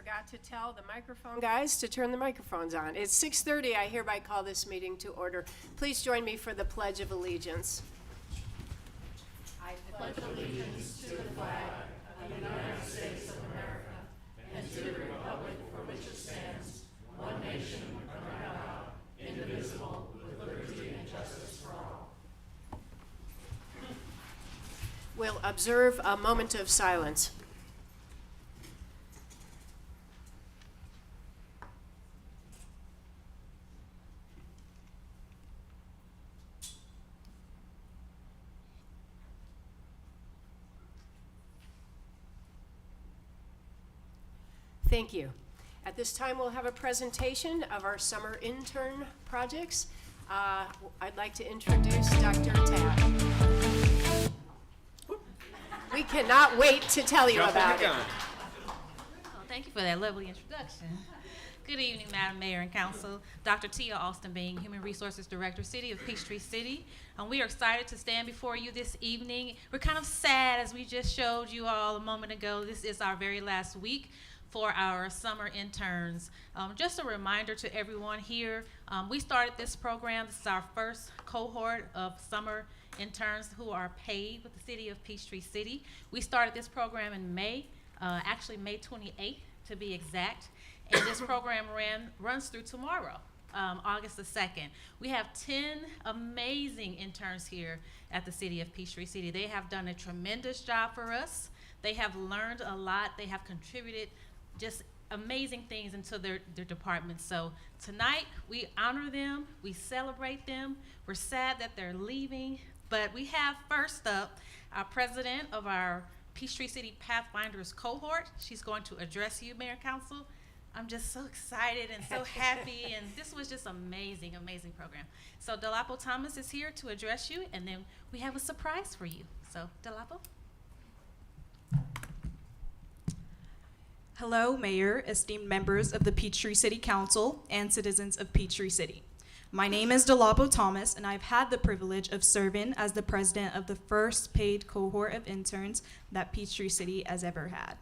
forgot to tell the microphone guys to turn the microphones on. It's 6:30. I hereby call this meeting to order. Please join me for the Pledge of Allegiance. I pledge allegiance to the flag of the United States of America and to the republic for which it stands, one nation under God, indivisible, with liberty and justice for all. We'll observe a moment of silence. Thank you. At this time, we'll have a presentation of our summer intern projects. I'd like to introduce Dr. Tad. We cannot wait to tell you about it. Oh, thank you for that lovely introduction. Good evening, Madam Mayor and Council. Dr. Tia Austin Bing, Human Resources Director, City of Peachtree City. We are excited to stand before you this evening. We're kind of sad, as we just showed you all a moment ago. This is our very last week for our summer interns. Just a reminder to everyone here, we started this program. This is our first cohort of summer interns who are paid with the City of Peachtree City. We started this program in May, actually May 28th to be exact, and this program runs through tomorrow, August the 2nd. We have 10 amazing interns here at the City of Peachtree City. They have done a tremendous job for us. They have learned a lot. They have contributed just amazing things into their departments. So tonight, we honor them, we celebrate them. We're sad that they're leaving, but we have first up our president of our Peachtree City Pathfinders cohort. She's going to address you, Mayor and Council. I'm just so excited and so happy, and this was just amazing, amazing program. So Delapo Thomas is here to address you, and then we have a surprise for you. So Delapo. Hello, Mayor, esteemed members of the Peachtree City Council, and citizens of Peachtree City. My name is Delapo Thomas, and I've had the privilege of serving as the president of the first paid cohort of interns that Peachtree City has ever had.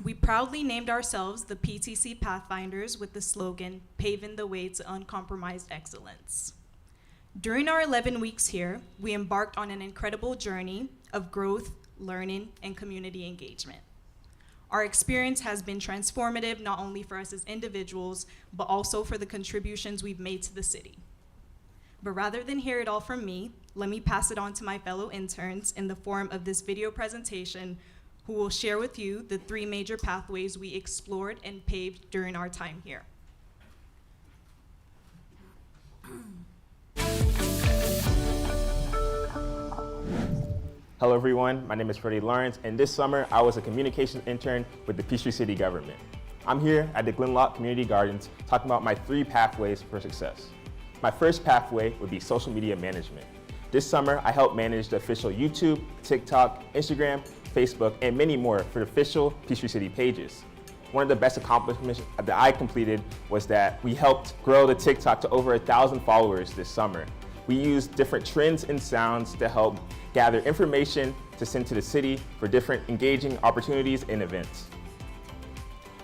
We proudly named ourselves the PTC Pathfinders with the slogan, "Paving the Way to Uncompromised Excellence." During our 11 weeks here, we embarked on an incredible journey of growth, learning, and community engagement. Our experience has been transformative, not only for us as individuals, but also for the contributions we've made to the city. But rather than hear it all from me, let me pass it on to my fellow interns in the form of this video presentation, who will share with you the 3 major pathways we explored and paved during our time here. Hello everyone, my name is Freddie Lawrence, and this summer I was a communications intern with the Peachtree City government. I'm here at the Glenlock Community Gardens talking about my 3 pathways for success. My first pathway would be social media management. This summer I helped manage the official YouTube, TikTok, Instagram, Facebook, and many more for the official Peachtree City pages. One of the best accomplishments that I completed was that we helped grow the TikTok to over 1,000 followers this summer. We used different trends and sounds to help gather information to send to the city for different engaging opportunities and events.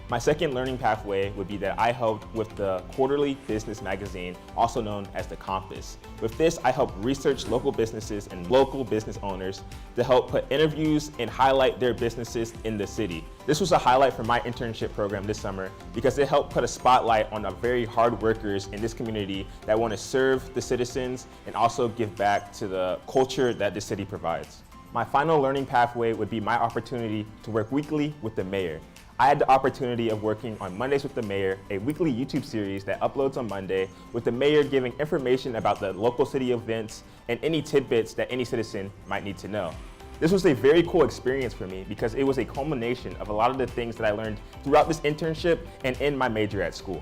My second learning pathway would be that I helped with the quarterly business magazine, also known as The Compass. With this, I helped research local businesses and local business owners to help put interviews and highlight their businesses in the city. This was a highlight for my internship program this summer because it helped put a spotlight on the very hard workers in this community that want to serve the citizens and also give back to the culture that the city provides. My final learning pathway would be my opportunity to work weekly with the mayor. I had the opportunity of working on Mondays with the Mayor, a weekly YouTube series that uploads on Monday, with the mayor giving information about the local city events and any tidbits that any citizen might need to know. This was a very cool experience for me because it was a culmination of a lot of the things that I learned throughout this internship and in my major at school.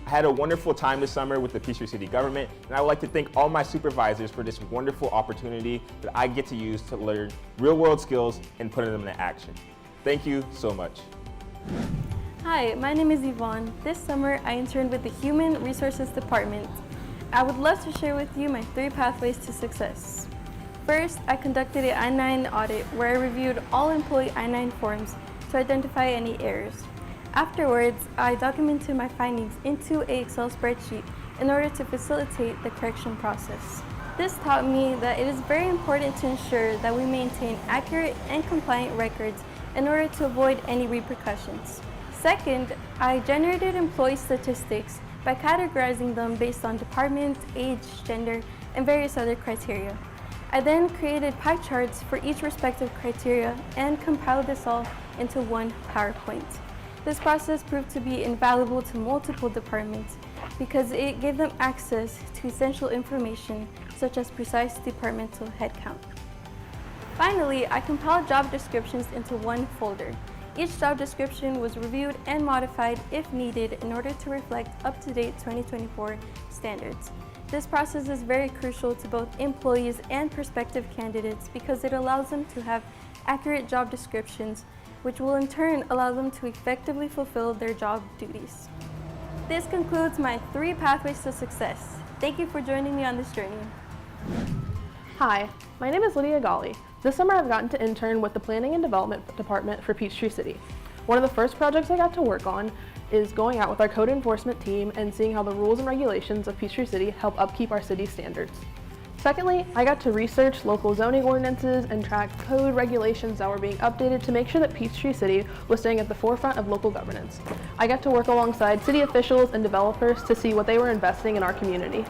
I had a wonderful time this summer with the Peachtree City government, and I would like to thank all my supervisors for this wonderful opportunity that I get to use to learn real-world skills and put them into action. Thank you so much. Hi, my name is Yvonne. This summer, I interned with the Human Resources Department. I would love to share with you my 3 pathways to success. First, I conducted an I-9 audit where I reviewed all employee I-9 forms to identify any errors. Afterwards, I documented my findings into an Excel spreadsheet in order to facilitate the correction process. This taught me that it is very important to ensure that we maintain accurate and compliant records in order to avoid any repercussions. Second, I generated employee statistics by categorizing them based on department, age, gender, and various other criteria. I then created pie charts for each respective criteria and compiled this all into one PowerPoint. This process proved to be invaluable to multiple departments because it gave them access to essential information such as precise departmental headcount. Finally, I compiled job descriptions into one folder. Each job description was reviewed and modified if needed in order to reflect up-to-date 2024 standards. This process is very crucial to both employees and prospective candidates because it allows them to have accurate job descriptions, which will in turn allow them to effectively fulfill their job duties. This concludes my 3 pathways to success. Thank you for joining me on this journey. Hi, my name is Lydia Golly. This summer I've gotten to intern with the Planning and Development Department for Peachtree City. One of the first projects I got to work on is going out with our code enforcement team and seeing how the rules and regulations of Peachtree City help upkeep our city's standards. Secondly, I got to research local zoning ordinances and track code regulations that were being updated to make sure that Peachtree City was staying at the forefront of local governance. I got to work alongside city officials and developers to see what they were investing in our community.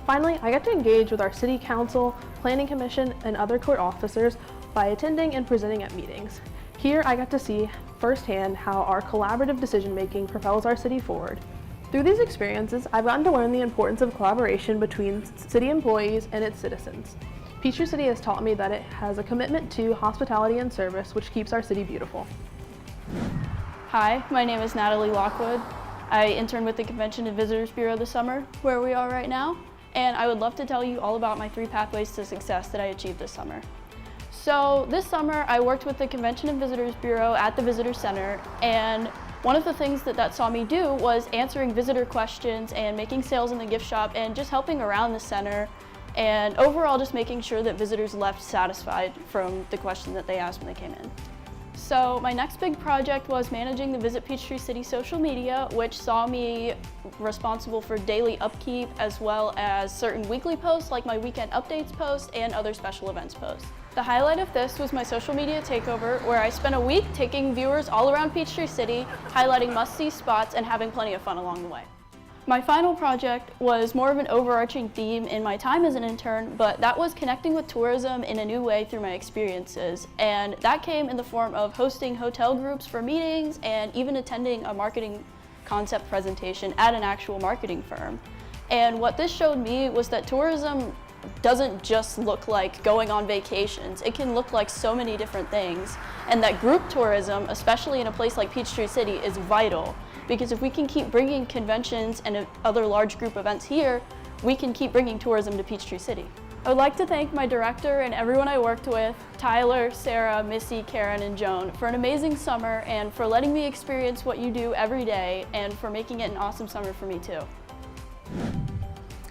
Finally, I got to engage with our city council, planning commission, and other court officers by attending and presenting at meetings. Here, I got to see firsthand how our collaborative decision-making propels our city forward. Through these experiences, I've gotten to learn the importance of collaboration between city employees and its citizens. Peachtree City has taught me that it has a commitment to hospitality and service, which keeps our city beautiful. Hi, my name is Natalie Lockwood. I interned with the Convention and Visitors Bureau this summer, where we are right now, and I would love to tell you all about my 3 pathways to success that I achieved this summer. So this summer, I worked with the Convention and Visitors Bureau at the Visitor Center, and one of the things that saw me do was answering visitor questions and making sales in the gift shop and just helping around the center, and overall just making sure that visitors left satisfied from the question that they asked when they came in. So my next big project was managing the Visit Peachtree City social media, which saw me responsible for daily upkeep as well as certain weekly posts like my weekend updates post and other special events posts. The highlight of this was my social media takeover, where I spent a week taking viewers all around Peachtree City, highlighting must-see spots and having plenty of fun along the way. My final project was more of an overarching theme in my time as an intern, but that was connecting with tourism in a new way through my experiences. And that came in the form of hosting hotel groups for meetings and even attending a marketing concept presentation at an actual marketing firm. And what this showed me was that tourism doesn't just look like going on vacations. It can look like so many different things. And that group tourism, especially in a place like Peachtree City, is vital. Because if we can keep bringing conventions and other large group events here, we can keep bringing tourism to Peachtree City. I would like to thank my director and everyone I worked with, Tyler, Sarah, Missy, Karen, and Joan, for an amazing summer and for letting me experience what you do every day and for making it an awesome summer for me too.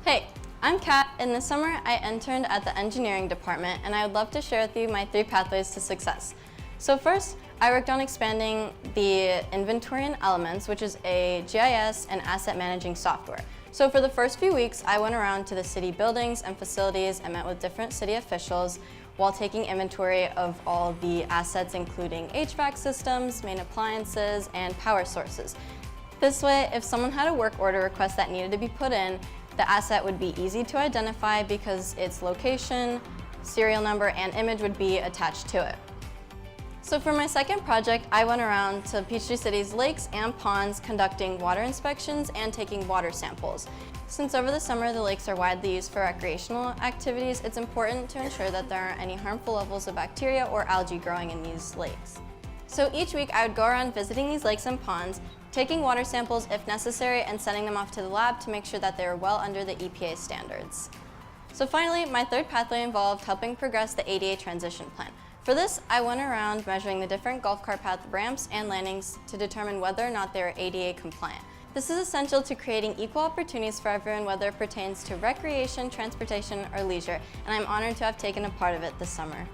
Hey, I'm Kat, and this summer I interned at the engineering department, and I would love to share with you my 3 pathways to success. So first, I worked on expanding the Inventory and Elements, which is a GIS and asset managing software. So for the first few weeks, I went around to the city buildings and facilities and met with different city officials while taking inventory of all the assets, including HVAC systems, main appliances, and power sources. This way, if someone had a work order request that needed to be put in, the asset would be easy to identify because its location, serial number, and image would be attached to it. So for my second project, I went around to Peachtree City's lakes and ponds conducting water inspections and taking water samples. Since over the summer the lakes are widely used for recreational activities, it's important to ensure that there aren't any harmful levels of bacteria or algae growing in these lakes. So each week I would go around visiting these lakes and ponds, taking water samples if necessary, and sending them off to the lab to make sure that they were well under the EPA standards. So finally, my 3rd pathway involved helping progress the ADA transition plan. For this, I went around measuring the different golf cart path ramps and landings to determine whether or not they are ADA compliant. This is essential to creating equal opportunities for everyone, whether it pertains to recreation, transportation, or leisure, and I'm honored to have taken a part of it this summer.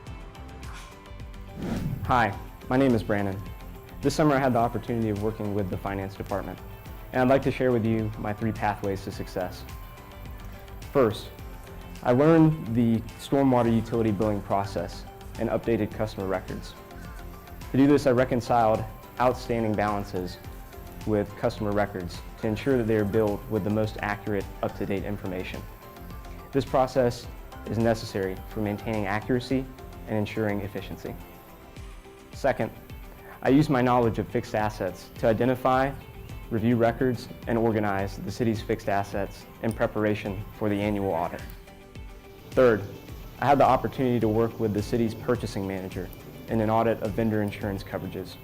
Hi, my name is Brandon. This summer I had the opportunity of working with the finance department, and I'd like to share with you my 3 pathways to success. First, I learned the stormwater utility billing process and updated customer records. To do this, I reconciled outstanding balances with customer records to ensure that they are billed with the most accurate, up-to-date information. This process is necessary for maintaining accuracy and ensuring efficiency. Second, I used my knowledge of fixed assets to identify, review records, and organize the city's fixed assets in preparation for the annual audit. Third, I had the opportunity to work with the city's purchasing manager in an audit of vendor insurance coverages.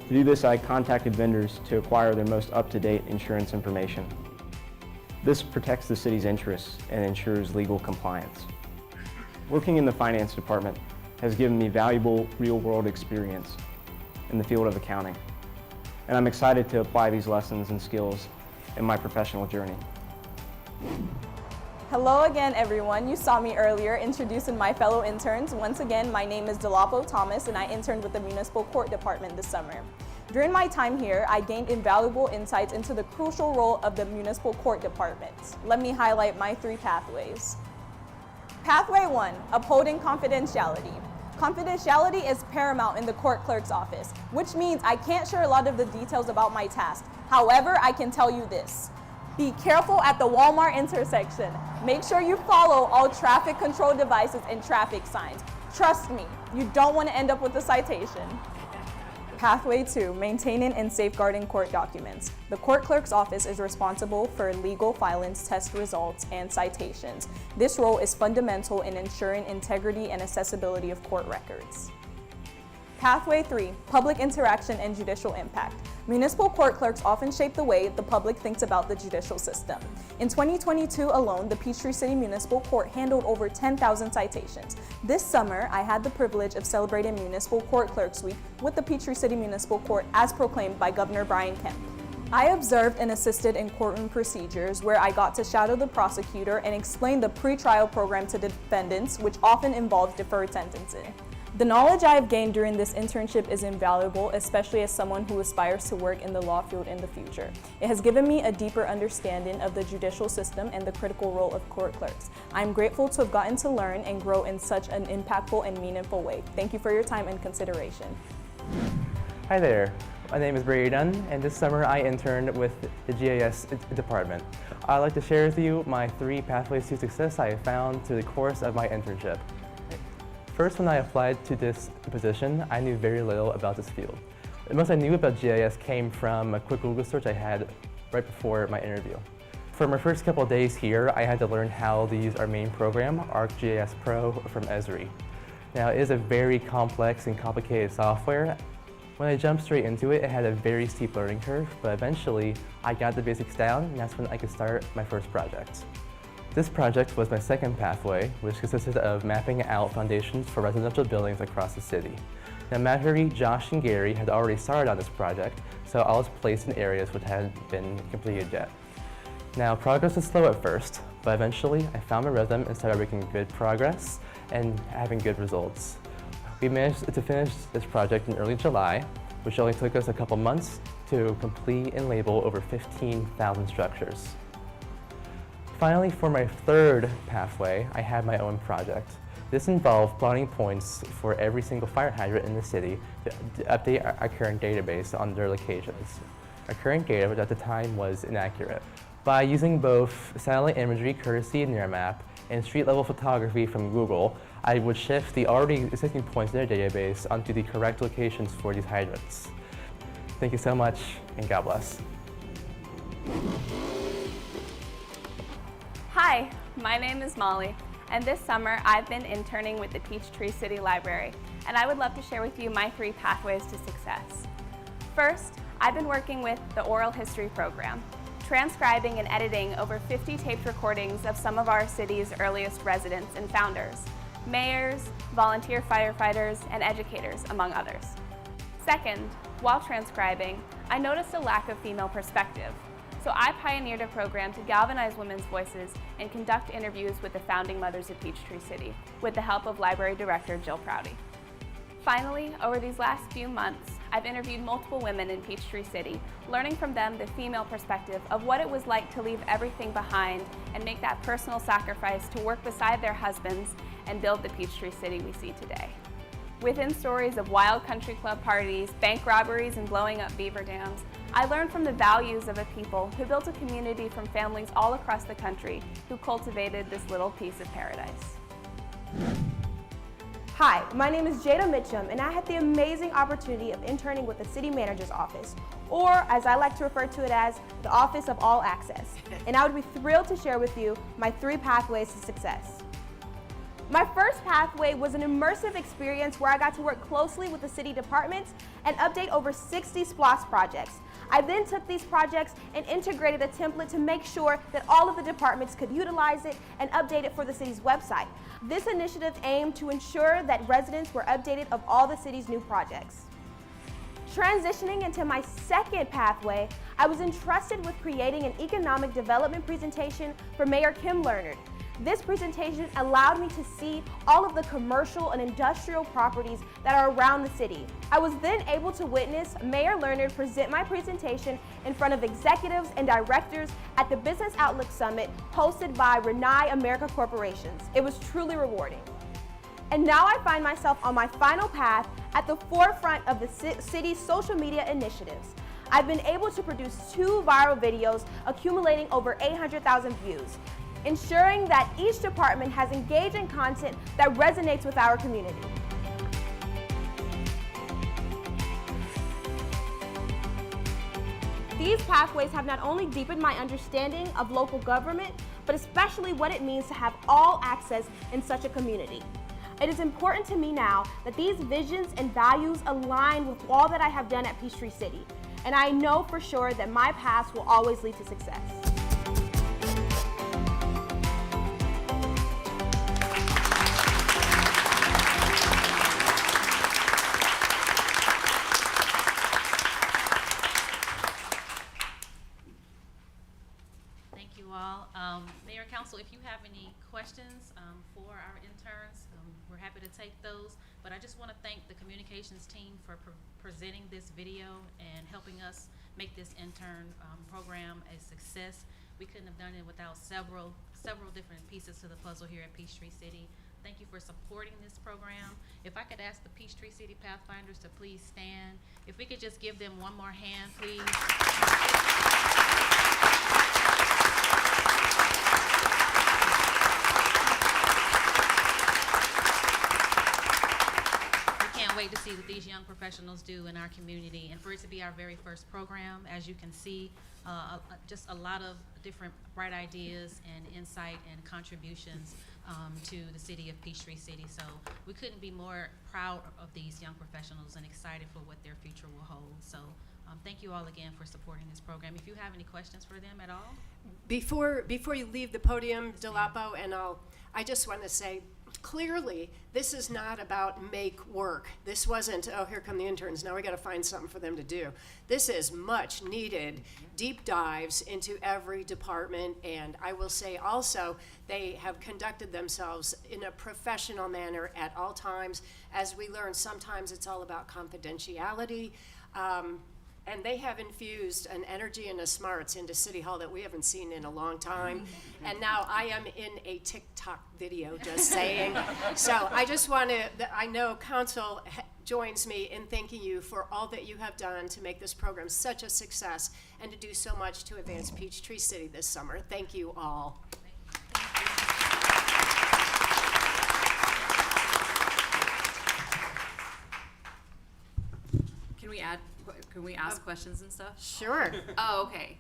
To do this, I contacted vendors to acquire their most up-to-date insurance information. This protects the city's interests and ensures legal compliance. Working in the finance department has given me valuable real-world experience in the field of accounting, and I'm excited to apply these lessons and skills in my professional journey. Hello again, everyone. You saw me earlier introducing my fellow interns. Once again, my name is Delapo Thomas, and I interned with the Municipal Court Department this summer. During my time here, I gained invaluable insights into the crucial role of the Municipal Court Department. Let me highlight my 3 pathways. Pathway 1, upholding confidentiality. Confidentiality is paramount in the court clerk's office, which means I can't share a lot of the details about my task. However, I can tell you this. Be careful at the Walmart intersection. Make sure you follow all traffic control devices and traffic signs. Trust me, you don't want to end up with a citation. Pathway 2, maintaining and safeguarding court documents. The court clerk's office is responsible for legal filings, test results, and citations. This role is fundamental in ensuring integrity and accessibility of court records. Pathway 3, public interaction and judicial impact. Municipal court clerks often shape the way the public thinks about the judicial system. In 2022 alone, the Peachtree City Municipal Court handled over 10,000 citations. This summer, I had the privilege of celebrating Municipal Court Clerks Week with the Peachtree City Municipal Court as proclaimed by Governor Brian Kemp. I observed and assisted in courtroom procedures where I got to shadow the prosecutor and explain the pretrial program to defendants, which often involves deferred sentencing. The knowledge I have gained during this internship is invaluable, especially as someone who aspires to work in the law field in the future. It has given me a deeper understanding of the judicial system and the critical role of court clerks. I am grateful to have gotten to learn and grow in such an impactful and meaningful way. Thank you for your time and consideration. Hi there, my name is Brady Dunn, and this summer I interned with the GIS department. I'd like to share with you my 3 pathways to success I have found through the course of my internship. First, when I applied to this position, I knew very little about this field. The most I knew about GIS came from a quick Google search I had right before my interview. For my first couple of days here, I had to learn how to use our main program, ArcGIS Pro from Esri. Now, it is a very complex and complicated software. When I jumped straight into it, it had a very steep learning curve, but eventually I got the basics down, and that's when I could start my first project. This project was my second pathway, which consisted of mapping out foundations for residential buildings across the city. Now, Marjorie, Josh, and Gary had already started on this project, so I was placed in areas which hadn't been completed yet. Now, progress was slow at first, but eventually I found my rhythm and started making good progress and having good results. We managed to finish this project in early July, which only took us a couple months to complete and label over 15,000 structures. Finally, for my third pathway, I had my own project. This involved plotting points for every single fire hydrant in the city to update our current database on their locations. Our current data, which at the time was inaccurate. By using both satellite imagery courtesy of NearMap and street-level photography from Google, I would shift the already existing points in their database onto the correct locations for these hydrants. Thank you so much, and God bless. Hi, my name is Molly, and this summer I've been interning with the Peachtree City Library, and I would love to share with you my 3 pathways to success. First, I've been working with the oral history program, transcribing and editing over 50 taped recordings of some of our city's earliest residents and founders, mayors, volunteer firefighters, and educators, among others. Second, while transcribing, I noticed a lack of female perspective. So I pioneered a program to galvanize women's voices and conduct interviews with the founding mothers of Peachtree City, with the help of Library Director Jill Prouty. Finally, over these last few months, I've interviewed multiple women in Peachtree City, learning from them the female perspective of what it was like to leave everything behind and make that personal sacrifice to work beside their husbands and build the Peachtree City we see today. Within stories of wild country club parties, bank robberies, and blowing up beaver dams, I learned from the values of a people who built a community from families all across the country who cultivated this little piece of paradise. Hi, my name is Jada Mitchum, and I had the amazing opportunity of interning with the City Manager's Office, or as I like to refer to it as, the Office of All Access. And I would be thrilled to share with you my 3 pathways to success. My first pathway was an immersive experience where I got to work closely with the city departments and update over 60 SPLOST projects. I then took these projects and integrated a template to make sure that all of the departments could utilize it and update it for the city's website. This initiative aimed to ensure that residents were updated of all the city's new projects. Transitioning into my second pathway, I was entrusted with creating an economic development presentation for Mayor Kim Leonard. This presentation allowed me to see all of the commercial and industrial properties that are around the city. I was then able to witness Mayor Leonard present my presentation in front of executives and directors at the Business Outlook Summit hosted by Renai America Corporations. It was truly rewarding. And now I find myself on my final path at the forefront of the city's social media initiatives. I've been able to produce 2 viral videos accumulating over 800,000 views, ensuring that each department has engaging content that resonates with our community. These pathways have not only deepened my understanding of local government, but especially what it means to have all access in such a community. It is important to me now that these visions and values align with all that I have done at Peachtree City, and I know for sure that my paths will always lead to success. Thank you all. Mayor and Council, if you have any questions for our interns, we're happy to take those. But I just want to thank the communications team for presenting this video and helping us make this intern program a success. We couldn't have done it without several different pieces to the puzzle here at Peachtree City. Thank you for supporting this program. If I could ask the Peachtree City Pathfinders to please stand. If we could just give them one more hand, please. Can't wait to see what these young professionals do in our community, and for it to be our very first program. As you can see, just a lot of different bright ideas and insight and contributions to the city of Peachtree City. So we couldn't be more proud of these young professionals and excited for what their future will hold. So thank you all again for supporting this program. If you have any questions for them at all? Before you leave the podium, Delapo, and I just want to say, clearly, this is not about make work. This wasn't, oh, here come the interns, now we got to find something for them to do. This is much needed deep dives into every department, and I will say also, they have conducted themselves in a professional manner at all times. As we learn, sometimes it's all about confidentiality. And they have infused an energy and a smarts into City Hall that we haven't seen in a long time. And now I am in a TikTok video, just saying. So I just want to, I know Council joins me in thanking you for all that you have done to make this program such a success and to do so much to advance Peachtree City this summer. Thank you all. Can we ask questions and stuff? Sure. Oh, okay.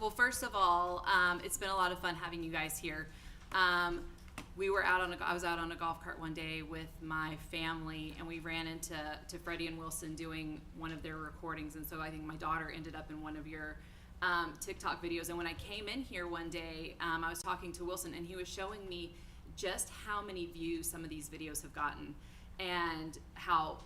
Well, first of all, it's been a lot of fun having you guys here. I was out on a golf cart one day with my family, and we ran into Freddie and Wilson doing one of their recordings, and so I think my daughter ended up in one of your TikTok videos. And when I came in here one day, I was talking to Wilson, and he was showing me just how many views some of these videos have gotten, and how,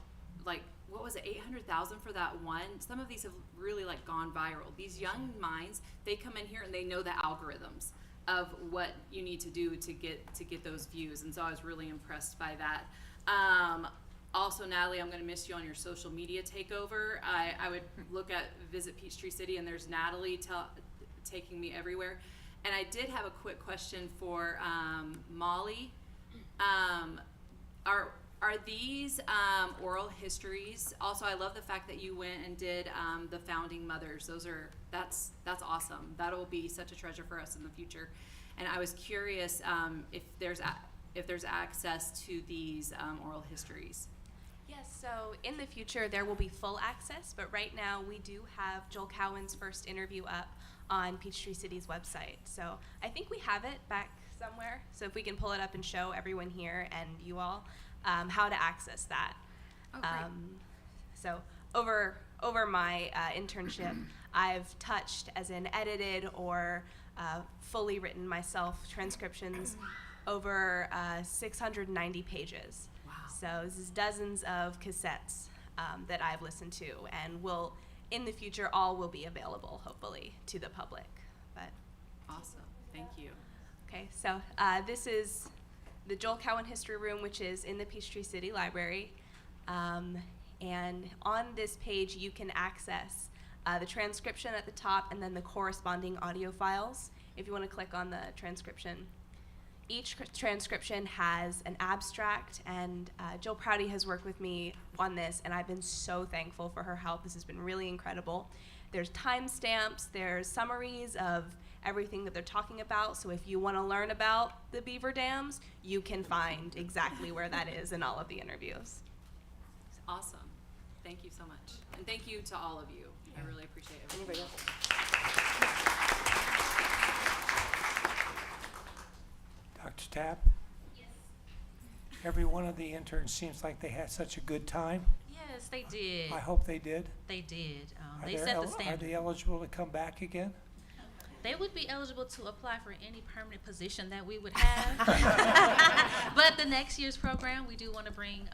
like, what was it, 800,000 for that one? Some of these have really gone viral. These young minds, they come in here and they know the algorithms of what you need to do to get those views, and so I was really impressed by that. Also, Natalie, I'm going to miss you on your social media takeover. I would visit Peachtree City, and there's Natalie taking me everywhere. And I did have a quick question for Molly. Are these oral histories? Also, I love the fact that you went and did the founding mothers. That's awesome. That'll be such a treasure for us in the future. And I was curious if there's access to these oral histories. Yes, so in the future there will be full access, but right now we do have Joel Cowan's first interview up on Peachtree City's website. So I think we have it back somewhere, so if we can pull it up and show everyone here and you all how to access that. Oh, great. So over my internship, I've touched, as in edited or fully written myself, transcriptions over 690 pages. Wow. So this is dozens of cassettes that I've listened to, and in the future, all will be available, hopefully, to the public. But Awesome. Thank you. okay, so this is the Joel Cowan History Room, which is in the Peachtree City Library. And on this page, you can access the transcription at the top and then the corresponding audio files if you want to click on the transcription. Each transcription has an abstract, and Jill Prouty has worked with me on this, and I've been so thankful for her help. This has been really incredible. There's timestamps, there's summaries of everything that they're talking about, so if you want to learn about the beaver dams, you can find exactly where that is in all of the interviews. Awesome. Thank you so much. And thank you to all of you. I really appreciate it. Anybody else? Dr. Tapp? Yes. Every one of the interns seems like they had such a good time. Yes, they did. I hope they did. They did. Are They they set the Are standard. they eligible to come back again? They would be eligible to apply for any permanent position that we would have. But the next year's program, we do want to bring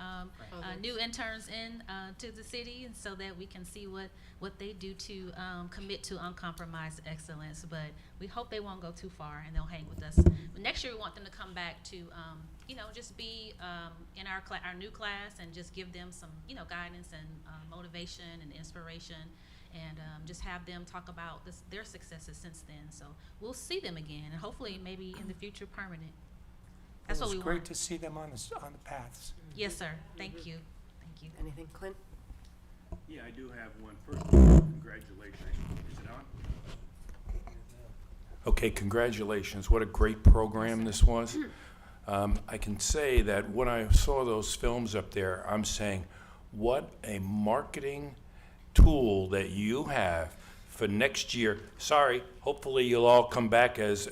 new interns in to the city, and so that we can see what they do to commit to uncompromised excellence. But we hope they won't go too far and they'll hang with us. But next year, we want them to come back to, just be in our new class and just give them some, guidance and motivation and inspiration. And just have them talk about their successes since then. So we'll see them again, and hopefully maybe in the future permanent. That's what we want. It's great to see them on the paths. Yes, sir. Thank you. Thank you. Anything, Clint? Yeah, I do have one. First of all, congratulations. Is it on? Okay, congratulations. What a great program this was. I can say that when I saw those films up there, I'm saying, what a marketing tool that you have for next year. Sorry, hopefully you'll all come back as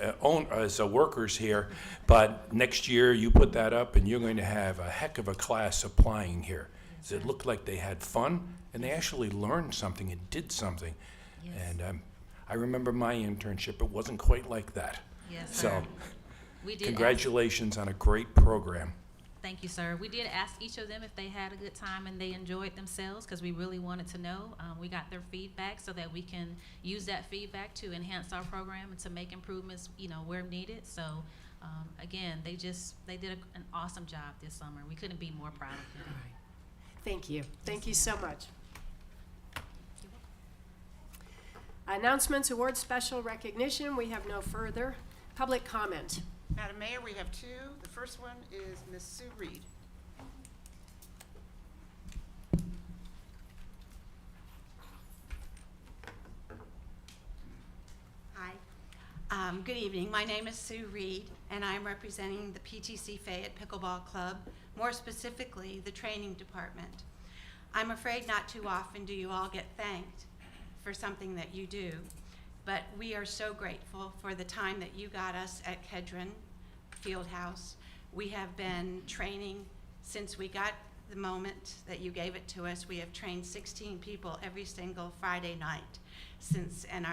workers here, but next year you put that up and you're going to have a heck of a class applying here. It looked like they had fun and they actually learned something and did something. Yes. And I remember my internship, it wasn't quite like that. Yes, So sir. We did congratulations on a great program. Thank you, sir. We did ask each of them if they had a good time and they enjoyed themselves, because we really wanted to know. We got their feedback so that we can use that feedback to enhance our program and to make improvements, where needed. So, again, they did an awesome job this summer. We couldn't be more proud of them. Thank you. Thank you so much. Announcements, awards, special recognition. We have no further. Public comment. Madam Mayor, we have two. The first one is Ms. Sue Reed. Hi. Good evening. My name is Sue Reed, and I'm representing the PTC Fayette Pickleball Club, more specifically the training department. I'm afraid not too often do you all get thanked for something that you do, but we are so grateful for the time that you got us at Kedron Fieldhouse. We have been training since we got the moment that you gave it to us. We have trained 16 people every single Friday night since, and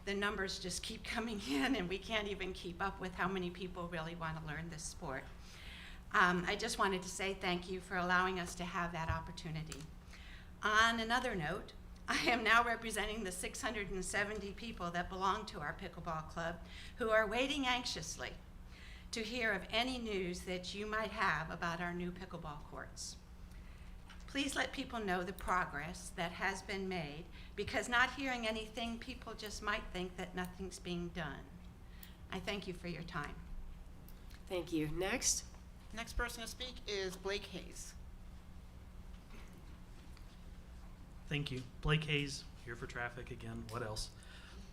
the numbers just keep coming in, and we can't even keep up with how many people really want to learn this sport. I just wanted to say thank you for allowing us to have that opportunity. On another note, I am now representing the 670 people that belong to our pickleball club who are waiting anxiously to hear of any news that you might have about our new pickleball courts. Please let people know the progress that has been made, because not hearing anything, people just might think that nothing's being done. I thank you for your time. Thank you. Next. Next person to speak is Blake Hayes. Thank you. Blake Hayes, here for traffic again. What else?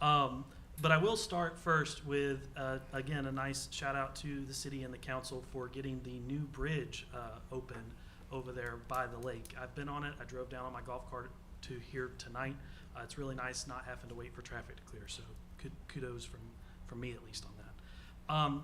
But I will start first with, again, a nice shout out to the city and the council for getting the new bridge open over there by the lake. I've been on it. I drove down on my golf cart to here tonight. It's really nice not having to wait for traffic to clear, so kudos from me at least on that.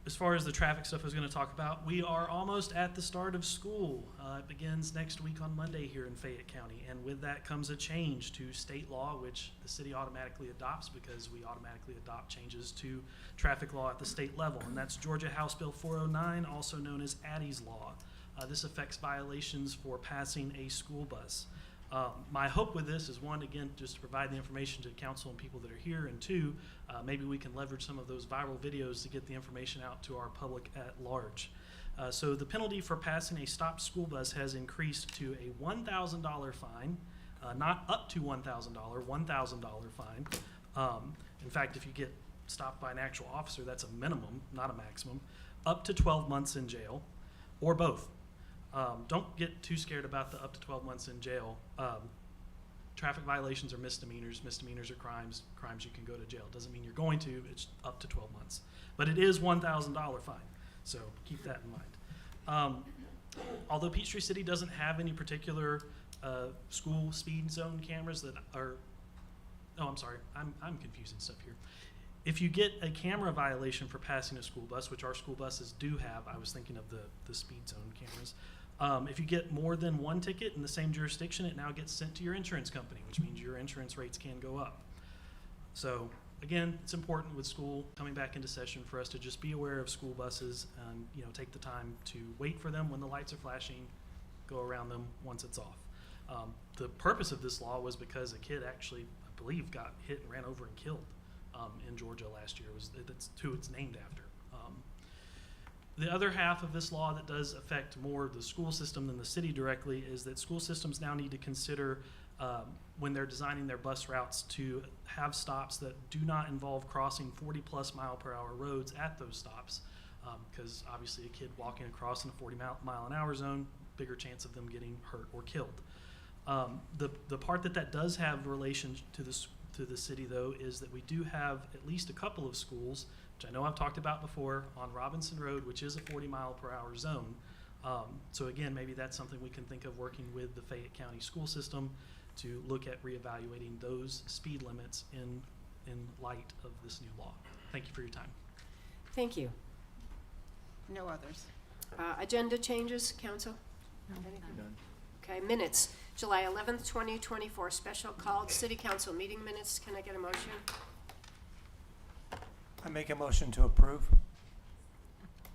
As far as the traffic stuff I was going to talk about, we are almost at the start of school. It begins next week on Monday here in Fayette County, and with that comes a change to state law, which the city automatically adopts because we automatically adopt changes to traffic law at the state level, and that's Georgia House Bill 409, also known as Addie's Law. This affects violations for passing a school bus. My hope with this is, one, again, just to provide the information to council and people that are here, and two, maybe we can leverage some of those viral videos to get the information out to our public at large. So the penalty for passing a stopped school bus has increased to a $1,000 fine, not up to $1,000, $1,000 fine. In fact, if you get stopped by an actual officer, that's a minimum, not a maximum, up to 12 months in jail, or both. Don't get too scared about the up to 12 months in jail. Traffic violations are misdemeanors. Misdemeanors are crimes. Crimes you can go to jail. Doesn't mean you're going to. It's up to 12 months. But it is $1,000 fine. So keep that in mind. Although Peachtree City doesn't have any particular school speed zone cameras that are, oh, I'm sorry. I'm confusing stuff here. If you get a camera violation for passing a school bus, which our school buses do have, I was thinking of the speed zone cameras. If you get more than one ticket in the same jurisdiction, it now gets sent to your insurance company, which means your insurance rates can go up. So again, it's important with school coming back into session for us to just be aware of school buses and, you know, take the time to wait for them when the lights are flashing, go around them once it's off. The purpose of this law was because a kid actually, I believe, got hit and ran over and killed in Georgia last year. That's who it's named after. The other half of this law that does affect more the school system than the city directly is that school systems now need to consider when they're designing their bus routes to have stops that do not involve crossing 40+ mile-per-hour roads at those stops, because obviously a kid walking across in a 40-mile-an-hour zone, bigger chance of them getting hurt or killed. The part that does have relation to the city, though, is that we do have at least a couple of schools, which I know I've talked about before, on Robinson Road, which is a 40-mile-per-hour zone. So again, maybe that's something we can think of working with the Fayette County school system to look at reevaluating those speed limits in light of this new law. Thank you for your time. Thank you. No others. Agenda changes, council? None. Okay, minutes. July 11th, 2024, special called city council meeting minutes. Can I get a motion? I make a motion to approve.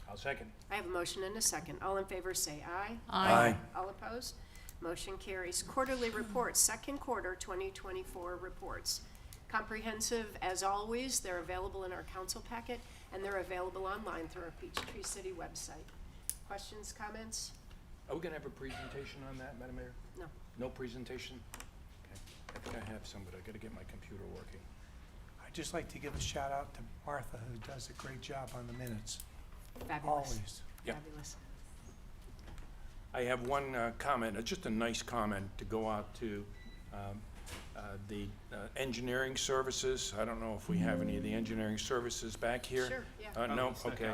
I'll second. I have a motion and a second. All in favor say aye. Aye. All opposed? Motion carries. Quarterly reports, second quarter 2024 reports. Comprehensive as always. They're available in our council packet, and they're available online through our Peachtree City website. Questions, comments? Are we going to have a presentation on that, Madam Mayor? No. No presentation? Okay. I think I have some, but I got to get my computer working. I'd just like to give a shout out to Martha, who does a great job on the minutes. Fabulous. Always. Yep. Fabulous. I have one comment, just a nice comment to go out to the engineering services. I don't know if we have any of the engineering services back here. Sure, yeah. No, okay.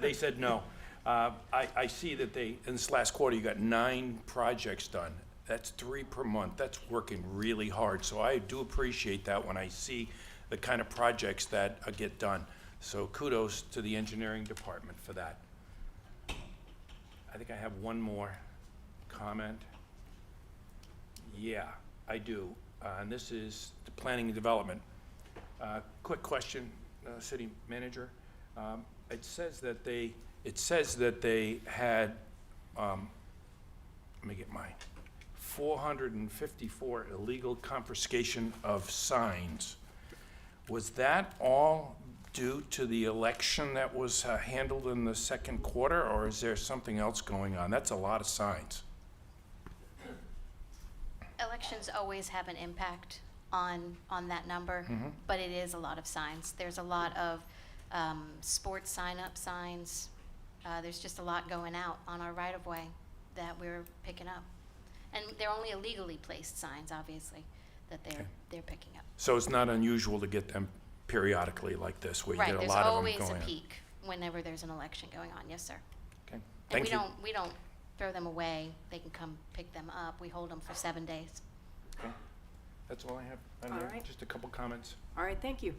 They said no. I see that in this last quarter, you got 9 projects done. That's 3 per month. That's working really hard. So I do appreciate that when I see the kind of projects that get done. So kudos to the engineering department for that. I think I have one more comment. Yeah, I do. And this is the planning and development. Quick question, city manager. It says that they had, let me get mine, 454 illegal confiscation of signs. Was that all due to the election that was handled in the second quarter, or is there something else going on? That's a lot of signs. Elections always have an impact on that number, but it is a lot of signs. There's a lot of sports sign-up signs. There's just a lot going out on our right-of-way that we're picking up. And they're only illegally placed signs, obviously, that they're picking up. So it's not unusual to get them periodically like this, where you Right, get a there's lot of them always going a on. peak whenever there's an election going on, yes, sir. Okay, And thank you. we don't throw them away, they can come pick them up. We hold them for 7 days. Okay. That's all I have on All there. right. Just a couple comments. All right, thank you.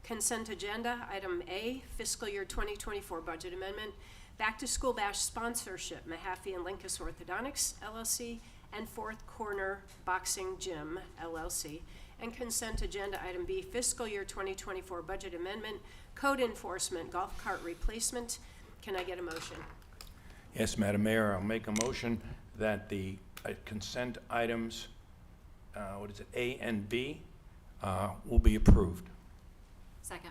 Consent agenda, item A, fiscal year 2024 budget amendment, back to school bash sponsorship, Mahaffey and Lincas Orthodontics LLC and Fourth Corner Boxing Gym LLC. And consent agenda, item B, fiscal year 2024 budget amendment, code enforcement, golf cart replacement. Can I get a motion? Yes, Madam Mayor, I'll make a motion that the consent items, A and B, will be approved. Second.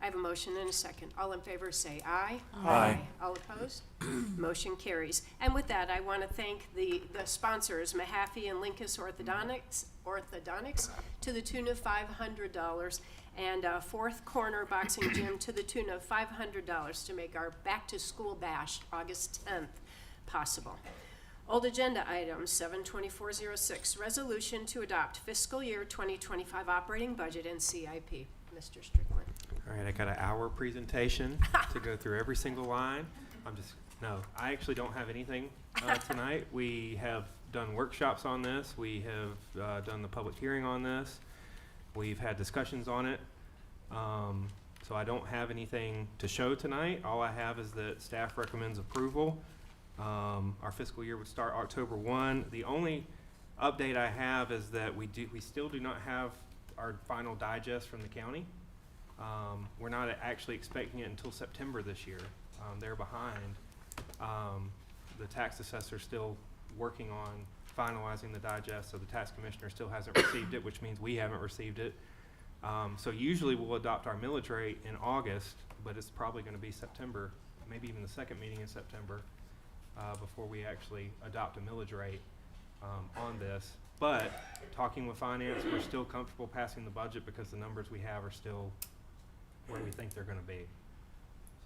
I have a motion and a second. All in favor say aye. Aye. All opposed? Motion carries. And with that, I want to thank the sponsors, Mahaffey and Lincas Orthodontics to the tune of $500, and Fourth Corner Boxing Gym to the tune of $500 to make our back-to-school bash, August 10th, possible. Old agenda items, 72406, resolution to adopt fiscal year 2025 operating budget and CIP. Mr. Strickland. All right, I got an hour presentation to go through every single line. I actually don't have anything tonight. We have done workshops on this. We have done the public hearing on this. We've had discussions on it. So I don't have anything to show tonight. All I have is that staff recommends approval. Our fiscal year would start October 1. The only update I have is that we still do not have our final digest from the county. We're not actually expecting it until September this year. They're behind. The tax assessor's still working on finalizing the digest, so the tax commissioner still hasn't received it, which means we haven't received it. So usually we'll adopt our millage rate in August, but it's probably going to be September, maybe even the second meeting in September, before we actually adopt a millage rate on this. But talking with finance, we're still comfortable passing the budget because the numbers we have are still where we think they're going to be.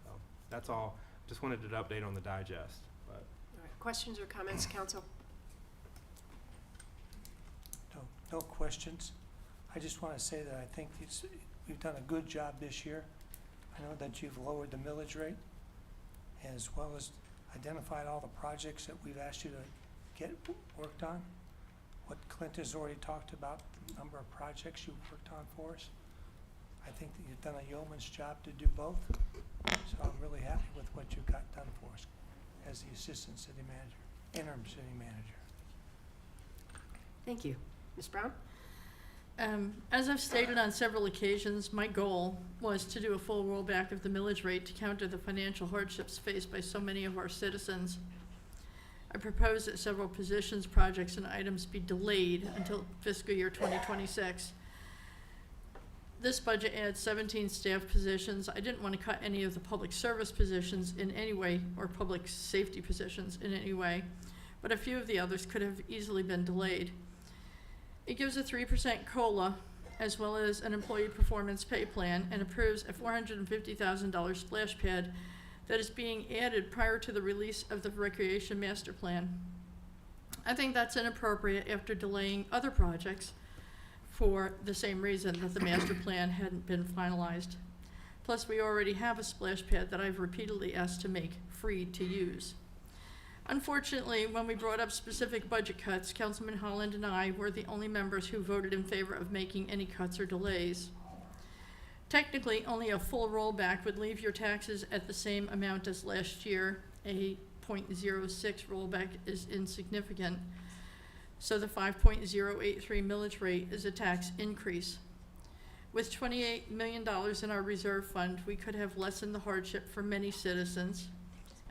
So that's all. Just wanted to update on the digest. But All right, questions or comments, council? No questions. I just want to say that I think we've done a good job this year. I know that you've lowered the millage rate as well as identified all the projects that we've asked you to get worked on. What Clint has already talked about, the number of projects you've worked on for us. I think that you've done a yeoman's job to do both. So I'm really happy with what you got done for us as the assistant city manager, interim city manager. Thank you. Ms. Brown? As I've stated on several occasions, my goal was to do a full rollback of the millage rate to counter the financial hardships faced by so many of our citizens. I propose that several positions, projects, and items be delayed until fiscal year 2026. This budget adds 17 staff positions. I didn't want to cut any of the public service positions in any way, or public safety positions in any way, but a few of the others could have easily been delayed. It gives a 3% COLA, as well as an employee performance pay plan, and approves a $450,000 splash pad that is being added prior to the release of the Recreation Master Plan. I think that's inappropriate after delaying other projects for the same reason, that the master plan hadn't been finalized. Plus, we already have a splash pad that I've repeatedly asked to make free to use. Unfortunately, when we brought up specific budget cuts, Councilman Holland and I were the only members who voted in favor of making any cuts or delays. Technically, only a full rollback would leave your taxes at the same amount as last year. A 0.06 rollback is insignificant, so the 5.083 millage rate is a tax increase. With $28 million in our reserve fund, we could have lessened the hardship for many citizens.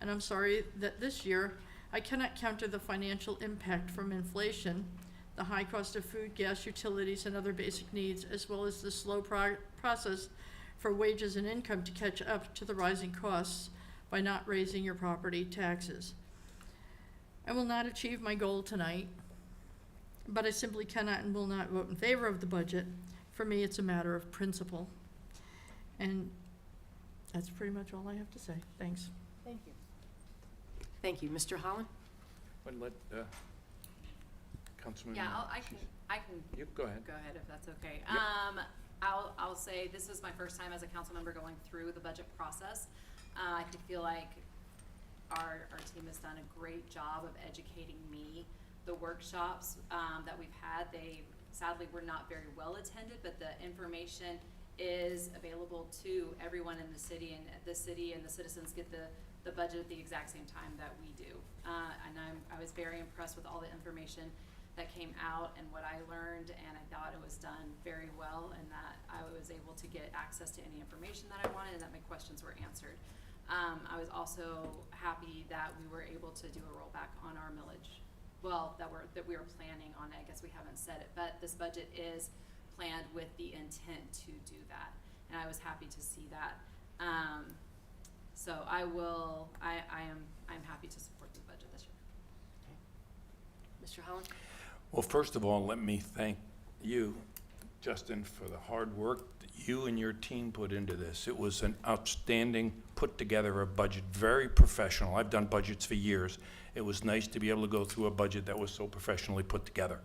And I'm sorry that this year I cannot counter the financial impact from inflation, the high cost of food, gas, utilities, and other basic needs, as well as the slow process for wages and income to catch up to the rising costs by not raising your property taxes. I will not achieve my goal tonight. but I simply cannot and will not vote in favor of the budget. For me, it's a matter of principle. And that's pretty much all I have to say. Thanks. Thank you. Thank you. Mr. Holland? But let, Councilman. Yeah, I can. You go ahead. Go ahead if that's okay. Yep. I'll say this is my first time as a council member going through the budget process. I feel like our team has done a great job of educating me. The workshops that we've had, they sadly were not very well attended, but the information is available to everyone in the city, and the citizens get the budget at the exact same time that we do. And I was very impressed with all the information that came out and what I learned, and I thought it was done very well, and that I was able to get access to any information that I wanted and that my questions were answered. I was also happy that we were able to do a rollback on our millage. Well, that we were planning on it. I guess we haven't said it, but this budget is planned with the intent to do that, and I was happy to see that. So I'm happy to support the budget this year. Mr. Holland? Well, first of all, let me thank you, Justin, for the hard work that you and your team put into this. It was an outstanding put together a budget, very professional. I've done budgets for years. It was nice to be able to go through a budget that was so professionally put together.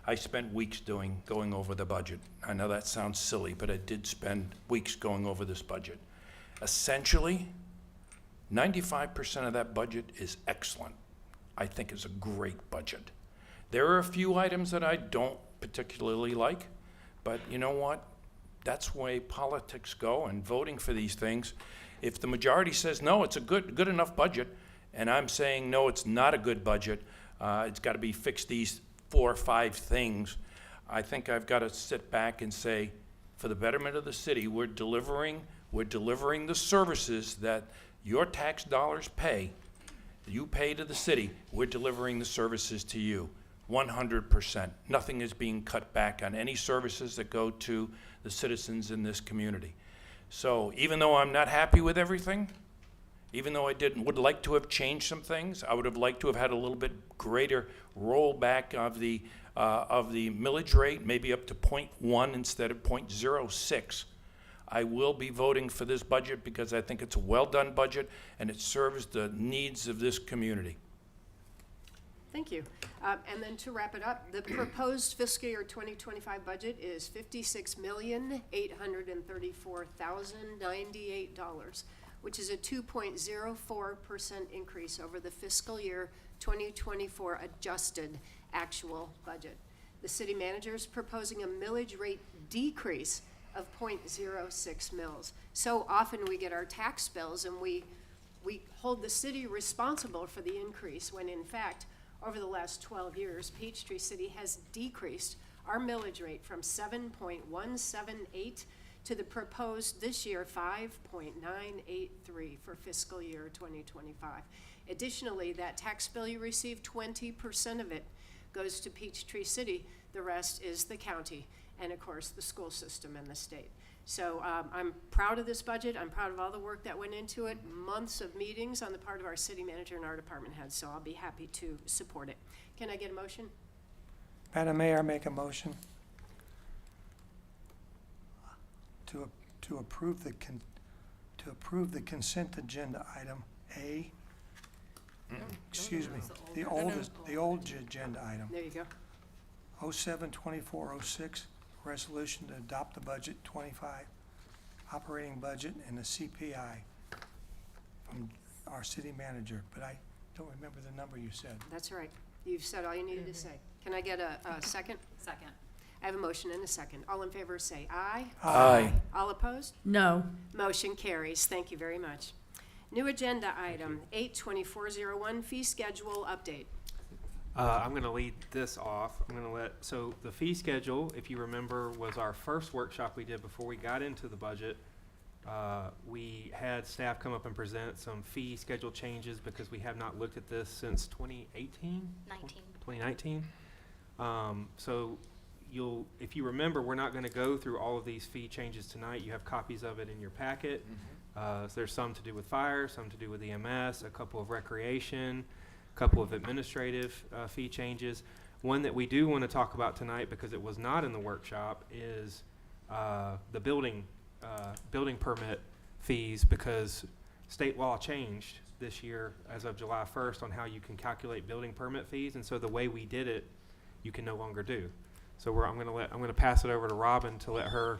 I spent weeks going over the budget. I know that sounds silly, but I did spend weeks going over this budget. Essentially, 95% of that budget is excellent. I think it's a great budget. There are a few items that I don't particularly like, but you know what? That's the way politics go, and voting for these things. If the majority says, no, it's a good enough budget, and I'm saying, no, it's not a good budget, it's got to be fixed these 4 or 5 things, I think I've got to sit back and say, for the betterment of the city, we're delivering the services that your tax dollars pay. You pay to the city, we're delivering the services to you, 100%. Nothing is being cut back on any services that go to the citizens in this community. So even though I'm not happy with everything, even though I would like to have changed some things, I would have liked to have had a little bit greater rollback of the millage rate, maybe up to 0.1 instead of 0.06. I will be voting for this budget because I think it's a well-done budget and it serves the needs of this community. Thank you. And then to wrap it up, the proposed fiscal year 2025 budget is $56,834,098, which is a 2.04% increase over the fiscal year 2024 adjusted actual budget. The city manager is proposing a millage rate decrease of 0.06 mils. So often we get our tax bills and we hold the city responsible for the increase, when in fact, over the last 12 years, Peachtree City has decreased our millage rate from 7.178 to the proposed this year 5.983 for fiscal year 2025. Additionally, that tax bill you receive, 20% of it goes to Peachtree City. The rest is the county and, of course, the school system and the state. So I'm proud of this budget. I'm proud of all the work that went into it, months of meetings on the part of our city manager and our department heads, so I'll be happy to support it. Can I get a motion? Madam Mayor, I make a motion to approve the consent agenda item A. Excuse me, the old agenda item. There you go. 07-2406, resolution to adopt the budget 25 operating budget and the CPI from our city manager, but I don't remember the number you said. That's right. You've said all you needed to say. Can I get a second? Second. I have a motion and a second. All in favor say aye. Aye. All opposed? No. Motion carries. Thank you very much. New agenda item 82401, fee schedule update. I'm going to lead this off. So the fee schedule, if you remember, was our first workshop we did before we got into the budget. We had staff come up and present some fee schedule changes because we have not looked at this since 2018? 2019. So if you remember, we're not going to go through all of these fee changes tonight. You have copies of it in your packet. So there's some to do with fire, some to do with EMS, a couple of recreation, couple of administrative fee changes. One that we do want to talk about tonight, because it was not in the workshop, is the building permit fees, because state law changed this year as of July 1st on how you can calculate building permit fees, and so the way we did it, you can no longer do. So I'm going to pass it over to Robin to let her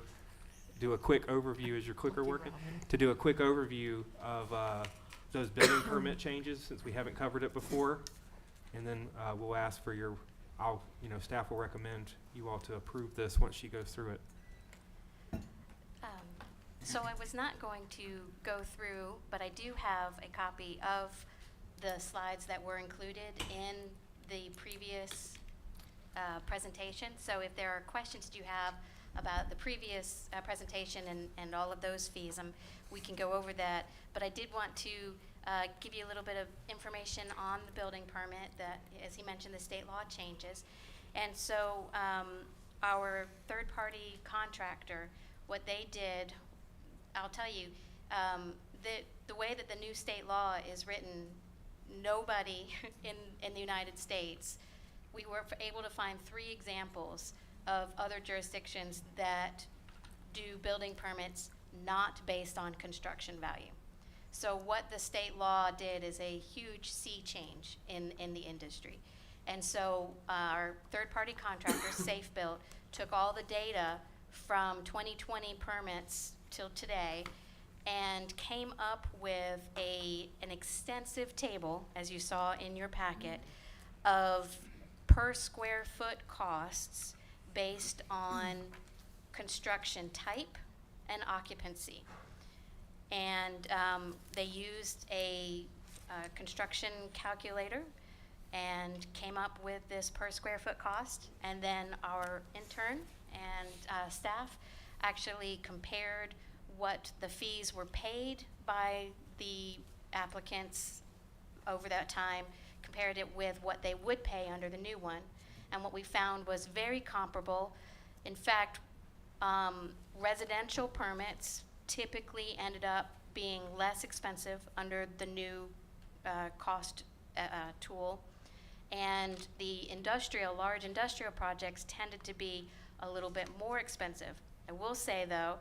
do a quick overview. Is your clicker working? To do a quick overview of those building permit changes, since we haven't covered it before, and then we'll ask for your. Staff will recommend you all to approve this once she goes through it. So I was not going to go through, but I do have a copy of the slides that were included in the previous presentation. So if there are questions you have about the previous presentation and all of those fees, we can go over that. But I did want to give you a little bit of information on the building permit that, as he mentioned, the state law changes. And so our third-party contractor, what they did, I'll tell you, the way that the new state law is written, nobody in the United States, we were able to find 3 examples of other jurisdictions that do building permits not based on construction value. So what the state law did is a huge sea change in the industry. And so our third-party contractor, Safe Built, took all the data from 2020 permits till today and came up with an extensive table, as you saw in your packet, of per square foot costs based on construction type and occupancy. And they used a construction calculator and came up with this per square foot cost. And then our intern and staff actually compared what the fees were paid by the applicants over that time, compared it with what they would pay under the new one. And what we found was very comparable. In fact, residential permits typically ended up being less expensive under the new cost tool. And the large industrial projects tended to be a little bit more expensive. I will say, though,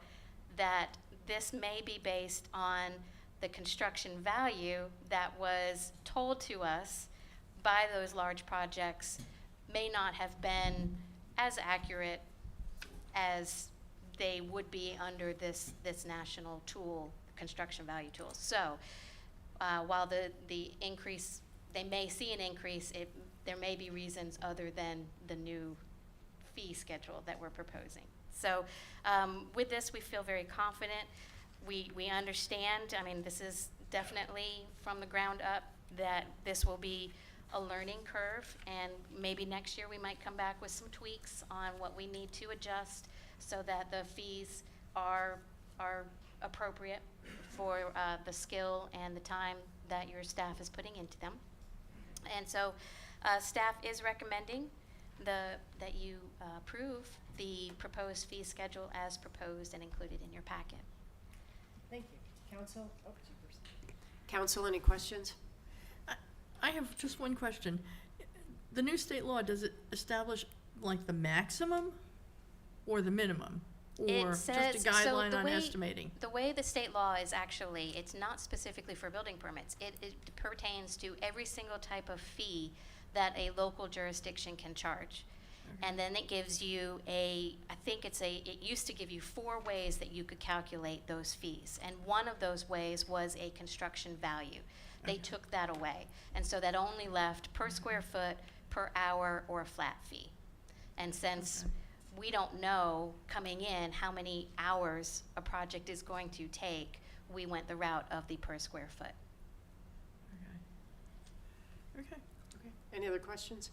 that this may be based on the construction value that was told to us by those large projects may not have been as accurate as they would be under this national tool, construction value tool. So while the increase, they may see an increase, there may be reasons other than the new fee schedule that we're proposing. So with this, we feel very confident. We understand, this is definitely from the ground up that this will be a learning curve, and maybe next year we might come back with some tweaks on what we need to adjust so that the fees are appropriate for the skill and the time that your staff is putting into them. And so staff is recommending that you approve the proposed fee schedule as proposed and included in your packet. Thank you. Council? Council, any questions? I have just one question. The new state law, does it establish like the maximum or the minimum? Or just a guideline on estimating? The way the state law is actually, it's not specifically for building permits. It pertains to every single type of fee that a local jurisdiction can charge. Okay. And then it gives you it used to give you 4 ways that you could calculate those fees. And one of those ways was a construction value. They took that away. And so that only left per square foot, per hour, or a flat fee. And since we don't know coming in how many hours a project is going to take, we went the route of the per square foot. Okay. Any other questions?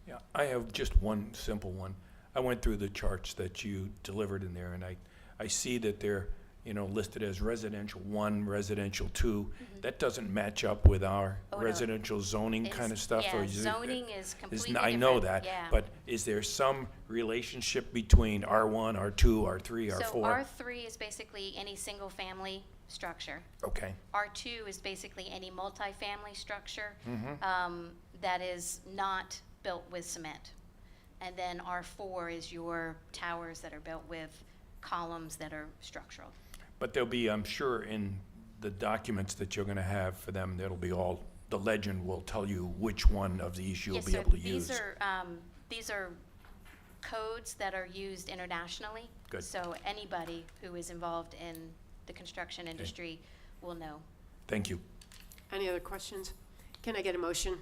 Yeah, I have just one simple one. I went through the charts that you delivered in there, and I see that they're listed as residential 1, residential 2. Mm-hmm. That doesn't match up with our residential zoning kind of stuff? Yeah, zoning is completely different. I know that, yeah. But is there some relationship between R1, R2, R3, R4? So R3 is basically any single family structure. Okay. R2 is basically any multifamily structure Mm-hmm. that is not built with cement. And then R4 is your towers that are built with columns that are structural. But there'll be, I'm sure, in the documents that you're going to have for them, that'll be all, the legend will tell you which one of these you'll Yes, be sir. able to use. These are codes that are used internationally. Good. So anybody who is involved in the construction industry will know. Thank you. Any other questions? Can I get a motion?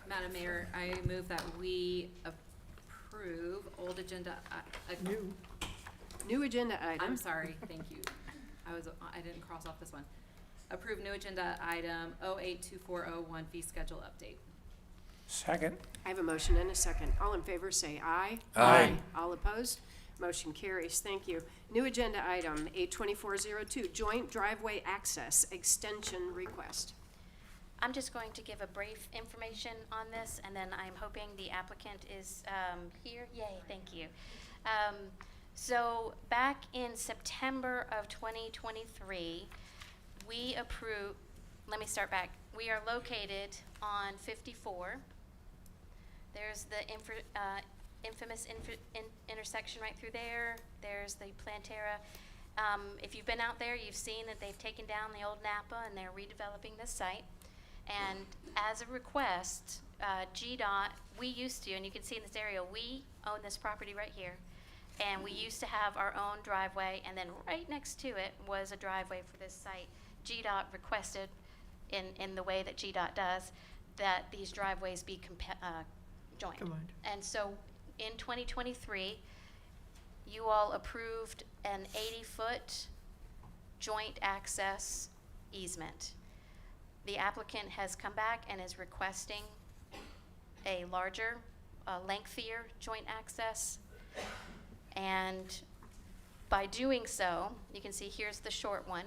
Madam Mayor, I move that we approve old agenda. New agenda item. I'm sorry, thank you. I didn't cross off this one. Approve new agenda item 082401 fee schedule update. Second. I have a motion and a second. All in favor say aye. Aye. All opposed? Motion carries. Thank you. New agenda item 82402, joint driveway access extension request. I'm just going to give a brief information on this, and then I'm hoping the applicant is here. Yay, thank you. So back in September of 2023, we approved, let me start back. We are located on 54. There's the infamous intersection right through there. There's the Plantera. If you've been out there, you've seen that they've taken down the old Napa and they're redeveloping this site. And as a request, GDOT, we used to, and you can see in this area, we own this property right here. And we used to have our own driveway, and then right next to it was a driveway for this site. GDOT requested, in the way that GDOT does, that these driveways be joined. Combined. And so in 2023, you all approved an 80-foot joint access easement. The applicant has come back and is requesting a larger, lengthier joint access. And by doing so, you can see here's the short one.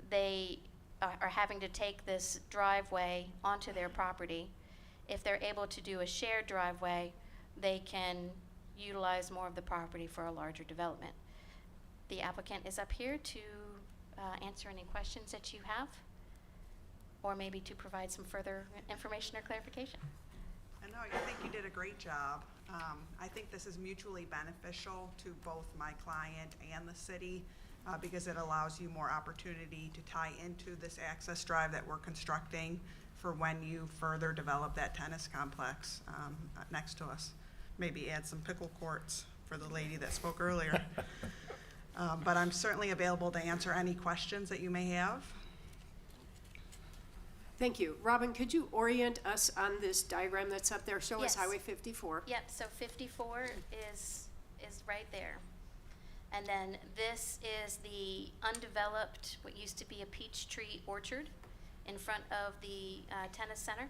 They are having to take this driveway onto their property. If they're able to do a shared driveway, they can utilize more of the property for a larger development. The applicant is up here to answer any questions that you have, or maybe to provide some further information or clarification. No, I think you did a great job. I think this is mutually beneficial to both my client and the city because it allows you more opportunity to tie into this access drive that we're constructing for when you further develop that tennis complex next to us. Maybe add some pickle courts for the lady that spoke earlier. But I'm certainly available to answer any questions that you may have. Thank you. Robin, could you orient us on this diagram that's up there? Show us Yes. Highway 54. Yep, so 54 is right there. And then this is the undeveloped, what used to be a Peachtree orchard in front of the tennis center.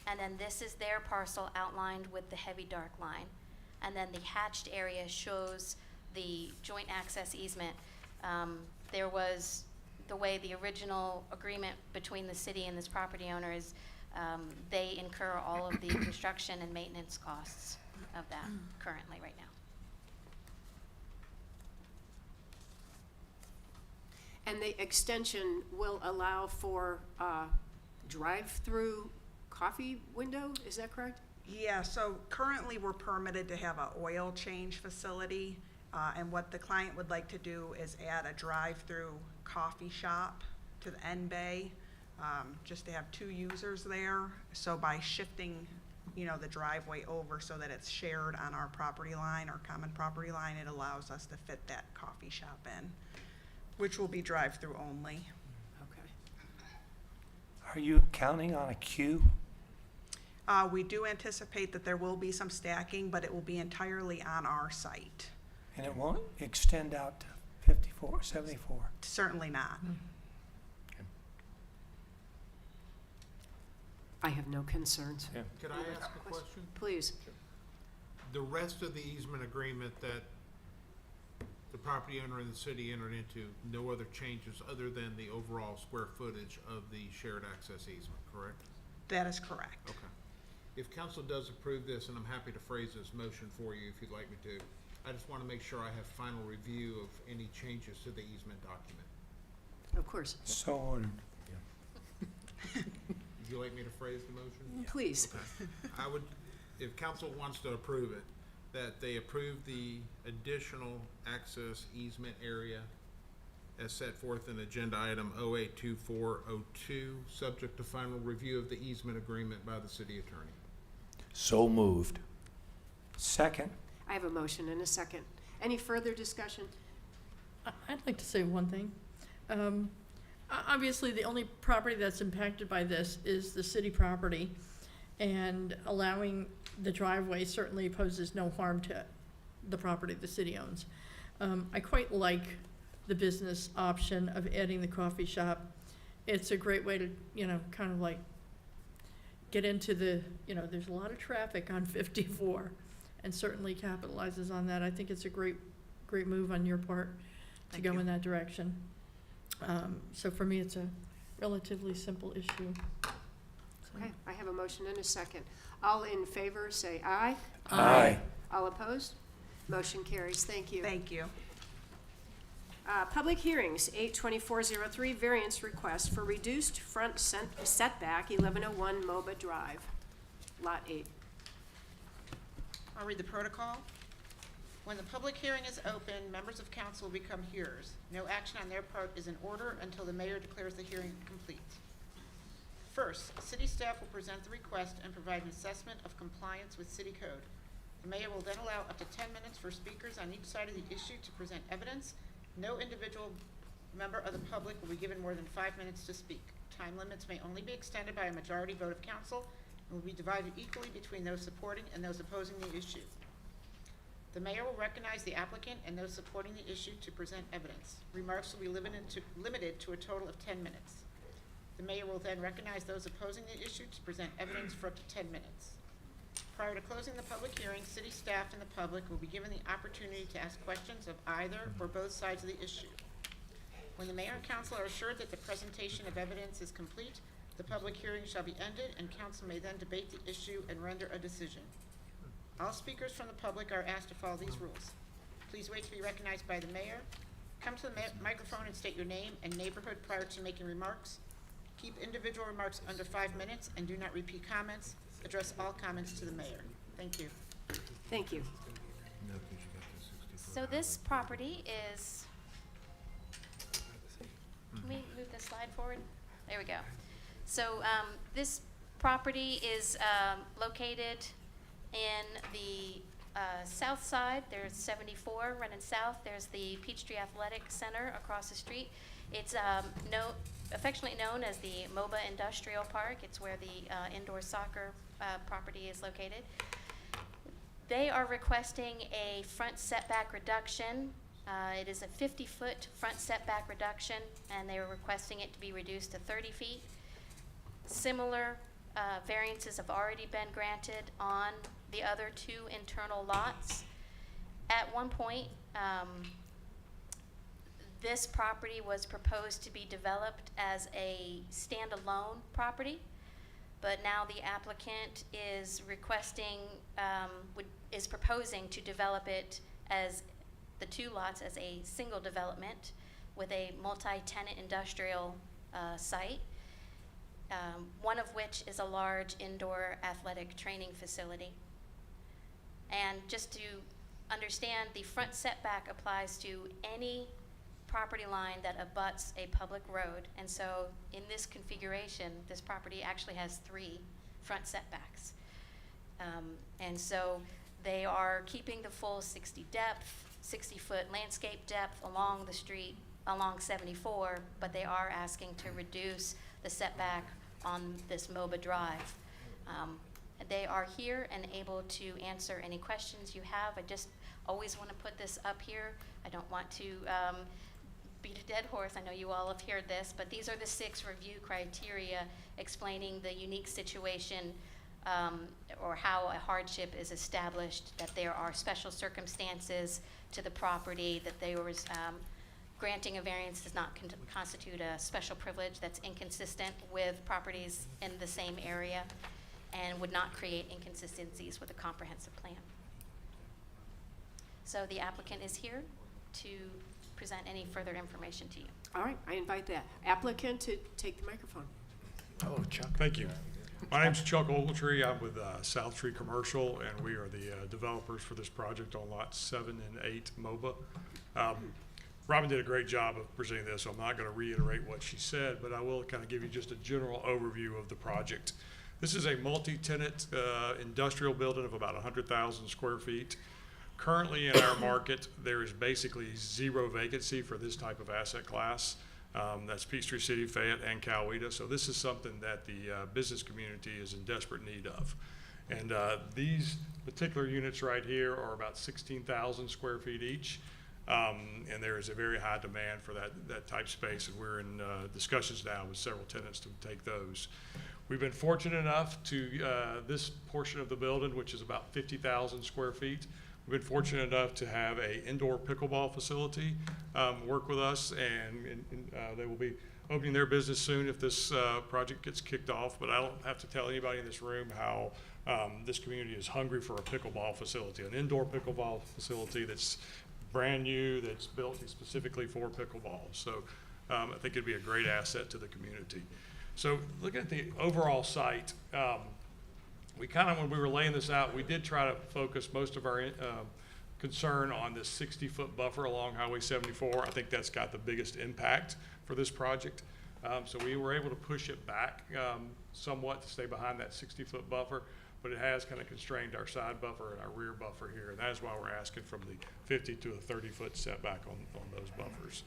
And then this is their parcel outlined with the heavy dark line. And then the hatched area shows the joint access easement. There was, the way the original agreement between the city and this property owner is, they incur all of the construction and maintenance costs of that currently right now. And the extension will allow for drive-through coffee window, is that correct? Yeah, so currently we're permitted to have an oil change facility, and what the client would like to do is add a drive-through coffee shop to the end bay, just to have 2 users there. So by shifting, the driveway over so that it's shared on our property line, our common property line, it allows us to fit that coffee shop in, which will be drive-through only. Okay. Are you counting on a queue? We do anticipate that there will be some stacking, but it will be entirely on our site. And it won't extend out to 54, 74? Certainly not. I have no concerns. Yeah. Could I ask a question? Please. The rest of the easement agreement that the property owner and the city entered into, no other changes other than the overall square footage of the shared access easement, correct? That is correct. Okay. If council does approve this, and I'm happy to phrase this motion for you if you'd like me to, I just want to make sure I have final review of any changes to the easement document. Of course. So ordered. Would you like me to phrase the motion? Please. I would if council wants to approve it, that they approve the additional access easement area as set forth in agenda item 082402, subject to final review of the easement agreement by the city attorney. So moved. Second. I have a motion and a second. Any further discussion? I'd like to say one thing. Obviously, the only property that's impacted by this is the city property, and allowing the driveway certainly poses no harm to the property the city owns. I quite like the business option of adding the coffee shop. It's a great way to, kind of like get into the, there's a lot of traffic on 54, and certainly capitalizes on that. I think it's a great move on your part to go in that direction. So for me, it's a relatively simple issue. Okay, I have a motion and a second. All in favor, say aye. Aye. All opposed? Motion carries. Thank you. Thank you. Public hearings, 82403, variance request for reduced front setback, 1101 MOBA Drive, Lot 8. I'll read the protocol. When the public hearing is open, members of council will become hearers. No action on their part is in order until the mayor declares the hearing complete. First, city staff will present the request and provide an assessment of compliance with city code. The mayor will then allow up to 10 minutes for speakers on each side of the issue to present evidence. No individual member of the public will be given more than 5 minutes to speak. Time limits may only be extended by a majority vote of council and will be divided equally between those supporting and those opposing the issue. The mayor will recognize the applicant and those supporting the issue to present evidence. Remarks will be limited to a total of 10 minutes. The mayor will then recognize those opposing the issue to present evidence for up to 10 minutes. Prior to closing the public hearing, city staff and the public will be given the opportunity to ask questions of either or both sides of the issue. When the mayor and council are assured that the presentation of evidence is complete, the public hearing shall be ended and council may then debate the issue and render a decision. All speakers from the public are asked to follow these rules. Please wait to be recognized by the mayor. Come to the microphone and state your name and neighborhood prior to making remarks. Keep individual remarks under 5 minutes and do not repeat comments. Address all comments to the mayor. Thank you. Thank you. So this property is, can we move this slide forward? There we go. So this property is located in the south side. There's 74 running south. There's the Peachtree Athletic Center across the street. It's affectionately known as the MOBA Industrial Park. It's where the indoor soccer property is located. They are requesting a front setback reduction. It is a 50-foot front setback reduction, and they are requesting it to be reduced to 30 feet. Similar variances have already been granted on the other two internal lots. At one point, this property was proposed to be developed as a standalone property, but now the applicant is requesting, is proposing to develop it as the two lots as a single development with a multi-tenant industrial site, one of which is a large indoor athletic training facility. And just to understand, the front setback applies to any property line that abuts a public road. And so in this configuration, this property actually has 3 front setbacks. And so they are keeping the full 60-foot landscape depth along the street, along 74, but they are asking to reduce the setback on this MOBA Drive. They are here and able to answer any questions you have. I just always want to put this up here. I don't want to beat a dead horse. I know you all have heard this, but these are the 6 review criteria explaining the unique situation or how a hardship is established, that there are special circumstances to the property, that there was granting a variance does not constitute a special privilege that's inconsistent with properties in the same area and would not create inconsistencies with a comprehensive plan. So the applicant is here to present any further information to you. All right, I invite the applicant to take the microphone. Hello, Chuck. Thank you. My name's Chuck Ogletree. I'm with South Tree Commercial, and we are the developers for this project on lots 7 and 8 MOBA. Robin did a great job of presenting this, so I'm not going to reiterate what she said, but I will kind of give you just a general overview of the project. This is a multi-tenant industrial building of about 100,000 square feet. Currently in our market, there is basically zero vacancy for this type of asset class. That's Peachtree City, Fayette, and Coweta. So this is something that the business community is in desperate need of. And these particular units right here are about 16,000 square feet each. And there is a very high demand for that type space, and we're in discussions now with several tenants to take those. We've been fortunate enough to, this portion of the building, which is about 50,000 square feet, we've been fortunate enough to have a indoor pickleball facility work with us, and they will be opening their business soon if this project gets kicked off. But I don't have to tell anybody in this room how this community is hungry for a pickleball facility, an indoor pickleball facility that's brand new, that's built specifically for pickleball. So I think it'd be a great asset to the community. So looking at the overall site, we kind of, when we were laying this out, we did try to focus most of our concern on this 60-foot buffer along Highway 74. I think that's got the biggest impact for this project. So we were able to push it back somewhat to stay behind that 60-foot buffer, but it has kind of constrained our side buffer and our rear buffer here. And that is why we're asking from the 50 to a 30-foot setback on those buffers.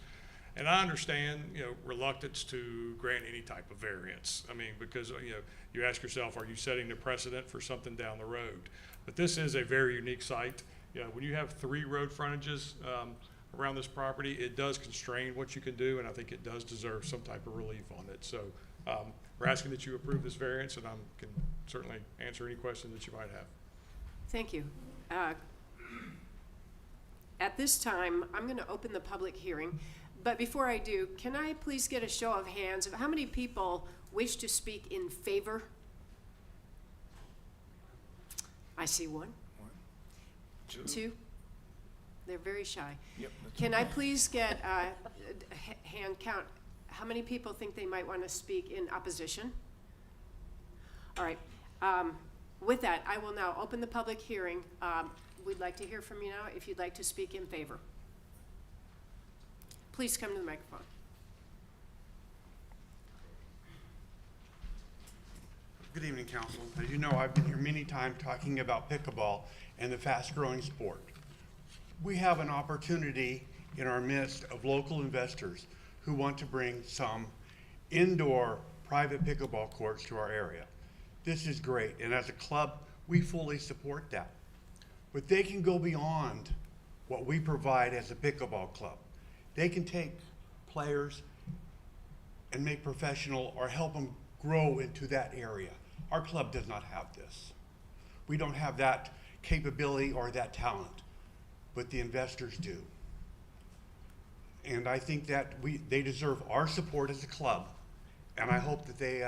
And I understand, reluctance to grant any type of variance. I mean, because, you ask yourself, are you setting the precedent for something down the road? But this is a very unique site. When you have 3 road frontages around this property, it does constrain what you can do, and I think it does deserve some type of relief on it. So we're asking that you approve this variance, and I can certainly answer any questions that you might have. Thank you. At this time, I'm going to open the public hearing. But before I do, can I please get a show of hands of how many people wish to speak in favor? I see one. Two. They're very shy. Yep, Can I please get a hand count? How many people think they might want to speak in opposition? All right. With that, I will now open the public hearing. We'd like to hear from you now if you'd like to speak in favor. Please come to the microphone. Good evening, Council. As you know, I've been here many times talking about pickleball and the fast-growing sport. We have an opportunity in our midst of local investors who want to bring some indoor private pickleball courts to our area. This is great, and as a club, we fully support that. But they can go beyond what we provide as a pickleball club. They can take players and make professional or help them grow into that area. Our club does not have this. We don't have that capability or that talent, but the investors do. And I think that they deserve our support as a club, and I hope that they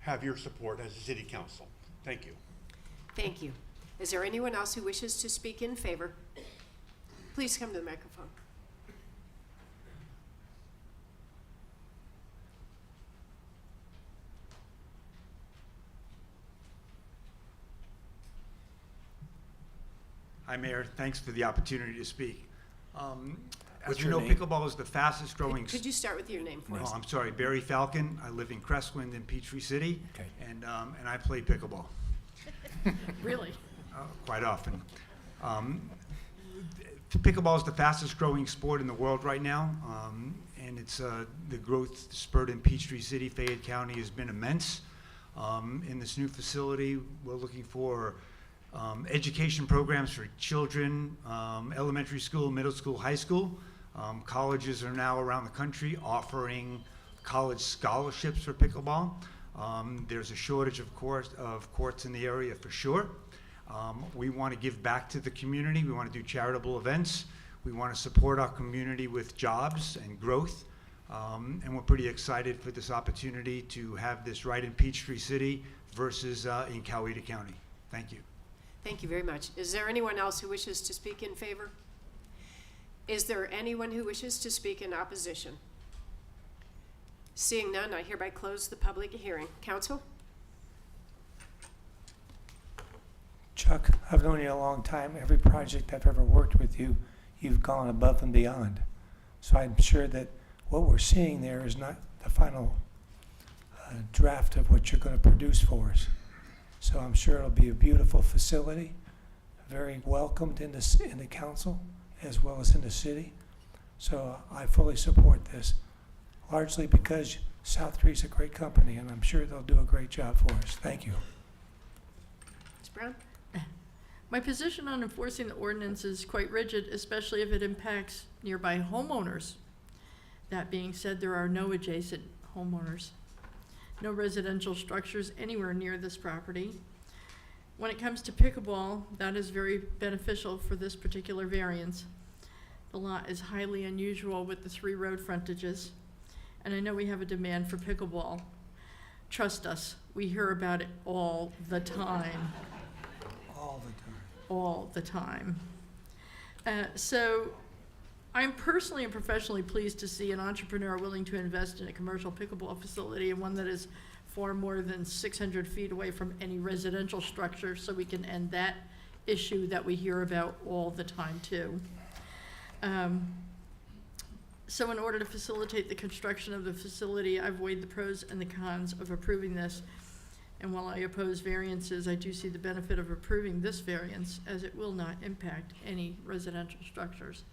have your support as a city council. Thank you. Thank you. Is there anyone else who wishes to speak in favor? Please come to the microphone. Hi, Mayor. Thanks for the opportunity to speak. What's As you your know, name? pickleball is the fastest growing. Could you start with your name for No, us? I'm sorry, Barry Falcon. I live in Crestwind in Peachtree City. Okay. And I play pickleball Really? quite often. Pickleball is the fastest growing sport in the world right now. And it's the growth spurt in Peachtree City, Fayette County has been immense. In this new facility, we're looking for education programs for children, elementary school, middle school, high school. Colleges are now around the country offering college scholarships for pickleball. There's a shortage of courts in the area for sure. We want to give back to the community. We want to do charitable events. We want to support our community with jobs and growth. And we're pretty excited for this opportunity to have this right in Peachtree City versus in Coweta County. Thank you. Thank you very much. Is there anyone else who wishes to speak in favor? Is there anyone who wishes to speak in opposition? Seeing none, I hereby close the public hearing. Council? Chuck, I've known you a long time. Every project I've ever worked with you, you've gone above and beyond. So I'm sure that what we're seeing there is not the final draft of what you're going to produce for us. So I'm sure it'll be a beautiful facility, very welcomed in the council as well as in the city. So I fully support this, largely because South Tree's a great company, and I'm sure they'll do a great job for us. Thank you. Ms. Brown? My position on enforcing the ordinance is quite rigid, especially if it impacts nearby homeowners. That being said, there are no adjacent homeowners, no residential structures anywhere near this property. When it comes to pickleball, that is very beneficial for this particular variance. The lot is highly unusual with the 3 road frontages, and I know we have a demand for pickleball. Trust us, we hear about it all the time. All the time. All the time. So I'm personally and professionally pleased to see an entrepreneur willing to invest in a commercial pickleball facility, and one that is far more than 600 feet away from any residential structure, so we can end that issue that we hear about all the time too. So in order to facilitate the construction of the facility, I've weighed the pros and the cons of approving this. And while I oppose variances, I do see the benefit of approving this variance, as it will not impact any residential structures.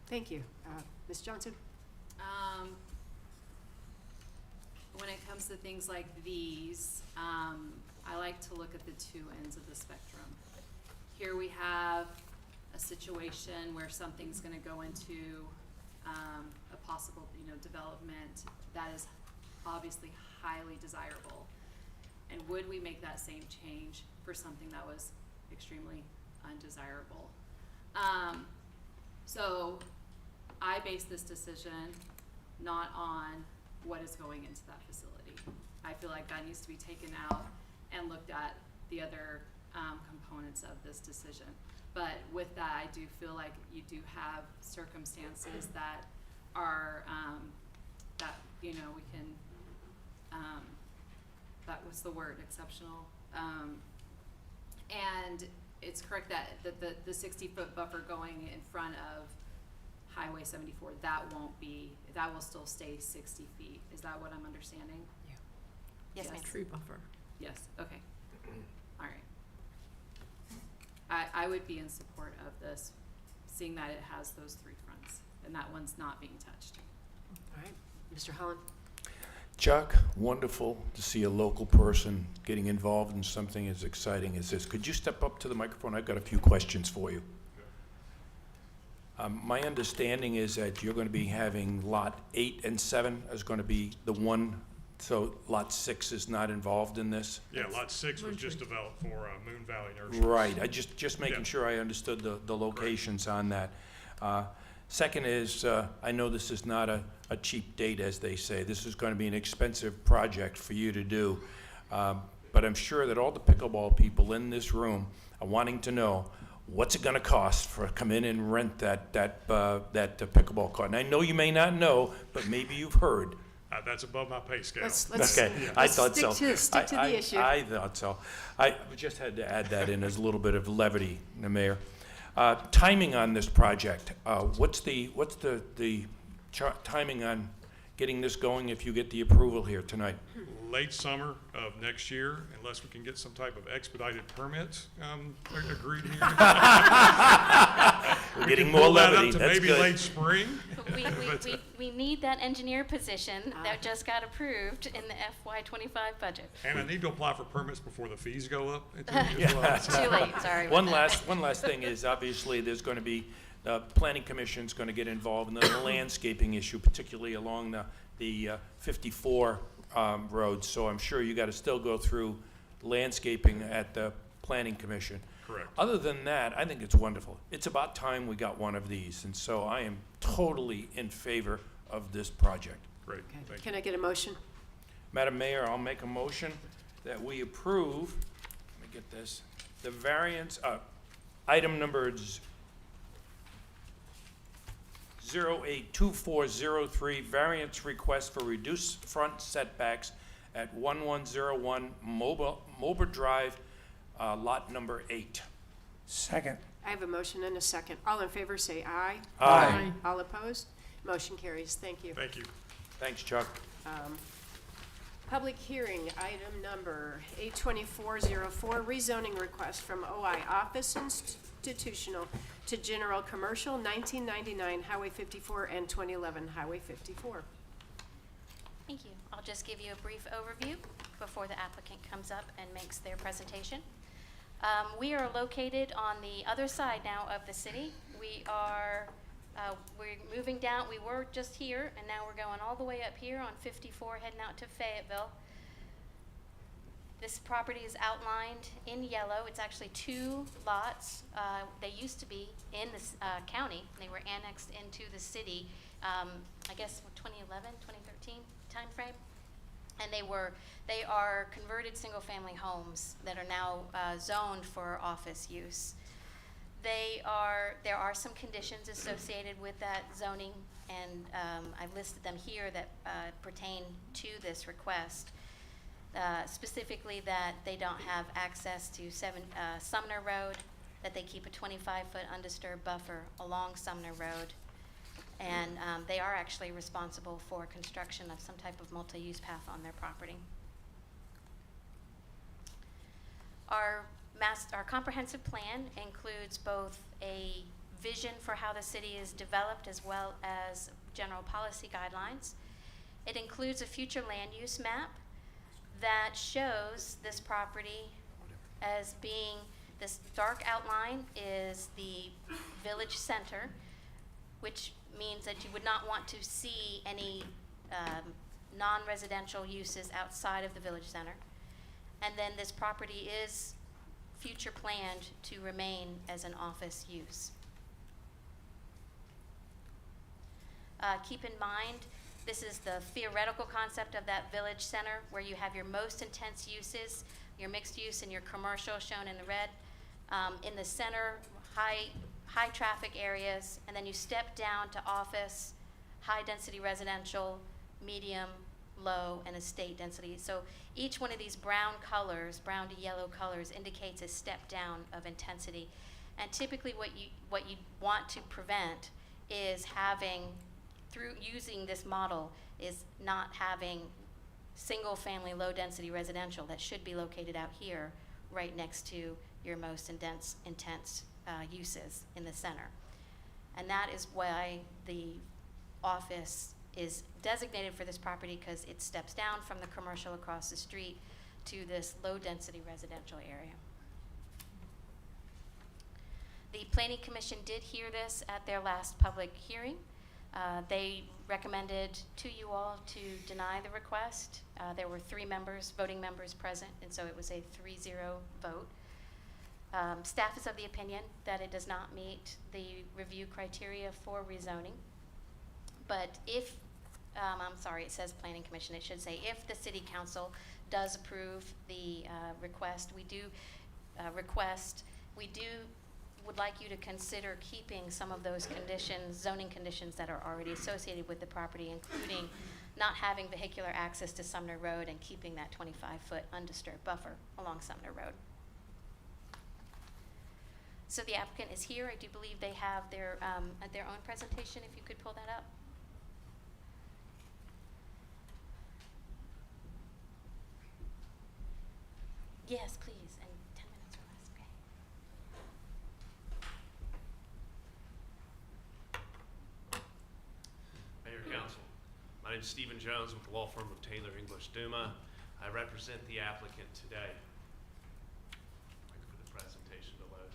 Thank you. Ms. Johnson? When it comes to things like these, I like to look at the 2 ends of the spectrum. Here we have a situation where something's going to go into a possible, development that is obviously highly desirable. And would we make that same change for something that was extremely undesirable? So I base this decision not on what is going into that facility. I feel like that needs to be taken out and looked at the other components of this decision. But with that, I do feel like you do have circumstances that are, that, we can, that was the word, exceptional. And it's correct that the 60-foot buffer going in front of Highway 74, that will still stay 60 feet. Is that what I'm understanding? Yeah. Yes, ma'am. Tree buffer. Yes, okay. All right. I would be in support of this, seeing that it has those 3 fronts, and that one's not being touched. All right. Mr. Holland? Chuck, wonderful to see a local person getting involved in something as exciting as this. Could you step up to the microphone? I've got a few questions for you. My understanding is that you're going to be having Lot 8 and 7 is going to be the one, so Lot 6 is not involved in this? Yeah, Lot 6 was just developed for Moon Valley Nurseries. Right, I just making sure I understood the locations on that. Second is, I know this is not a cheap date, as they say. This is going to be an expensive project for you to do. But I'm sure that all the pickleball people in this room are wanting to know, what's it going to cost for come in and rent that pickleball court? And I know you may not know, but maybe you've heard. That's above my pay scale. Okay, I thought so. Stick to the issue. I thought so. I just had to add that in as a little bit of levity, the Mayor. Timing on this project, what's the timing on getting this going if you get the approval here tonight? Late summer of next year, unless we can get some type of expedited permits agreed here. We're getting more levity. To That's maybe good. Late spring. We need that engineer position that just got approved in the FY25 budget. And I need to apply for permits before the fees go up. Too late, sorry. One last thing is, obviously, there's going to be, the planning commission's going to get involved in the landscaping issue, particularly along the 54 roads. So I'm sure you got to still go through landscaping at the planning commission. Correct. Other than that, I think it's wonderful. It's about time we got one of these, and so I am totally in favor of this project. Great. Thank you. Can I get a motion? Madam Mayor, I'll make a motion that we approve, let me get this, the variance, item number 082403, variance request for reduced front setbacks at 1101 Moba Drive, lot number 8. Second. I have a motion and a second. All in favor say aye. Aye. All opposed? Motion carries. Thank you. Thank you. Thanks, Chuck. Public hearing, item number 82404, rezoning request from OI Office Institutional to General Commercial, 1999 Highway 54 and 2011 Highway 54. Thank you. I'll just give you a brief overview before the applicant comes up and makes their presentation. We are located on the other side now of the city. We're moving down. We were just here, and now we're going all the way up here on 54, heading out to Fayetteville. This property is outlined in yellow. It's actually 2 lots. They used to be in this county. They were annexed into the city, I guess 2011, 2013 timeframe. And they are converted single-family homes that are now zoned for office use. There are some conditions associated with that zoning, and I've listed them here that pertain to this request. Specifically that they don't have access to Sumner Road, that they keep a 25-foot undisturbed buffer along Sumner Road, and they are actually responsible for construction of some type of multi-use path on their property. Our comprehensive plan includes both a vision for how the city is developed as well as general policy guidelines. It includes a future land use map that shows this property as being, this dark outline is the village center, which means that you would not want to see any non-residential uses outside of the village center. And then this property is future planned to remain as an office use. Keep in mind, this is the theoretical concept of that village center where you have your most intense uses, your mixed use and your commercial shown in the red. In the center, high traffic areas, and then you step down to office, high density residential, medium, low, and estate density. So each one of these brown colors, brown to yellow colors, indicates a step down of intensity. And typically what you want to prevent is having, through using this model, is not having single family low density residential that should be located out here right next to your most intense uses in the center. And that is why the office is designated for this property, because it steps down from the commercial across the street to this low density residential area. The Planning Commission did hear this at their last public hearing. They recommended to you all to deny the request. There were 3 voting members present, and so it was a 3-0 vote. Staff is of the opinion that it does not meet the review criteria for rezoning. But if, I'm sorry, it says Planning Commission, it should say if the City Council does approve the request, we would like you to consider keeping some of those conditions, zoning conditions that are already associated with the property, including not having vehicular access to Sumner Road and keeping that 25-foot undisturbed buffer along Sumner Road. So the applicant is here. I do believe they have their own presentation, if you could pull that up. Yes, please, and 10 minutes or less, okay. Mayor, Council, my name is Stephen Jones with the law firm of Taylor English Duma. I represent the applicant today. Wait for the presentation to load.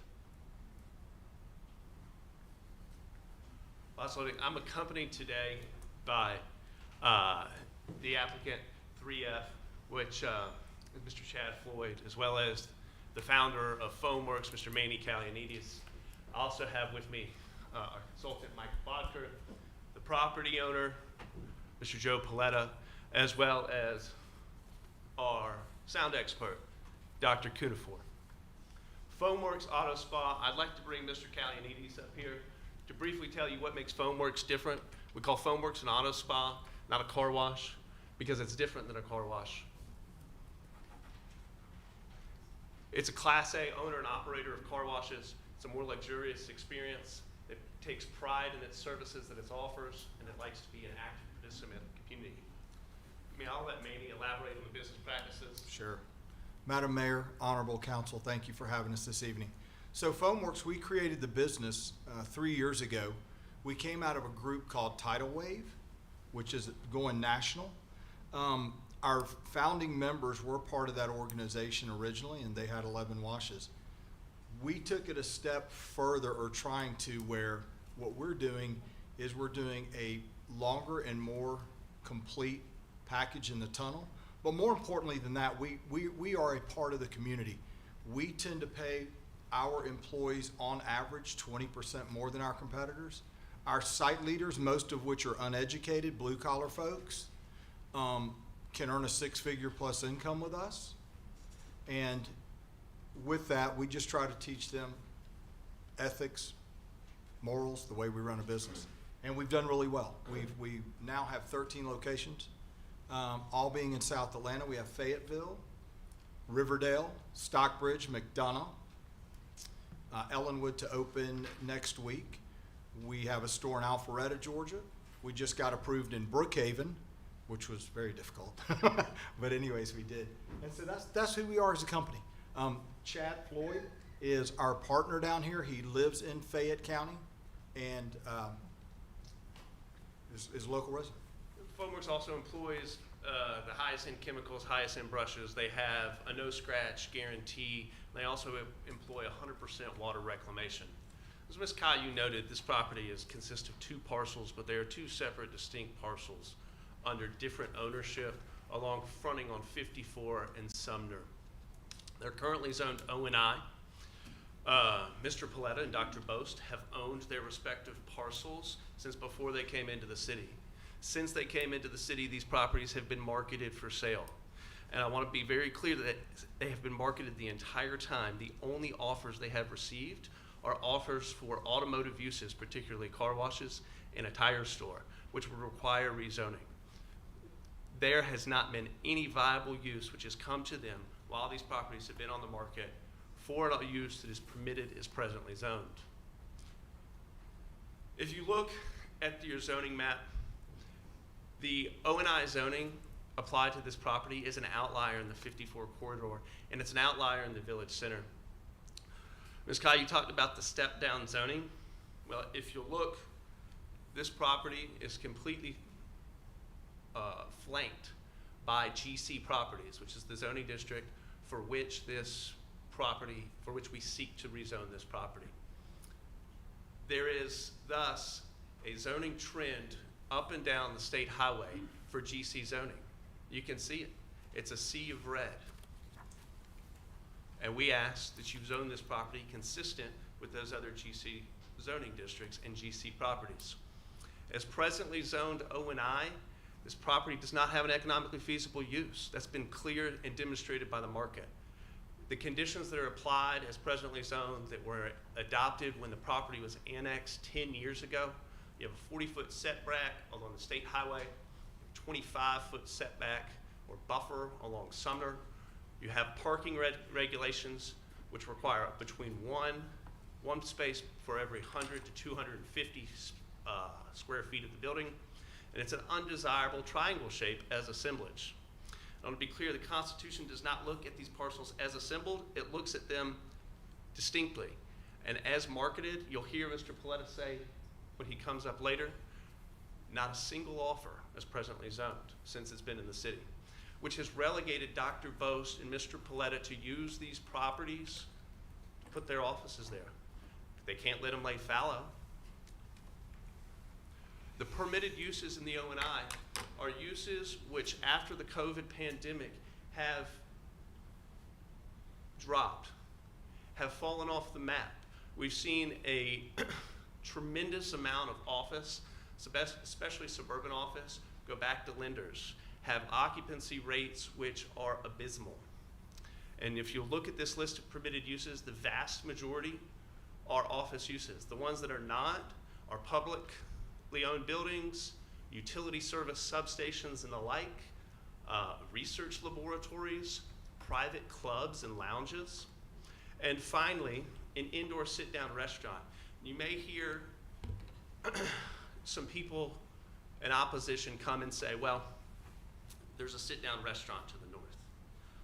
While it's loading, I'm accompanied today by the applicant, 3F, which is Mr. Chad Floyd, as well as the founder of Foamworks, Mr. Manny Kalianidis. I also have with me our consultant, Mike Bodker, the property owner, Mr. Joe Paletta, as well as our sound expert, Dr. Cunifor. Foamworks Auto Spa, I'd like to bring Mr. Kalianidis up here to briefly tell you what makes Foamworks different. We call Foamworks an auto spa, not a car wash, because it's different than a car wash. It's a Class A owner and operator of car washes. It's a more luxurious experience. It takes pride in its services that it offers, and it likes to be an active participant in the community. I'll let Manny elaborate on the business practices. Sure. Madam Mayor, Honorable Council, thank you for having us this evening. So Foamworks, we created the business 3 years ago. We came out of a group called Tidal Wave, which is going national. Our founding members were part of that organization originally, and they had 11 washes. We took it a step further, or trying to, where what we're doing is we're doing a longer and more complete package in the tunnel. But more importantly than that, we are a part of the community. We tend to pay our employees on average 20% more than our competitors. Our site leaders, most of which are uneducated, blue collar folks, can earn a 6-figure plus income with us. And with that, we just try to teach them ethics, morals, the way we run a business. And we've done really well. We now have 13 locations, all being in South Atlanta. We have Fayetteville, Riverdale, Stockbridge, McDonough, Ellenwood to open next week. We have a store in Alpharetta, Georgia. We just got approved in Brookhaven, which was very difficult. But anyways, we did. And so that's who we are as a company. Chad Floyd is our partner down here. He lives in Fayette County and is a local resident. Foamworks also employs the highest end chemicals, highest end brushes. They have a no scratch guarantee. They also employ 100% water reclamation. As Ms. Caillou noted, this property consists of 2 parcels, but they are 2 separate distinct parcels under different ownership along fronting on 54 and Sumner. They're currently zoned O&I. Mr. Paletta and Dr. Boast have owned their respective parcels since before they came into the city. Since they came into the city, these properties have been marketed for sale. And I want to be very clear that they have been marketed the entire time. The only offers they have received are offers for automotive uses, particularly car washes and a tire store, which would require rezoning. There has not been any viable use which has come to them while these properties have been on the market for a use that is permitted is presently zoned. If you look at your zoning map, the O&I zoning applied to this property is an outlier in the 54 corridor, and it's an outlier in the village center. Ms. Kai, you talked about the step-down zoning. Well, if you look, this property is completely flanked by GC Properties, which is the zoning district for which we seek to rezone this property. There is thus a zoning trend up and down the state highway for GC zoning. You can see it. It's a sea of red. And we ask that you zone this property consistent with those other GC zoning districts and GC properties. As presently zoned O&I, this property does not have an economically feasible use. That's been clear and demonstrated by the market. The conditions that are applied as presently zoned that were adopted when the property was annexed 10 years ago, you have a 40-foot setback along the state highway, 25-foot setback or buffer along Sumner. You have parking regulations which require between one space for every 100 to 250 square feet of the building, and it's an undesirable triangle shape as assemblage. I want to be clear, the Constitution does not look at these parcels as assembled, it looks at them distinctly. And as marketed, you'll hear Mr. Paletta say when he comes up later, not a single offer is presently zoned since it's been in the city, which has relegated Dr. Boast and Mr. Paletta to use these properties to put their offices there. They can't let them lay fallow. The permitted uses in the O&I are uses which after the COVID pandemic have dropped, have fallen off the map. We've seen a tremendous amount of office, especially suburban office, go back to lenders, have occupancy rates which are abysmal. And if you look at this list of permitted uses, the vast majority are office uses. The ones that are not are publicly owned buildings, utility service substations and the like, research laboratories, private clubs and lounges. And finally, an indoor sit-down restaurant. You may hear some people in opposition come and say, well, there's a sit-down restaurant to the north.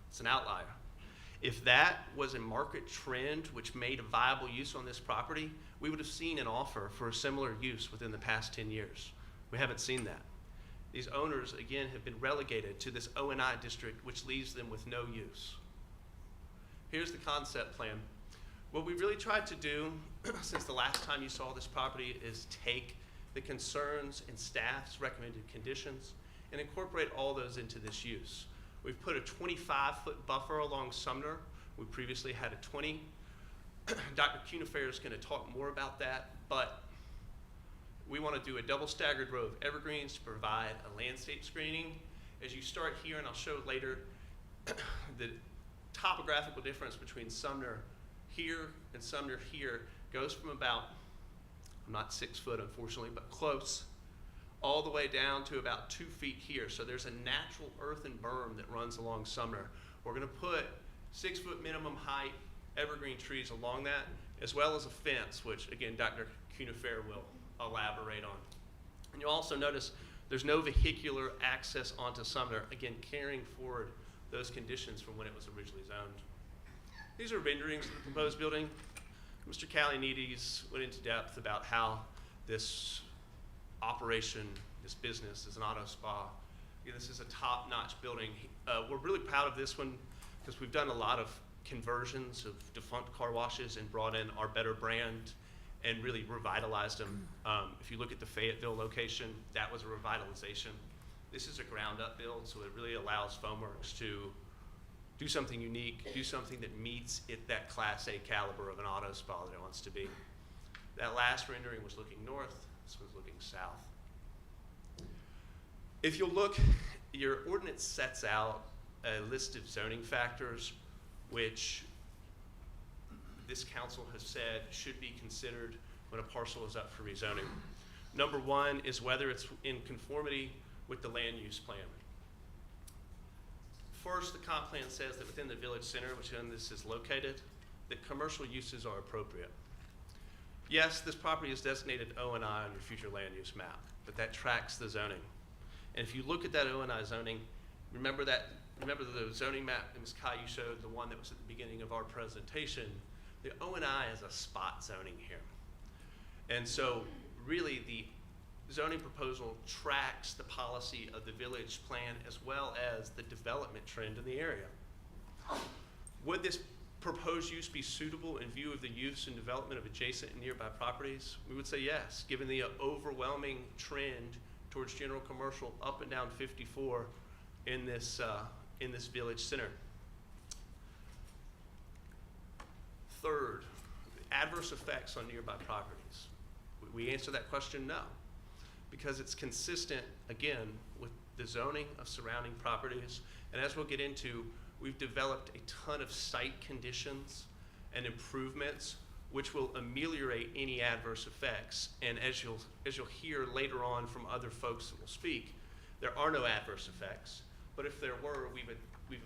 It's an outlier. If that was a market trend which made a viable use on this property, we would have seen an offer for a similar use within the past 10 years. We haven't seen that. These owners, again, have been relegated to this O&I district, which leaves them with no use. Here's the concept plan. What we really tried to do since the last time you saw this property is take the concerns and staff's recommended conditions and incorporate all those into this use. We've put a 25-foot buffer along Sumner. We previously had a 20. Dr. Cunifair is going to talk more about that, but we want to do a double staggered row of evergreens to provide a landscape screening. As you start here, and I'll show later, the topographical difference between Sumner here and Sumner here goes from about, I'm not 6 foot unfortunately, but close, all the way down to about 2 feet here. So there's a natural earthen berm that runs along Sumner. We're going to put 6 foot minimum height evergreen trees along that, as well as a fence, which again, Dr. Cunifair will elaborate on. And you'll also notice there's no vehicular access onto Sumner, again, carrying forward those conditions from when it was originally zoned. These are renderings of the proposed building. Mr. Kalanides went into depth about how this operation, this business is an auto spa. Again, this is a top-notch building. We're really proud of this one because we've done a lot of conversions of defunct car washes and brought in our better brand and really revitalized them. If you look at the Fayetteville location, that was a revitalization. This is a ground-up build, so it really allows Foamworks to do something unique, do something that meets that Class A caliber of an auto spa that it wants to be. That last rendering was looking north, this one's looking south. If you'll look, your ordinance sets out a list of zoning factors which this council has said should be considered when a parcel is up for rezoning. Number one is whether it's in conformity with the land use plan. First, the comp plan says that within the village center, which this is located, that commercial uses are appropriate. Yes, this property is designated O&I on your future land use map, but that tracks the zoning. And if you look at that O&I zoning, remember the zoning map that Ms. Caillou showed, the one that was at the beginning of our presentation, the O&I is a spot zoning here. And so really the zoning proposal tracks the policy of the village plan as well as the development trend in the area. Would this proposed use be suitable in view of the use and development of adjacent and nearby properties? We would say yes, given the overwhelming trend towards general commercial up and down 54 in this village center. Third, adverse effects on nearby properties. We answer that question no, because it's consistent, again, with the zoning of surrounding properties. And as we'll get into, we've developed a ton of site conditions and improvements which will ameliorate any adverse effects. And as you'll hear later on from other folks that will speak, there are no adverse effects. But if there were, we've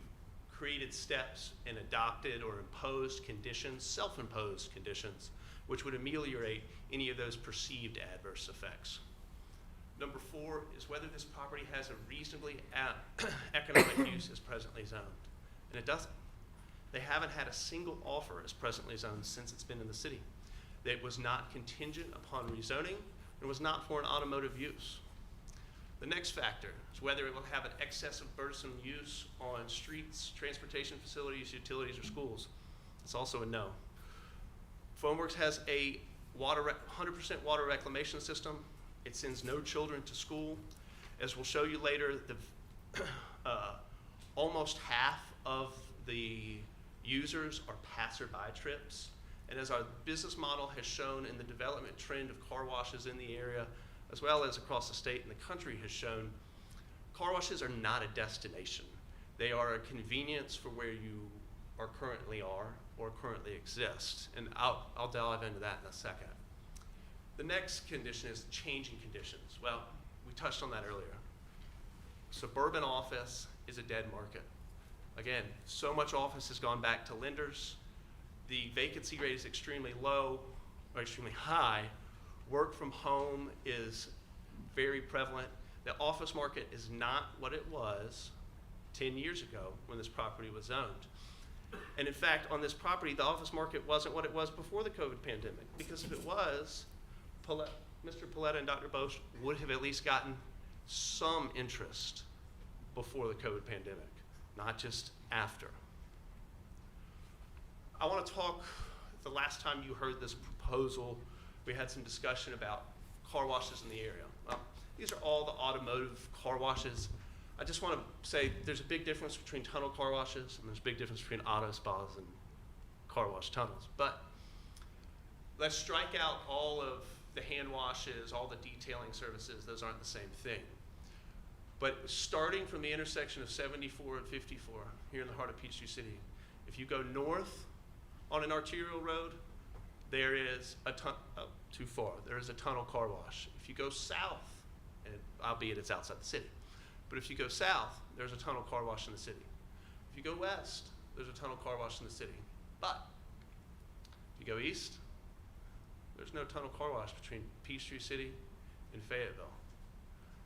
created steps and adopted or imposed conditions, self-imposed conditions, which would ameliorate any of those perceived adverse effects. Number four is whether this property has a reasonably economic use as presently zoned. And it doesn't. They haven't had a single offer as presently zoned since it's been in the city. It was not contingent upon rezoning, and was not for an automotive use. The next factor is whether it will have an excessive burdensome use on streets, transportation facilities, utilities, or schools. It's also a no. Foamworks has a 100% water reclamation system. It sends no children to school. As we'll show you later, almost half of the users are passerby trips. And as our business model has shown in the development trend of car washes in the area, as well as across the state and the country has shown, car washes are not a destination. They are a convenience for where you currently are or currently exist. And I'll delve into that in a second. The next condition is changing conditions. Well, we touched on that earlier. Suburban office is a dead market. Again, so much office has gone back to lenders. the vacancy rate is extremely low or extremely high. Work from home is very prevalent. The office market is not what it was 10 years ago when this property was owned. And in fact, on this property, the office market wasn't what it was before the COVID pandemic, because if it was, Mr. Paletta and Dr. Bosch would have at least gotten some interest before the COVID pandemic, not just after. I want to talk, the last time you heard this proposal, we had some discussion about car washes in the area. Well, these are all the automotive car washes. I just want to say there's a big difference between tunnel car washes and there's a big difference between auto spas and car wash tunnels. But let's strike out all of the hand washes, all the detailing services. Those aren't the same thing. But starting from the intersection of 74 and 54 here in the heart of Peachtree City, if you go north on an arterial road, there is a too far. There is a tunnel car wash. If you go south, and albeit it's outside the city, but if you go south, there's a tunnel car wash in the city. If you go west, there's a tunnel car wash in the city. But if you go east, there's no tunnel car wash between Peachtree City and Fayetteville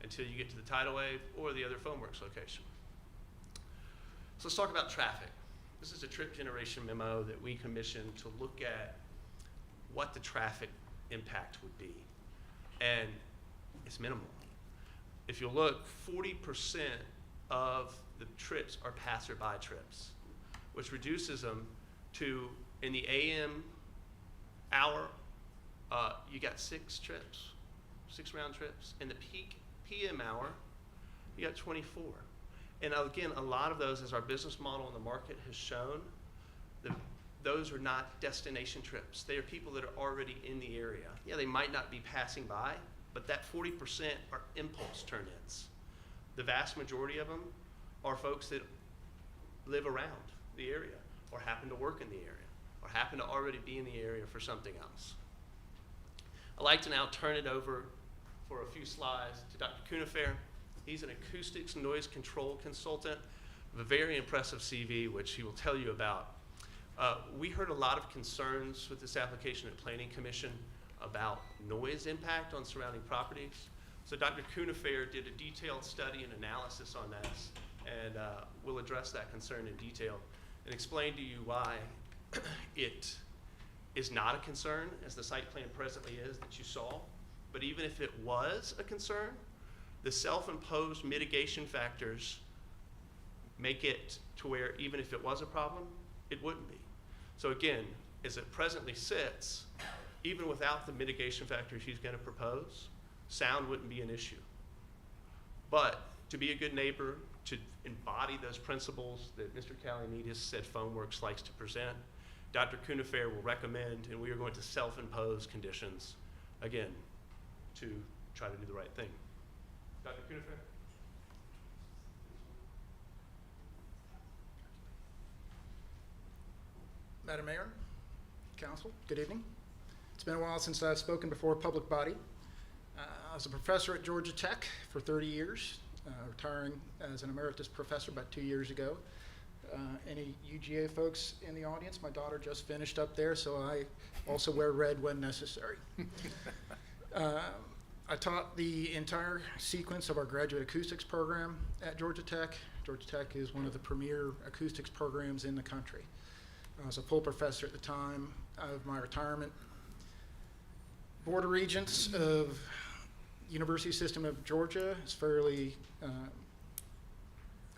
until you get to the Tidal Wave or the other Foamworks location. So let's talk about traffic. This is a trip generation memo that we commissioned to look at what the traffic impact would be. And it's minimal. If you look, 40% of the trips are passerby trips, which reduces them to, in the AM hour, you got 6 trips, 6 round trips. In the peak PM hour, you got 24. And again, a lot of those, as our business model in the market has shown, those are not destination trips. They are people that are already in the area. Yeah, they might not be passing by, but that 40% are impulse turn-ins. The vast majority of them are folks that live around the area or happen to work in the area or happen to already be in the area for something else. I'd like to now turn it over for a few slides to Dr. Cunifair. He's an acoustics noise control consultant with a very impressive CV, which he will tell you about. We heard a lot of concerns with this application at Planning Commission about noise impact on surrounding properties. So Dr. Cunifair did a detailed study and analysis on this, and we'll address that concern in detail and explain to you why it is not a concern, as the site plan presently is that you saw. But even if it was a concern, the self-imposed mitigation factors make it to where even if it was a problem, it wouldn't be. So again, as it presently sits, even without the mitigation factors he's going to propose, sound wouldn't be an issue. But to be a good neighbor, to embody those principles that Mr. Calianides said Foamworks likes to present, Dr. Cunifair will recommend, and we are going to self-impose conditions, again, to try to do the right thing. Dr. Cunifair? Madam Mayor, Council, good evening. It's been a while since I've spoken before a public body. I was a professor at Georgia Tech for 30 years, retiring as an emeritus professor about 2 years ago. Any UGA folks in the audience? My daughter just finished up there, so I also wear red when necessary. I taught the entire sequence of our graduate acoustics program at Georgia Tech. Georgia Tech is one of the premier acoustics programs in the country. I was a full professor at the time of my retirement. Board of Regents of University System of Georgia is fairly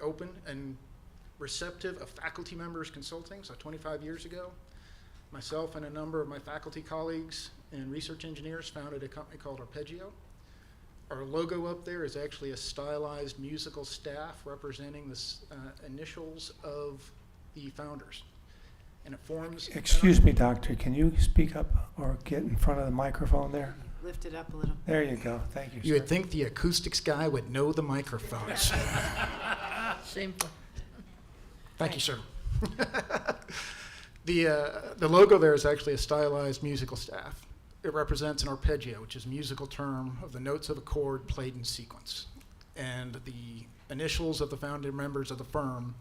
open and receptive of faculty members consulting. So 25 years ago, myself and a number of my faculty colleagues and research engineers founded a company called Arpeggio. Our logo up there is actually a stylized musical staff representing the initials of the founders. And it forms... Excuse me, doctor, can you speak up or get in front of the microphone there? Lift it up a little. There you go. Thank you, sir. You would think the acoustics guy would know the microphones. Shameful. Thank you, sir. The logo there is actually a stylized musical staff. It represents an arpeggio, which is a musical term of the notes of a chord played in sequence. And the initials of the founding members of the firm,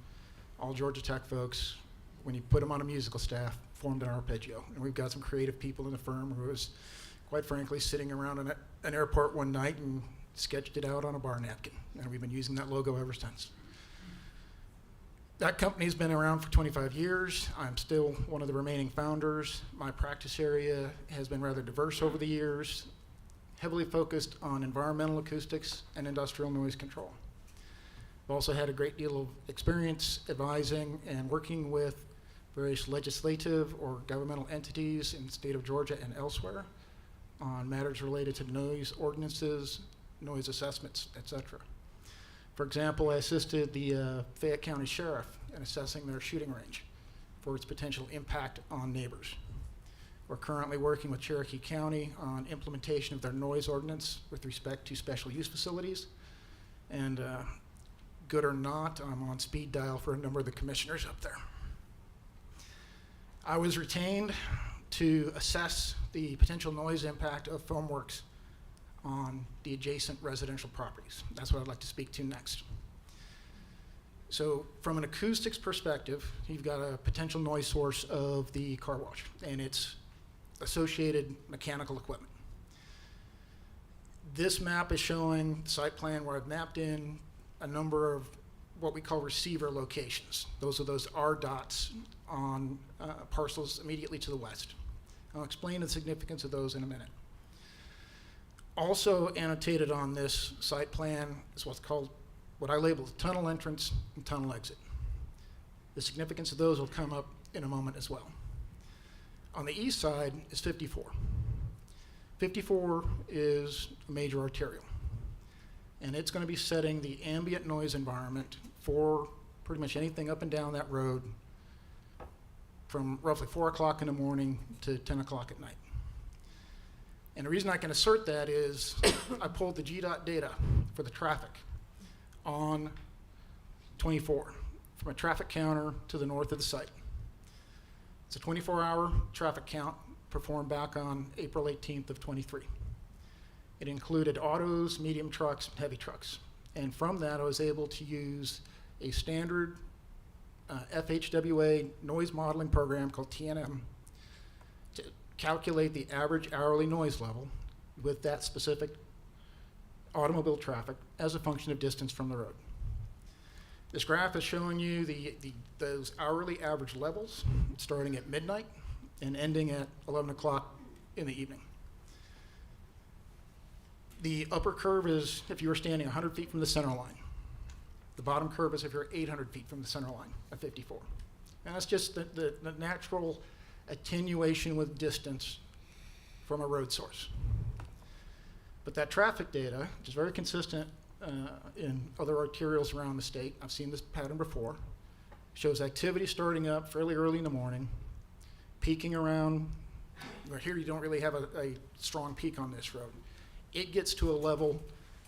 all Georgia Tech folks, when you put them on a musical staff, formed an arpeggio. And we've got some creative people in the firm who was, quite frankly, sitting around an airport one night and sketched it out on a bar napkin. And we've been using that logo ever since. That company's been around for 25 years. I'm still one of the remaining founders. My practice area has been rather diverse over the years, heavily focused on environmental acoustics and industrial noise control. I've also had a great deal of experience advising and working with various legislative or governmental entities in the state of Georgia and elsewhere on matters related to noise ordinances, noise assessments, etc. For example, I assisted the Fayette County Sheriff in assessing their shooting range for its potential impact on neighbors. We're currently working with Cherokee County on implementation of their noise ordinance with respect to special use facilities. And good or not, I'm on speed dial for a number of the commissioners up there. I was retained to assess the potential noise impact of Foamworks on the adjacent residential properties. That's what I'd like to speak to next. So from an acoustics perspective, you've got a potential noise source of the car wash and its associated mechanical equipment. This map is showing the site plan where I've mapped in a number of what we call receiver locations. Those are those R dots on parcels immediately to the west. I'll explain the significance of those in a minute. Also annotated on this site plan is what's called, what I label tunnel entrance and tunnel exit. The significance of those will come up in a moment as well. On the east side is 54. 54 is a major arterial, and it's going to be setting the ambient noise environment for pretty much anything up and down that road from roughly 4 o'clock in the morning to 10 o'clock at night. And the reason I can assert that is I pulled the GDOT data for the traffic on 24 from a traffic counter to the north of the site. It's a 24-hour traffic count performed back on April 18th of 23. It included autos, medium trucks, and heavy trucks. And from that, I was able to use a standard FHWA noise modeling program called TNM to calculate the average hourly noise level with that specific automobile traffic as a function of distance from the road. This graph is showing you those hourly average levels starting at midnight and ending at 11 o'clock in the evening. The upper curve is if you were standing 100 feet from the center line. The bottom curve is if you're 800 feet from the center line at 54. And that's just the natural attenuation with distance from a road source. But that traffic data, which is very consistent in other arterials around the state, I've seen this pattern before, shows activity starting up fairly early in the morning, peaking around, where here you don't really have a strong peak on this road. It gets to a level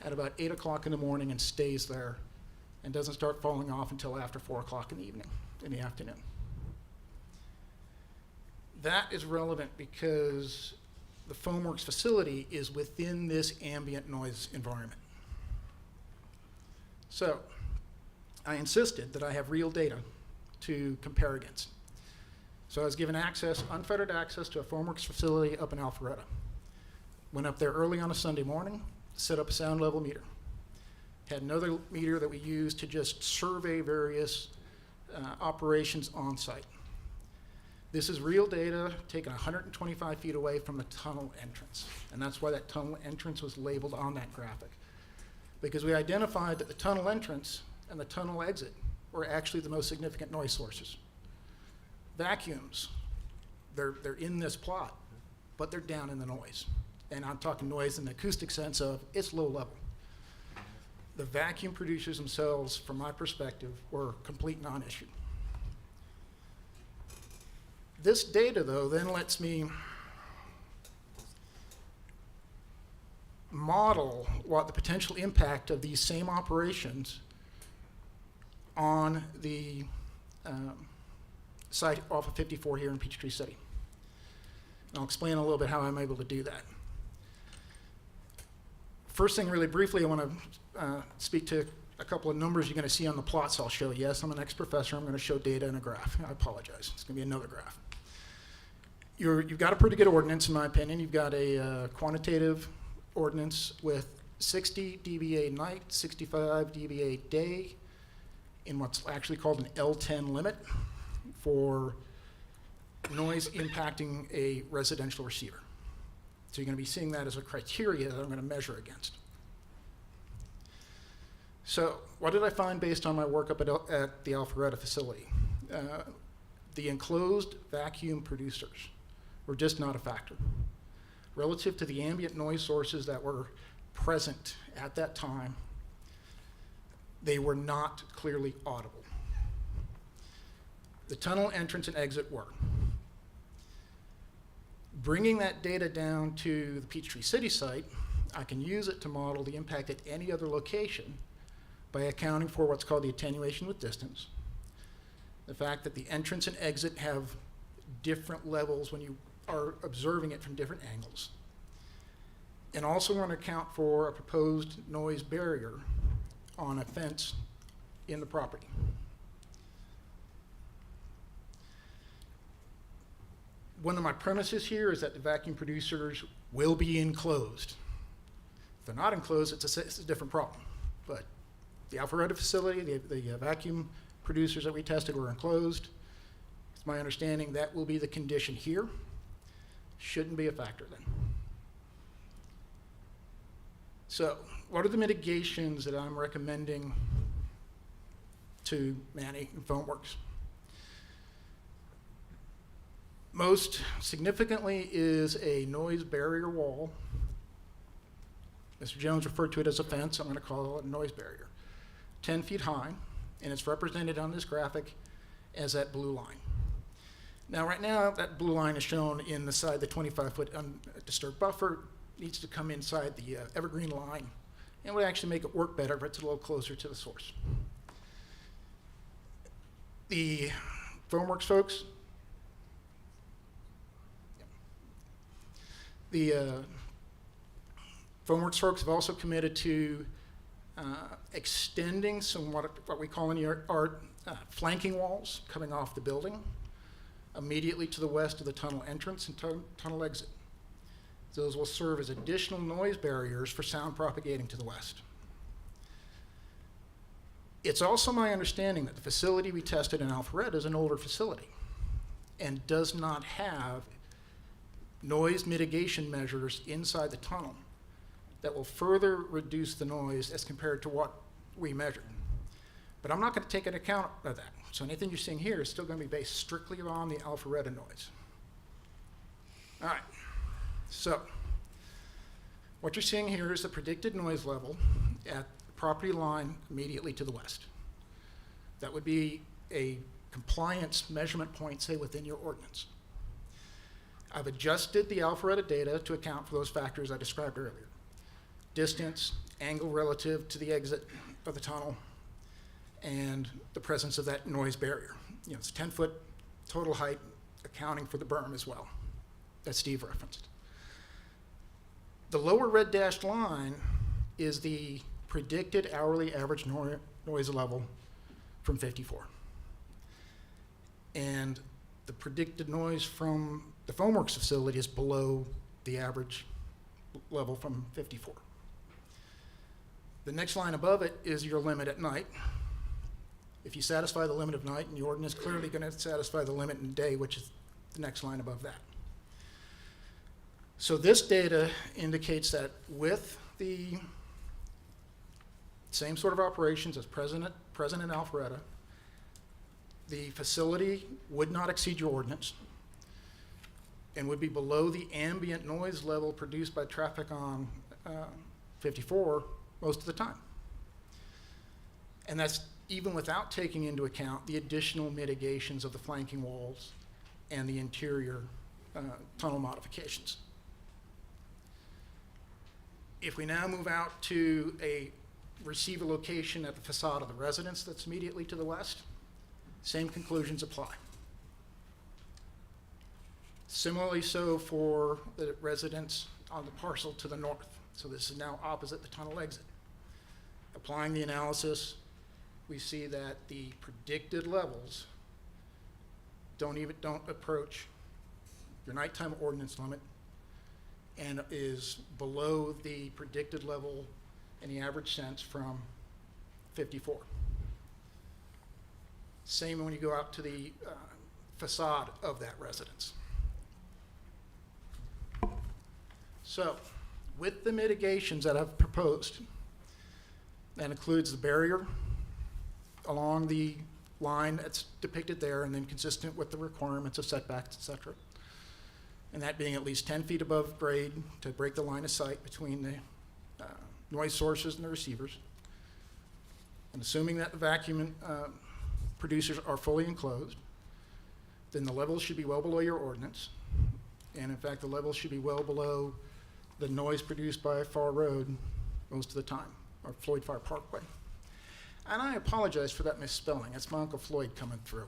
at about 8 o'clock in the morning and stays there and doesn't start falling off until after 4 o'clock in the evening, in the afternoon. That is relevant because the Foamworks facility is within this ambient noise environment. So I insisted that I have real data to compare against. So I was given access, unfettered access to a Foamworks facility up in Alpharetta. Went up there early on a Sunday morning, set up a sound level meter. Had another meter that we used to just survey various operations on site. This is real data taken 125 feet away from the tunnel entrance. And that's why that tunnel entrance was labeled on that graphic. Because we identified that the tunnel entrance and the tunnel exit were actually the most significant noise sources. Vacuums, they're in this plot, but they're down in the noise. And I'm talking noise in the acoustic sense of it's low level. The vacuum producers themselves, from my perspective, were a complete non-issue. This data, though, then lets me model what the potential impact of these same operations on the site off of 54 here in Peachtree City. And I'll explain a little bit how I'm able to do that. First thing, really briefly, I want to speak to a couple of numbers you're going to see on the plots I'll show you. Yes, I'm an ex-professor. I'm going to show data in a graph. I apologize. It's going to be another graph. you've got a pretty good ordinance, in my opinion. You've got a quantitative ordinance with 60 dBA night, 65 dBA day, in what's actually called an L10 limit for noise impacting a residential receiver. So you're going to be seeing that as a criteria that I'm going to measure against. So what did I find based on my work up at the Alpharetta facility? The enclosed vacuum producers were just not a factor. Relative to the ambient noise sources that were present at that time, they were not clearly audible. The tunnel entrance and exit were. Bringing that data down to the Peachtree City site, I can use it to model the impact at any other location by accounting for what's called the attenuation with distance. The fact that the entrance and exit have different levels when you are observing it from different angles. And also want to account for a proposed noise barrier on a fence in the property. One of my premises here is that the vacuum producers will be enclosed. If they're not enclosed, it's a different problem. But the Alpharetta facility, the vacuum producers that we tested were enclosed. It's my understanding that will be the condition here. Shouldn't be a factor then. So, what are the mitigations that I'm recommending to Manny and PhoneWorks? Most significantly is a noise barrier wall. Mr. Jones referred to it as a fence. I'm going to call it a noise barrier. 10 feet high, and it's represented on this graphic as that blue line. Now, right now, that blue line is shown inside the 25-foot undisturbed buffer. It needs to come inside the evergreen line, and would actually make it work better if it's a little closer to the source. The PhoneWorks folks, the PhoneWorks folks have also committed to extending some what we call in the art flanking walls coming off the building immediately to the west of the tunnel entrance and tunnel exit. Those will serve as additional noise barriers for sound propagating to the west. It's also my understanding that the facility we tested in Alpharetta is an older facility and does not have noise mitigation measures inside the tunnel that will further reduce the noise as compared to what we measured. But I'm not going to take into account of that. So anything you're seeing here is still going to be based strictly on the Alpharetta noise. All right, so what you're seeing here is the predicted noise level at the property line immediately to the west. That would be a compliance measurement point, say, within your ordinance. I've adjusted the Alpharetta data to account for those factors I described earlier. Distance, angle relative to the exit of the tunnel, and the presence of that noise barrier. You know, it's 10-foot total height, accounting for the berm as well, that Steve referenced. The lower red dashed line is the predicted hourly average noise level from 54. And the predicted noise from the PhoneWorks facility is below the average level from 54. The next line above it is your limit at night. If you satisfy the limit of night, and the ordinance is clearly going to satisfy the limit in day, which is the next line above that. So this data indicates that with the same sort of operations as present in Alpharetta, the facility would not exceed your ordinance and would be below the ambient noise level produced by traffic on 54 most of the time. And that's even without taking into account the additional mitigations of the flanking walls and the interior tunnel modifications. If we now move out to a receiver location at the facade of the residence that's immediately to the west, same conclusions apply. Similarly so for the residents on the parcel to the north. So this is now opposite the tunnel exit. Applying the analysis, we see that the predicted levels don't approach your nighttime ordinance limit and is below the predicted level in the average sense from 54. Same when you go out to the facade of that residence. So, with the mitigations that I've proposed, that includes the barrier along the line that's depicted there and then consistent with the requirements of setbacks, et cetera. And that being at least 10 feet above grade to break the line of sight between the noise sources and the receivers. And assuming that the vacuum producers are fully enclosed, then the levels should be well below your ordinance. And in fact, the levels should be well below the noise produced by Farr Road most of the time, or Floyd Fire Parkway. And I apologize for that misspelling. It's my Uncle Floyd coming through.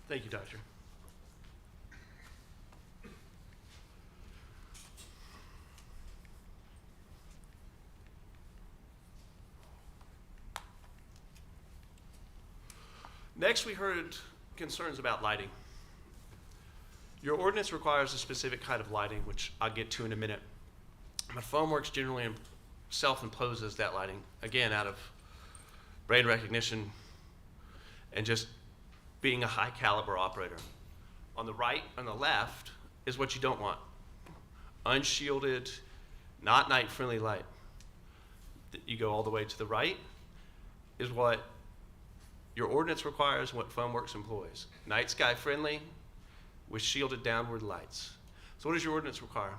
Thank you, Doctor. Next, we heard concerns about lighting. Your ordinance requires a specific kind of lighting, which I'll get to in a minute. But Foamworks generally self-imposes that lighting, again, out of brand recognition and just being a high caliber operator. On the right and the left is what you don't want. Unshielded, not night friendly light. You go all the way to the right is what your ordinance requires, what Foamworks employs. Night sky friendly with shielded downward lights. So what does your ordinance require?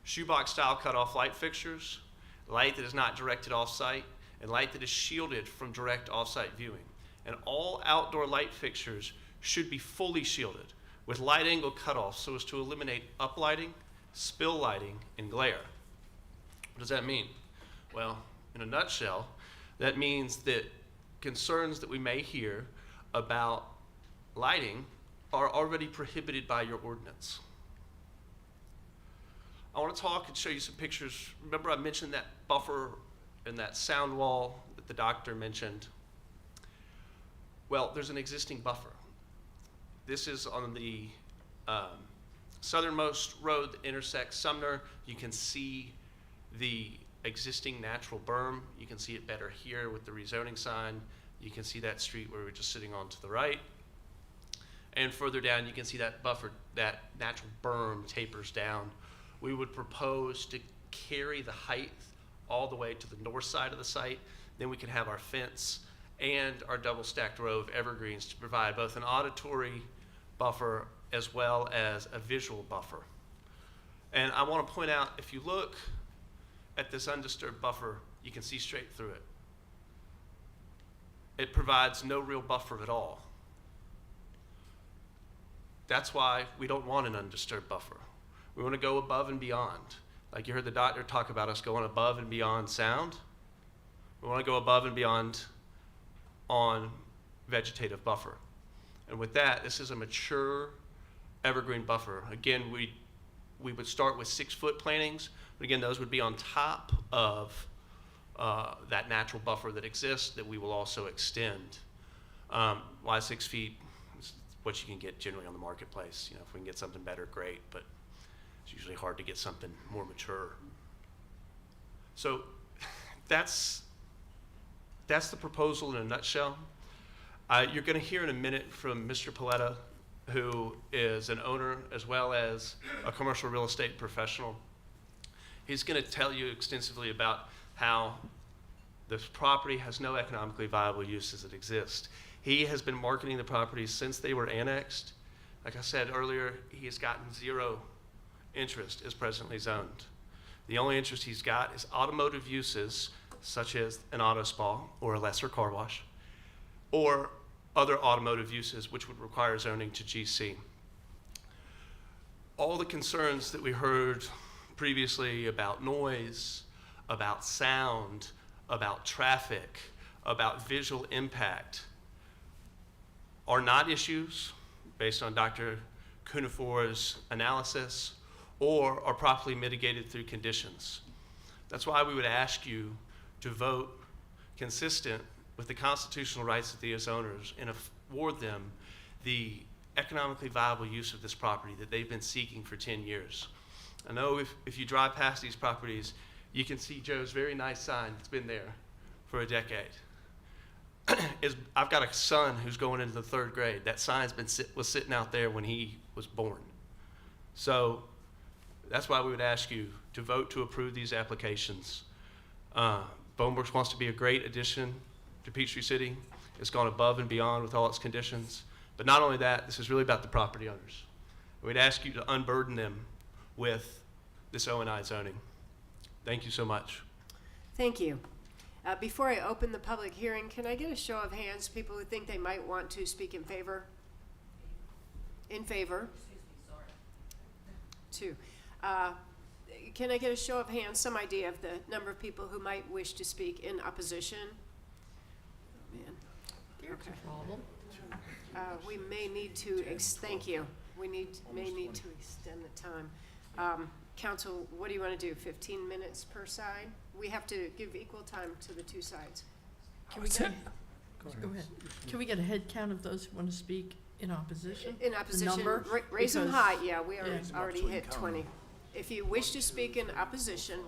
Shoebox style cutoff light fixtures, light that is not directed off site, and light that is shielded from direct off-site viewing. And all outdoor light fixtures should be fully shielded with light angle cutoffs so as to eliminate uplighting, spill lighting, and glare. What does that mean? Well, in a nutshell, that means that concerns that we may hear about lighting are already prohibited by your ordinance. I want to talk and show you some pictures. Remember I mentioned that buffer and that sound wall that the doctor mentioned? Well, there's an existing buffer. This is on the southernmost road that intersects Sumner. You can see the existing natural berm. You can see it better here with the rezoning sign. You can see that street where we're just sitting on to the right. And further down, you can see that buffer, that natural berm tapers down. We would propose to carry the height all the way to the north side of the site. Then we can have our fence and our double stacked row of evergreens to provide both an auditory buffer as well as a visual buffer. And I want to point out, if you look at this undisturbed buffer, you can see straight through it. It provides no real buffer at all. That's why we don't want an undisturbed buffer. We want to go above and beyond. Like you heard the doctor talk about us going above and beyond sound. We want to go above and beyond on vegetative buffer. And with that, this is a mature evergreen buffer. Again, we would start with 6-foot plantings, but again, those would be on top of that natural buffer that exists that we will also extend. Why 6 feet? It's what you can get generally on the marketplace. You know, if we can get something better, great, but it's usually hard to get something more mature. So that's the proposal in a nutshell. You're going to hear in a minute from Mr. Paletta, who is an owner as well as a commercial real estate professional. He's going to tell you extensively about how this property has no economically viable use as it exists. He has been marketing the properties since they were annexed. Like I said earlier, he has gotten zero interest as presently zoned. The only interest he's got is automotive uses, such as an auto spa or a lesser car wash, or other automotive uses which would require zoning to GC. All the concerns that we heard previously about noise, about sound, about traffic, about visual impact are not issues based on Dr. Cunefor's analysis or are properly mitigated through conditions. That's why we would ask you to vote consistent with the constitutional rights of these owners and afford them the economically viable use of this property that they've been seeking for 10 years. I know if you drive past these properties, you can see Joe's very nice sign that's been there for a decade. I've got a son who's going into the 3rd grade. That sign's was sitting out there when he was born. So that's why we would ask you to vote to approve these applications. Boneworks wants to be a great addition to Peachtree City. It's gone above and beyond with all its conditions. But not only that, this is really about the property owners. We'd ask you to unburden them with this O&I zoning. Thank you so much. Thank you. Before I open the public hearing, can I get a show of hands, people who think they might want to speak in favor? In favor? 2. Can I get a show of hands, some idea of the number of people who might wish to speak in opposition? Oh, man. Okay. We may need to, thank you. We may need to extend the time. Council, what do you want to do, 15 minutes per side? We have to give equal time to the 2 sides. Can we get, go ahead. Can we get a head count of those who want to speak in opposition? In opposition, Number? raise them Because- high, yeah, we already hit 20. If you wish to speak in opposition, 1,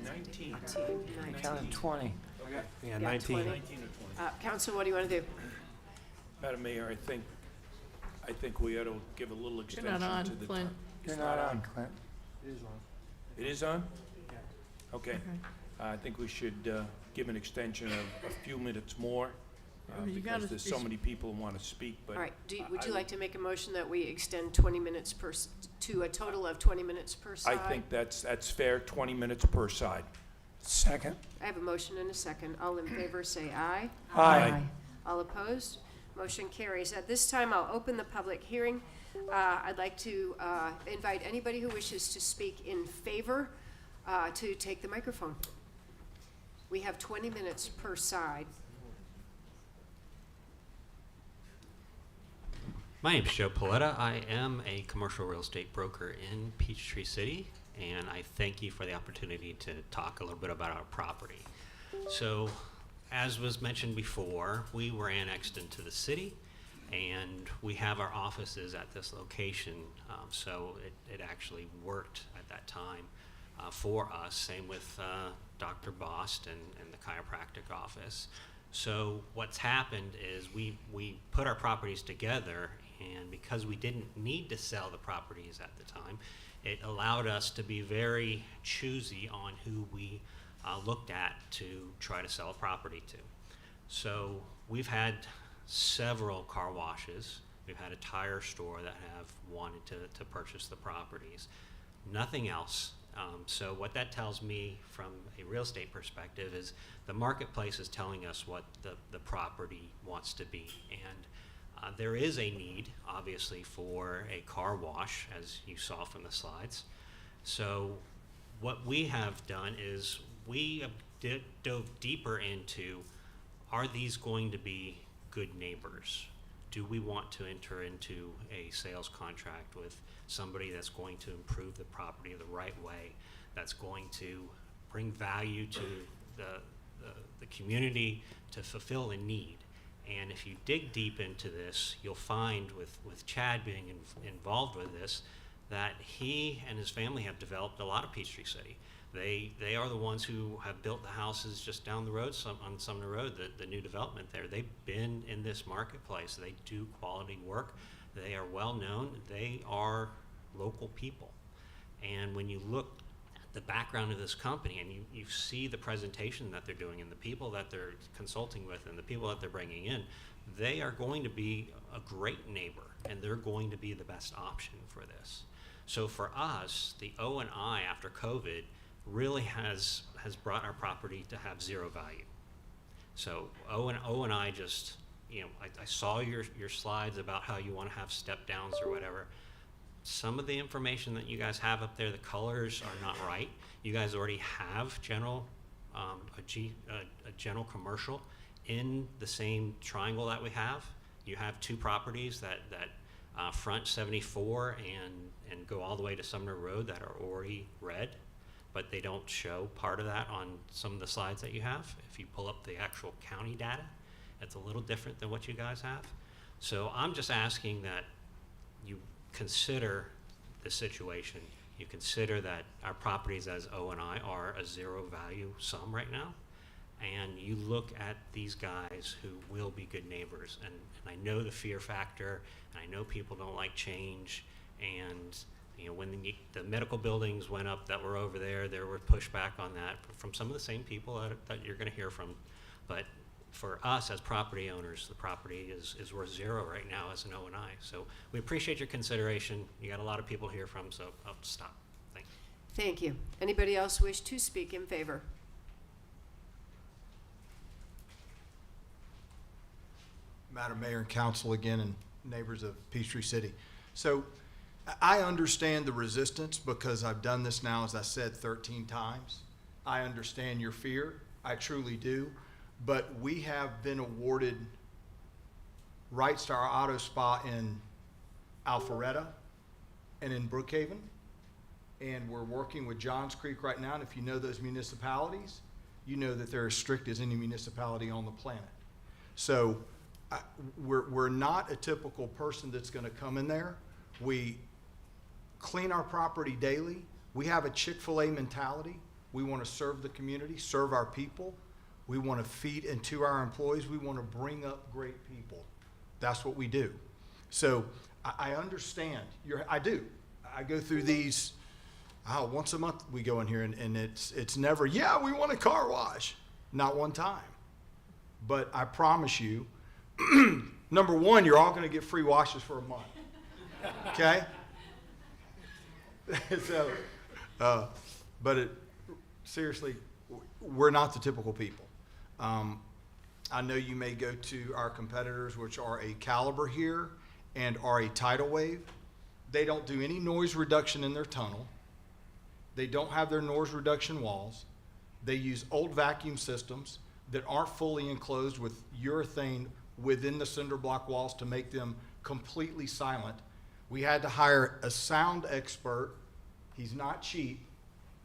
19. Counted 20. Yeah, 19. 20. Council, what do you want to do? Madam Mayor, I think we ought to give a little You're extension not on, to the Clint. time. You're not on, Clint. It is on? Okay. I think we should give an extension of a few minutes more, I mean, you because gotta there's be so s- many people who want to speak, but. All right, would I you like to make a motion that we extend 20 minutes to a total of 20 minutes per I side? think that's fair, 20 minutes per side. Second. I have a motion and a second. All in favor, say aye. Aye. All opposed? Motion carries. At this time, I'll open the public hearing. I'd like to invite anybody who wishes to speak in favor to take the microphone. We have 20 minutes per side. My name is Joe Paletta. I am a commercial real estate broker in Peachtree City, and I thank you for the opportunity to talk a little bit about our property. So, as was mentioned before, we were annexed into the city, and we have our offices at this location, so it actually worked at that time for us. Same with Dr. Bost and the chiropractic office. So what's happened is we put our properties together, and because we didn't need to sell the properties at the time, it allowed us to be very choosy on who we looked at to try to sell a property to. So we've had several car washes. We've had a tire store that have wanted to purchase the properties. Nothing else. So what that tells me from a real estate perspective is the marketplace is telling us what the property wants to be. And there is a need, obviously, for a car wash, as you saw from the slides. So what we have done is we have dove deeper into, are these going to be good neighbors? Do we want to enter into a sales contract with somebody that's going to improve the property the right way, that's going to bring value to the community, to fulfill a need? And if you dig deep into this, you'll find with Chad being involved with this, that he and his family have developed a lot of Peachtree City. They are the ones who have built the houses just down the road, on Sumner Road, the new development there. They've been in this marketplace. They do quality work. They are well known. They are local people. And when you look at the background of this company and you see the presentation that they're doing and the people that they're consulting with and the people that they're bringing in, they are going to be a great neighbor, and they're going to be the best option for this. So for us, the O&I after COVID really has brought our property to have zero value. So O&I just, I saw your slides about how you want to have step downs or whatever. Some of the information that you guys have up there, the colors are not right. You guys already have a general commercial in the same triangle that we have. You have 2 properties that front 74 and go all the way to Sumner Road that are already red, but they don't show part of that on some of the slides that you have. If you pull up the actual county data, it's a little different than what you guys have. So I'm just asking that you consider the situation. You consider that our properties as O&I are a zero value sum right now, and you look at these guys who will be good neighbors. And I know the fear factor, and I know people don't like change, and you know, when the medical buildings went up that were over there were pushback on that from some of the same people that you're gonna hear from. But for us as property owners, the property is worth zero right now as an O&I. So we appreciate your consideration. You got a lot of people to hear from, so I'll stop. Thank you. Thank you. Anybody else wish to speak in favor? Madam Mayor and Council again, and neighbors of Peachtree City. So I understand the resistance because I've done this now, as I said, 13 times. I understand your fear. I truly do. But we have been awarded rights to our auto spa in Alpharetta and in Brookhaven. And we're working with Johns Creek right now. And if you know those municipalities, you know that they're as strict as any municipality on the planet. So we're not a typical person that's going to come in there. We clean our property daily. We have a Chick-fil-A mentality. We want to serve the community, serve our people. We want to feed into our employees. We want to bring up great people. That's what we do. So I understand. I do. I go through these. Once a month we go in here, and it's never, yeah, we want a car wash. Not one time. But I promise you, number one, you're all going to get free washes for a month. Okay? So, seriously, we're not the typical people. I know you may go to our competitors, which are a Caliber here and are a Tidal Wave. They don't do any noise reduction in their tunnel. They don't have their noise reduction walls. They use old vacuum systems that aren't fully enclosed with urethane within the cinder block walls to make them completely silent. We had to hire a sound expert, he's not cheap,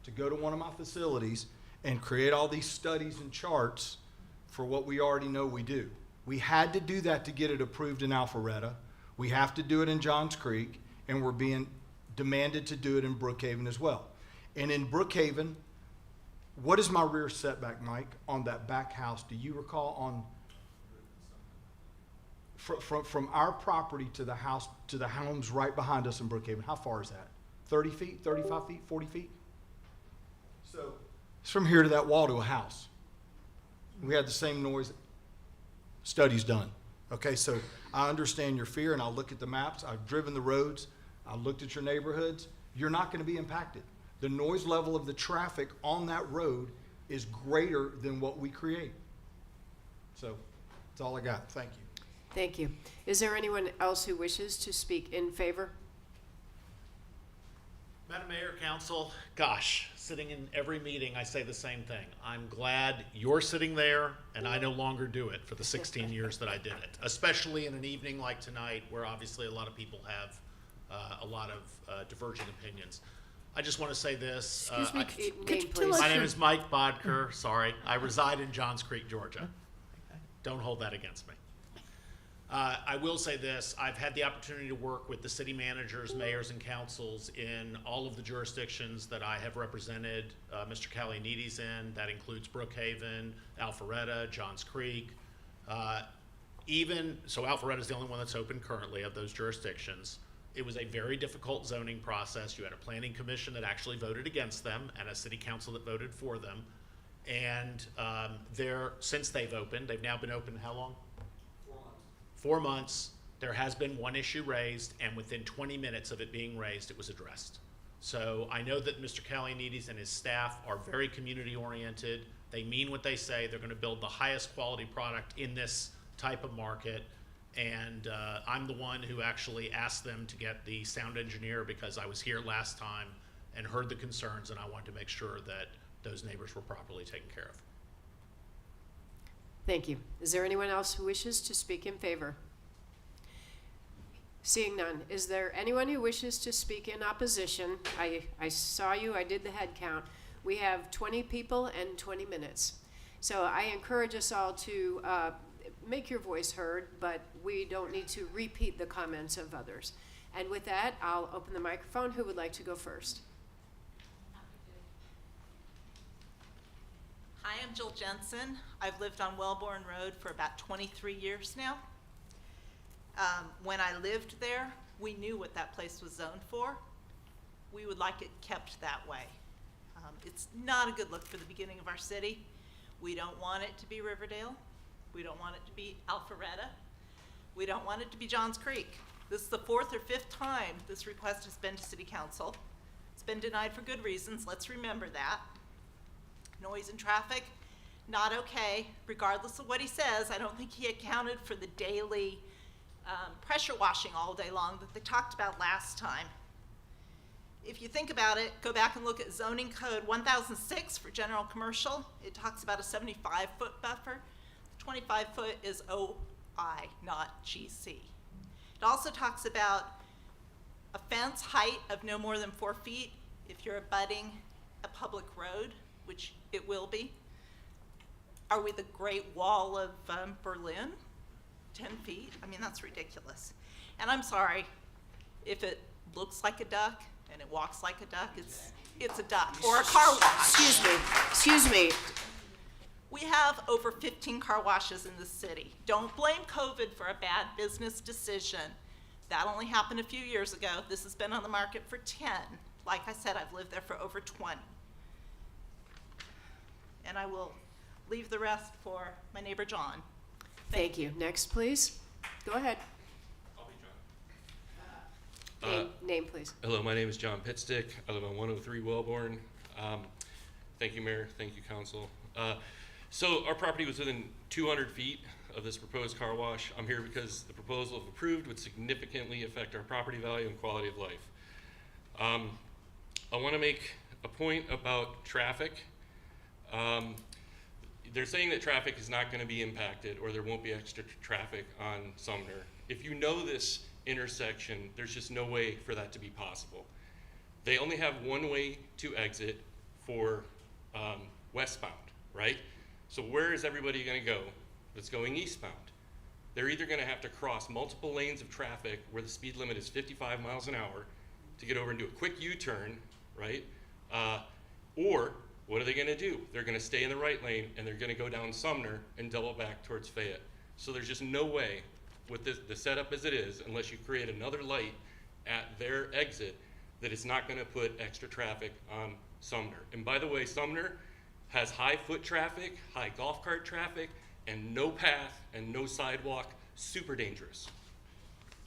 to go to one of my facilities and create all these studies and charts for what we already know we do. We had to do that to get it approved in Alpharetta. We have to do it in Johns Creek, and we're being demanded to do it in Brookhaven as well. And in Brookhaven, what is my rear setback, Mike, on that back house? Do you recall on from our property to the house, to the homes right behind us in Brookhaven? How far is that? 30 feet, 35 feet, 40 feet? So it's from here to that wall to a house. We had the same noise studies done. Okay, so I understand your fear, and I'll look at the maps. I've driven the roads. I looked at your neighborhoods. You're not going to be impacted. The noise level of the traffic on that road is greater than what we create. So that's all I got. Thank you. Thank you. Is there anyone else who wishes to speak in favor? Madam Mayor, Council, gosh, sitting in every meeting, I say the same thing. I'm glad you're sitting there, and I no longer do it for the 16 years that I did it, especially in an evening like tonight, where obviously a lot of people have a lot of divergent opinions. I just want to say this. Excuse me, could you tell us My name your- is Mike Bodker. Sorry. I reside in Johns Creek, Georgia. Don't hold that against me. I will say this. I've had the opportunity to work with the city managers, mayors, and councils in all of the jurisdictions that I have represented Mr. Calianides in. That includes Brookhaven, Alpharetta, Johns Creek. So Alpharetta is the only one that's open currently of those jurisdictions. It was a very difficult zoning process. You had a planning commission that actually voted against them and a city council that voted for them. And since they've opened, they've now been open how long? 4 months. There has been one issue raised, and within 20 minutes of it being raised, it was addressed. So I know that Mr. Calianides and his staff are very community oriented. They mean what they say. They're going to build the highest quality product in this type of market. And I'm the one who actually asked them to get the sound engineer because I was here last time and heard the concerns, and I wanted to make sure that those neighbors were properly taken care of. Thank you. Is there anyone else who wishes to speak in favor? Seeing none, is there anyone who wishes to speak in opposition? I saw you, I did the head count. We have 20 people and 20 minutes. So I encourage us all to make your voice heard, but we don't need to repeat the comments of others. And with that, I'll open the microphone. Who would like to go first? Hi, I'm Jill Jensen. I've lived on Wellborn Road for about 23 years now. When I lived there, we knew what that place was zoned for. We would like it kept that way. It's not a good look for the beginning of our city. We don't want it to be Riverdale. We don't want it to be Alpharetta. We don't want it to be Johns Creek. This is the 4th or 5th time this request has been to City Council. It's been denied for good reasons. Let's remember that. Noise and traffic, not okay. Regardless of what he says, I don't think he accounted for the daily pressure washing all day long that they talked about last time. If you think about it, go back and look at zoning code 1006 for general commercial. It talks about a 75-foot buffer. 25-foot is OI, not GC. It also talks about a fence height of no more than 4 feet if you're abutting a public road, which it will be. Are we the Great Wall of Berlin? 10 feet? I mean, that's ridiculous. And I'm sorry, if it looks like a duck and it walks like a duck, it's a duck, or a car wash. Excuse me. We have over 15 car washes in the city. Don't blame COVID for a bad business decision. That only happened a few years ago. This has been on the market for 10. Like I said, I've lived there for over 20. And I will leave the rest for my neighbor John. Thank you. Next, please. Go ahead. I'll be John. Name, please. Hello, my name is John Pitstick. I live on 103 Wellborn. Thank you, Mayor. Thank you, Council. So our property was within 200 feet of this proposed car wash. I'm here because the proposal, if approved, would significantly affect our property value and quality of life. I want to make a point about traffic. They're saying that traffic is not going to be impacted or there won't be extra traffic on Sumner. If you know this intersection, there's just no way for that to be possible. They only have one way to exit for westbound, right? So where is everybody going to go that's going eastbound? They're either going to have to cross multiple lanes of traffic where the speed limit is 55 miles an hour to get over and do a quick U-turn, right? Or what are they going to do? They're going to stay in the right lane and they're going to go down Sumner and double back towards Fayette. So there's just no way with the setup as it is, unless you create another light at their exit, that it's not going to put extra traffic on Sumner. And by the way, Sumner has high foot traffic, high golf cart traffic, and no path and no sidewalk, super dangerous.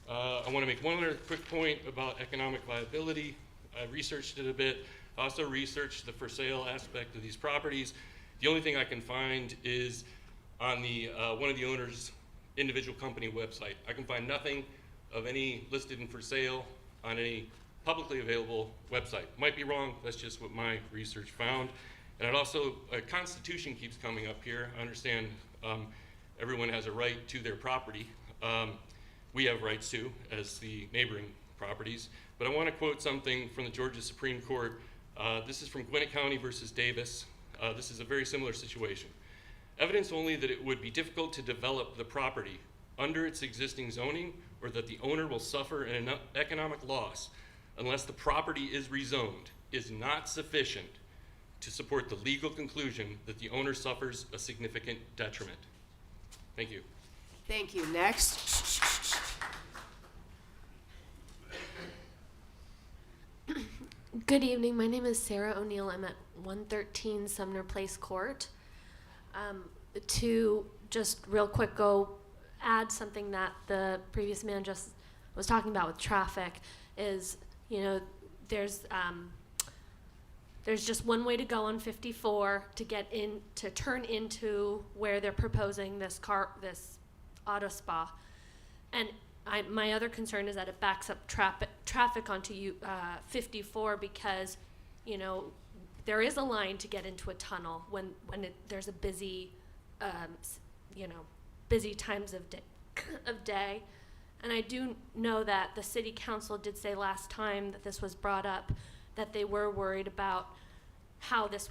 I want to make one other quick point about economic viability. I researched it a bit. I also researched the for sale aspect of these properties. The only thing I can find is on the one of the owner's individual company website. I can find nothing of any listed and for sale on any publicly available website. Might be wrong, that's just what my research found. And it also, Constitution keeps coming up here. I understand everyone has a right to their property. We have rights too, as the neighboring properties. But I want to quote something from the Georgia Supreme Court. This is from Gwinnett County versus Davis. This is a very similar situation. Evidence only that it would be difficult to develop the property under its existing zoning, or that the owner will suffer an economic loss unless the property is rezoned, is not sufficient to support the legal conclusion that the owner suffers a significant detriment. Thank you. Thank you. Next. Good evening. My name is Sarah O'Neill. I'm at 113 Sumner Place Court. To just real quick go add something that the previous man just was talking about with traffic is, you know, there's just one way to go on 54 to get in, to turn into where they're proposing this auto spa. And my other concern is that it backs up traffic onto 54 because, you know, there is a line to get into a tunnel when there's a busy, busy times of day. And I do know that the city council did say last time that this was brought up, that they were worried about how this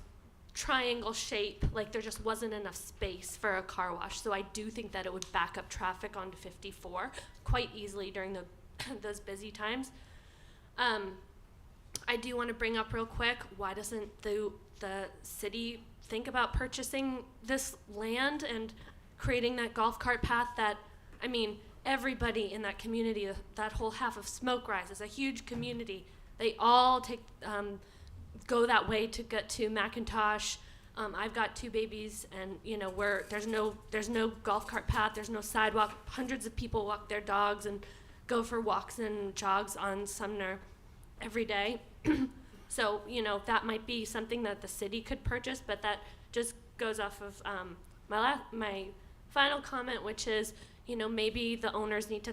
triangle shape, like there just wasn't enough space for a car wash. So I do think that it would back up traffic onto 54 quite easily during those busy times. I do want to bring up real quick, why doesn't the city think about purchasing this land and creating that golf cart path that, I mean, everybody in that community, that whole half of Smoke Rise is a huge community. They all go that way to get to McIntosh. I've got 2 babies, and where there's no golf cart path, there's no sidewalk. Hundreds of people walk their dogs and go for walks and jogs on Sumner every day. So that might be something that the city could purchase, but that just goes off of my final comment, which is maybe the owners need to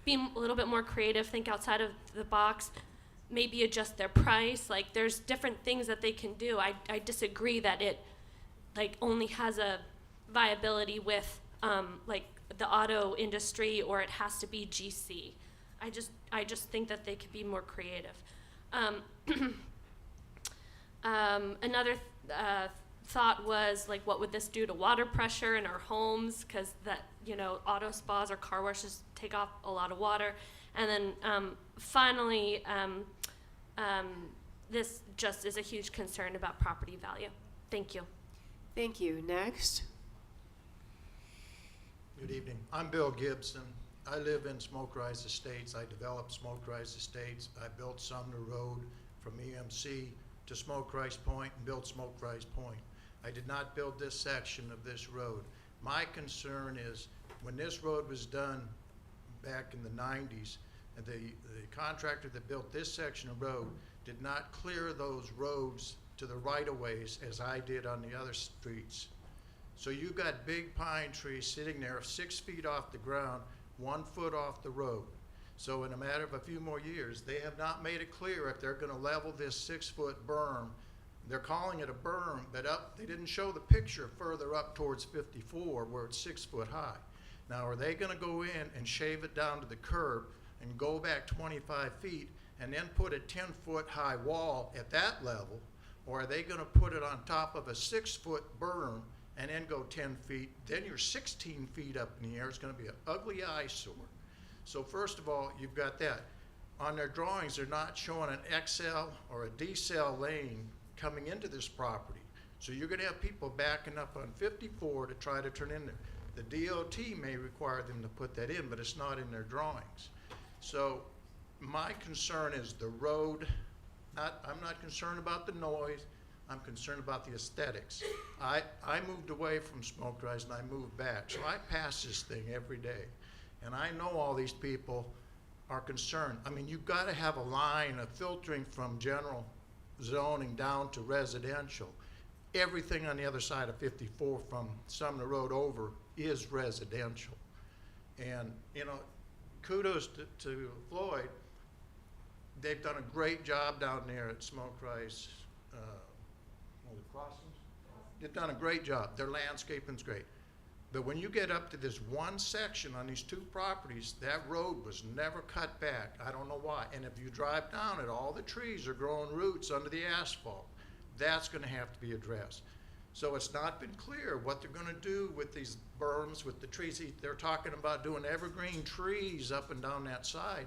be a little bit more creative, think outside of the box. Maybe adjust their price. Like there's different things that they can do. I disagree that it only has a viability with the auto industry, or it has to be GC. I just think that they could be more creative. Another thought was what would this do to water pressure in our homes? Because that auto spas or car washes take off a lot of water. And then finally, this just is a huge concern about property value. Thank you. Thank you. Next. Good evening. I'm Bill Gibson. I live in Smoke Rise Estates. I developed Smoke Rise Estates. I built Sumner Road from EMC to Smoke Rise Point and built Smoke Rise Point. I did not build this section of this road. My concern is when this road was done back in the 90s, and the contractor that built this section of road did not clear those roads to the right-of-ways as I did on the other streets. So you got big pine trees sitting there 6 feet off the ground, 1 foot off the road. So in a matter of a few more years, they have not made it clear if they're going to level this 6-foot berm. They're calling it a berm, but they didn't show the picture further up towards 54 where it's 6 foot high. Now, are they going to go in and shave it down to the curb and go back 25 feet and then put a 10-foot high wall at that level? Or are they going to put it on top of a 6-foot berm and then go 10 feet? Then you're 16 feet up in the air. It's going to be an ugly eyesore. So first of all, you've got that. On their drawings, they're not showing an XL or a decel lane coming into this property. So you're going to have people backing up on 54 to try to turn in there. The DOT may require them to put that in, but it's not in their drawings. So my concern is the road. I'm not concerned about the noise. I'm concerned about the aesthetics. I moved away from Smoke Rise and I moved back. So I pass this thing every day. And I know all these people are concerned. I mean, you've got to have a line of filtering from general zoning down to residential. Everything on the other side of 54 from Sumner Road over is residential. And, kudos to Floyd. They've done a great job down there at Smoke Rise. They've done a great job. Their landscaping's great. But when you get up to this one section on these 2 properties, that road was never cut back. I don't know why. And if you drive down it, all the trees are growing roots under the asphalt. That's going to have to be addressed. So it's not been clear what they're going to do with these berms, with the trees. They're talking about doing evergreen trees up and down that side.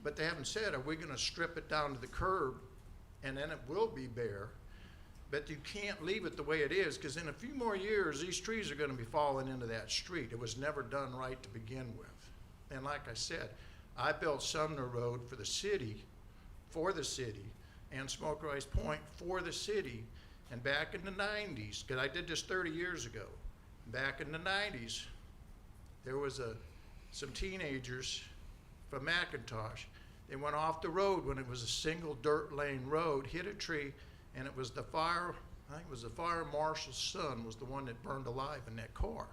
But they haven't said, are we going to strip it down to the curb and then it will be bare? But you can't leave it the way it is, because in a few more years, these trees are going to be falling into that street. It was never done right to begin with. And like I said, I built Sumner Road for the city, and Smoke Rise Point for the city. And back in the 90s, because I did this 30 years ago, back in the 90s, there was some teenagers from McIntosh. They went off the road when it was a single dirt lane road, hit a tree, and it was the fire marshal's son was the one that burned alive in that car.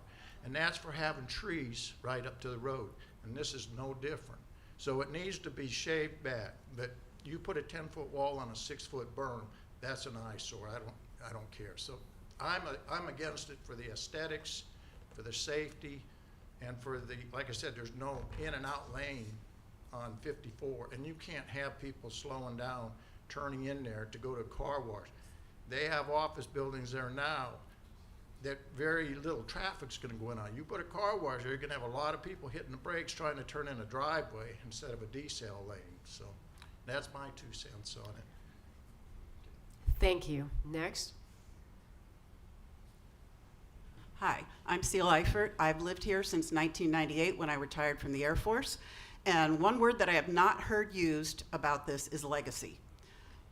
And that's for having trees right up to the road. And this is no different. So it needs to be shaved back. But you put a 10-foot wall on a 6-foot berm, that's an eyesore. I don't care. So I'm against it for the aesthetics, for the safety, And for the, like I said, there's no in and out lane on 54, and you can't have people slowing down, turning in there to go to a car wash. They have office buildings there now that very little traffic's gonna go in on. You put a car wash there, you're gonna have a lot of people hitting the brakes trying to turn in a driveway instead of a decel lane. So that's my 2 cents on it. Thank you. Next. Hi, I'm Seal Eifert. I've lived here since 1998 when I retired from the Air Force. And one word that I have not heard used about this is legacy.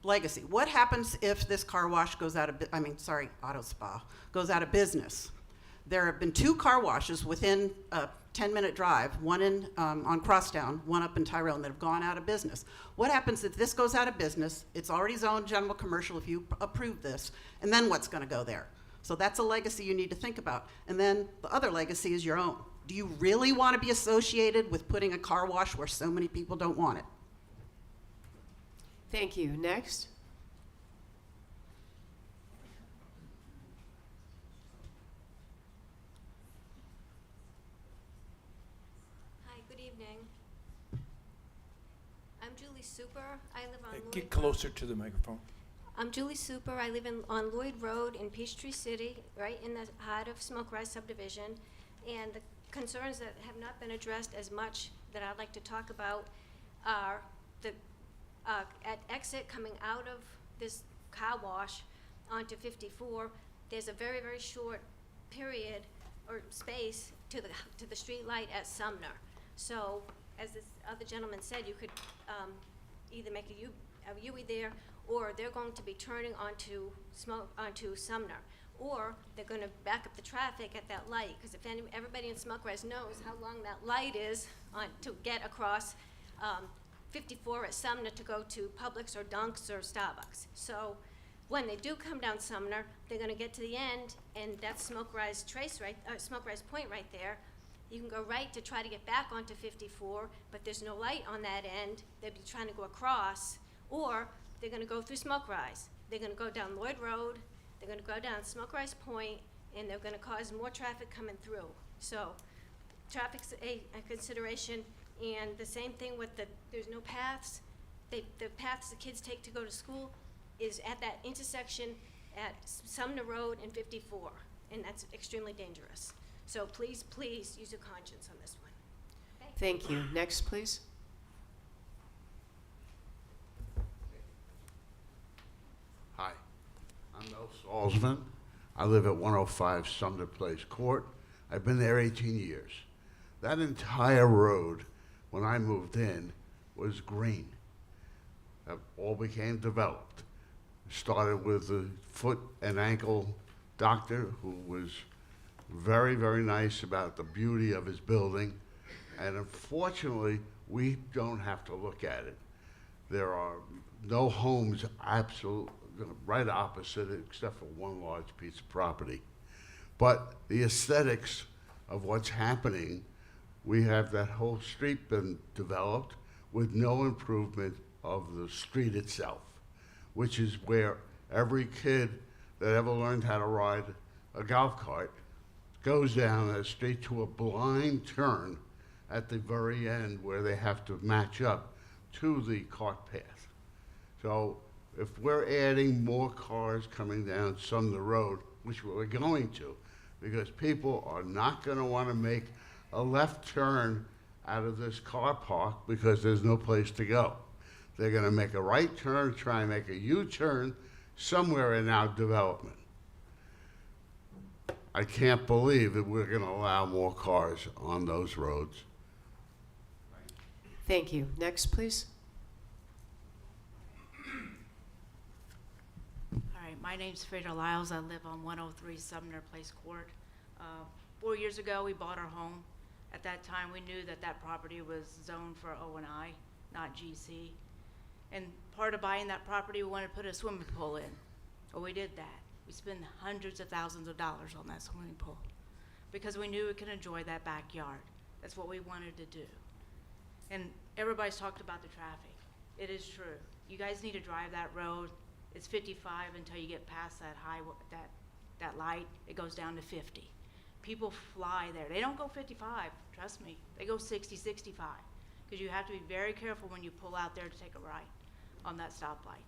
Legacy. What happens if this car wash goes out of, auto spa, goes out of business? There have been 2 car washes within a 10-minute drive, one in on Crosstown, one up in Tyrone, that have gone out of business. What happens if this goes out of business? It's already zoned general commercial if you approve this, and then what's going to go there? So that's a legacy you need to think about. And then the other legacy is your own. Do you really want to be associated with putting a car wash where so many people don't want it? Thank you. Next. Hi, good evening. I'm Julie Super. I live on Lloyd Get closer to the microphone. I'm Julie Super. I live on Lloyd Road in Peachtree City, right in the heart of Smoke Rise subdivision. And the concerns that have not been addressed as much that I'd like to talk about are the at exit coming out of this car wash onto 54. There's a very, very short period or space to the street light at Sumner. So, as this other gentleman said, you could either make a U-ey there, or they're going to be turning onto Sumner, or they're going to back up the traffic at that light, because if everybody in Smoke Rise knows how long that light is to get across 54 at Sumner to go to Publix or Dunks or Starbucks. So when they do come down Sumner, they're going to get to the end, and that's Smoke Rise Point right there. You can go right to try to get back onto 54, but there's no light on that end. They'd be trying to go across, or they're going to go through Smoke Rise. They're going to go down Lloyd Road, they're going to go down Smoke Rise Point, and they're going to cause more traffic coming through. So traffic's a consideration, and the same thing with there's no paths. The paths the kids take to go to school is at that intersection at Sumner Road and 54, and that's extremely dangerous. So please, please use your conscience on this one. Thank you. Next, please. Hi, I'm Mel Salzman. I live at 105 Sumner Place Court. I've been there 18 years. That entire road, when I moved in, was green. That all became developed. Started with a foot and ankle doctor who was very, very nice about the beauty of his building. And unfortunately, we don't have to look at it. There are no homes absolutely right opposite it, except for one large piece of property. But the aesthetics of what's happening, we have that whole street been developed with no improvement of the street itself, which is where every kid that ever learned how to ride a golf cart goes down that street to a blind turn at the very end where they have to match up to the cart path. So if we're adding more cars coming down Sumner Road, which we're going to, because people are not going to want to make a left turn out of this car park because there's no place to go. They're going to make a right turn, try and make a U-turn somewhere in our development. I can't believe that we're going to allow more cars on those roads. Thank you. Next, please. Hi, my name's Freda Lyles. I live on 103 Sumner Place Court. 4 years ago, we bought our home. At that time, we knew that that property was zoned for O&I, not GC. And part of buying that property, we wanted to put a swimming pool in. Well, we did that. We spent hundreds of thousands of dollars on that swimming pool because we knew we could enjoy that backyard. That's what we wanted to do. And everybody's talked about the traffic. It is true. You guys need to drive that road. It's 55 until you get past that that light. It goes down to 50. people fly there. They don't go 55, trust me. They go 60, 65. Because you have to be very careful when you pull out there to take a right on that stoplight.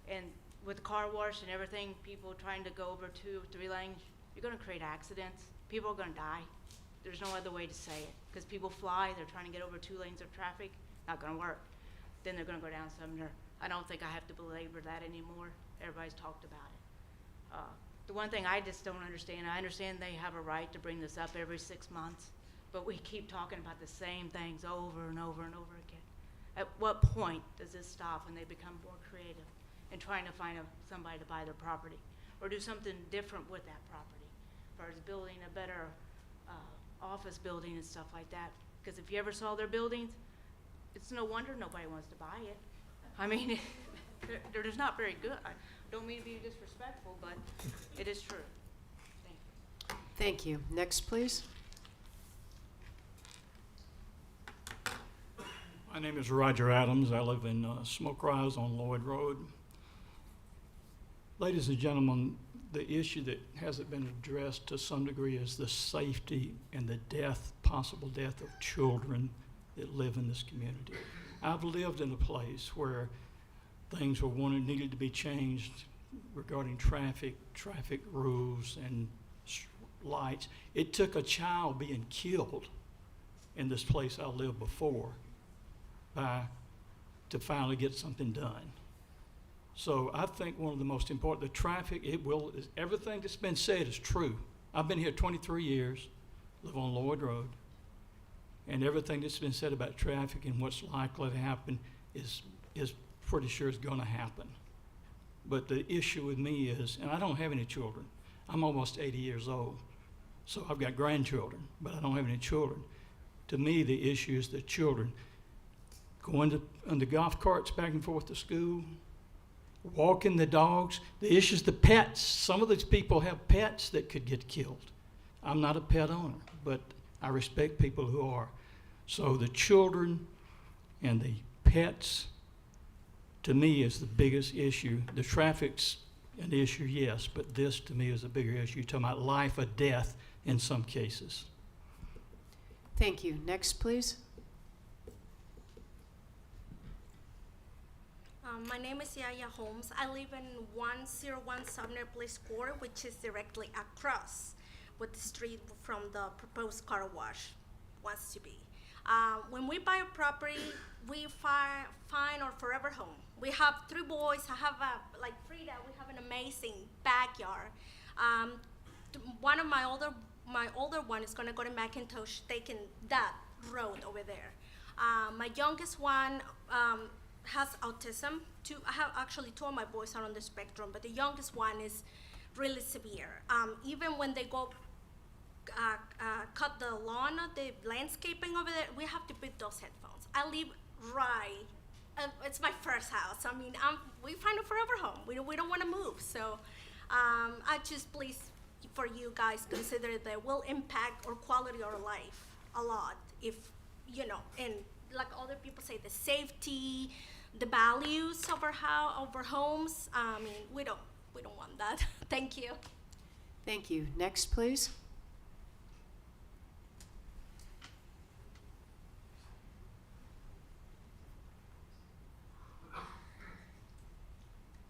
And with the car wash and everything, people trying to go over 2 or 3 lanes, you're gonna create accidents. People are gonna die. There's no other way to say it. Because people fly, they're trying to get over 2 lanes of traffic, not gonna work. Then they're gonna go down Sumner. I don't think I have to belabor that anymore. Everybody's talked about it. The one thing I just don't understand, I understand they have a right to bring this up every 6 months, but we keep talking about the same things over and over and over again. At what point does this stop when they become more creative and trying to find somebody to buy their property or do something different with that property as far as building a better office building and stuff like that? Because if you ever saw their buildings, it's no wonder nobody wants to buy it. I mean, they're just not very good. I don't mean to be disrespectful, but it is true. Thank you. Thank you. Next, please. My name is Roger Adams. I live in Smoke Rise on Lloyd Road. Ladies and gentlemen, the issue that hasn't been addressed to some degree is the safety and the possible death of children that live in this community. I've lived in a place where things needed to be changed regarding traffic rules and lights. It took a child being killed in this place I lived before to finally get something done. So I think one of the most important, the traffic, everything that's been said is true. I've been here 23 years, live on Lloyd Road, and everything that's been said about traffic and what's likely to happen is pretty sure is going to happen. But the issue with me is, and I don't have any children. I'm almost 80 years old, so I've got grandchildren, but I don't have any children. To me, the issue is the children going on the golf carts back and forth to school, walking the dogs. The issue is the pets. Some of these people have pets that could get killed. I'm not a pet owner, but I respect people who are. So the children and the pets, to me, is the biggest issue. The traffic's an issue, yes, but this to me is a bigger issue. You're talking about life or death in some cases. Thank you. Next, please. My name is Yaya Holmes. I live in 101 Sumner Place Court, which is directly across with the street from the proposed car wash wants to be. When we buy a property, we find our forever home. We have 3 boys. I have like Frida. We have an amazing backyard. One of my older one is gonna go to McIntosh, taking that road over there. My youngest one has autism. I have actually 2 of my boys are on the spectrum, but the youngest one is really severe. Even when they go cut the lawn, the landscaping over there, we have to put those headphones. I live right, it's my first house. I mean, we find a forever home. We don't want to move. So I just please, for you guys, consider that will impact our quality of life a lot. If, and like other people say, the safety, the values of our homes. I mean, we don't want that. Thank you. Thank you. Next, please.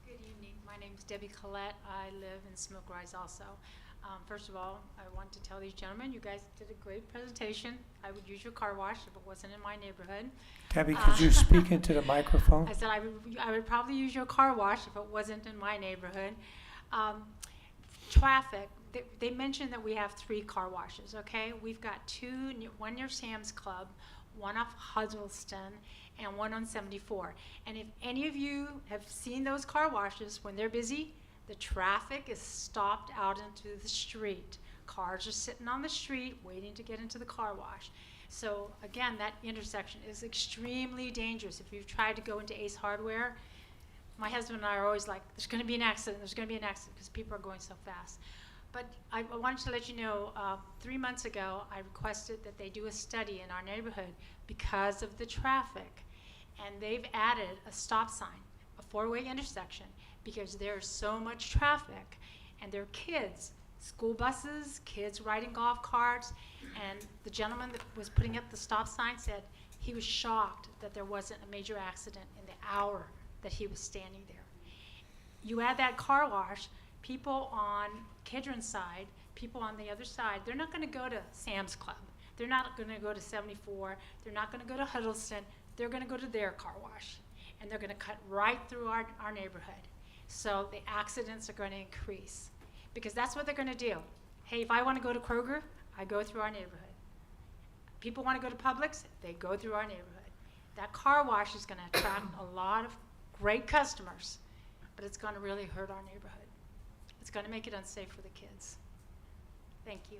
Good evening. My name is Debbie Collette. I live in Smoke Rise also. First of all, I want to tell these gentlemen, you guys did a great presentation. I would use your car wash if it wasn't in my neighborhood. Debbie, could you speak into the microphone? I said I would probably use your car wash if it wasn't in my neighborhood. Traffic, they mentioned that we have 3 car washes, okay? We've got 2, one near Sam's Club, one off Huddleston, and one on 74. And if any of you have seen those car washes, when they're busy, the traffic is stopped out into the street. Cars are sitting on the street waiting to get into the car wash. So again, that intersection is extremely dangerous. If you've tried to go into Ace Hardware, my husband and I are always like, there's going to be an accident, there's going to be an accident, because people are going so fast. But I wanted to let you know, 3 months ago, I requested that they do a study in our neighborhood because of the traffic. And they've added a stop sign, a 4-way intersection, because there's so much traffic and there are kids school buses, kids riding golf carts, and the gentleman that was putting up the stop sign said he was shocked that there wasn't a major accident in the hour that he was standing there. You add that car wash, people on Kidron side, people on the other side, they're not going to go to Sam's Club. They're not going to go to 74. They're not going to go to Huddleston. They're going to go to their car wash. And they're going to cut right through our neighborhood. So the accidents are going to increase. Because that's what they're going to do. Hey, if I want to go to Kroger, I go through our neighborhood. People want to go to Publix, they go through our neighborhood. That car wash is going to attract a lot of great customers, but it's going to really hurt our neighborhood. It's going to make it unsafe for the kids. Thank you.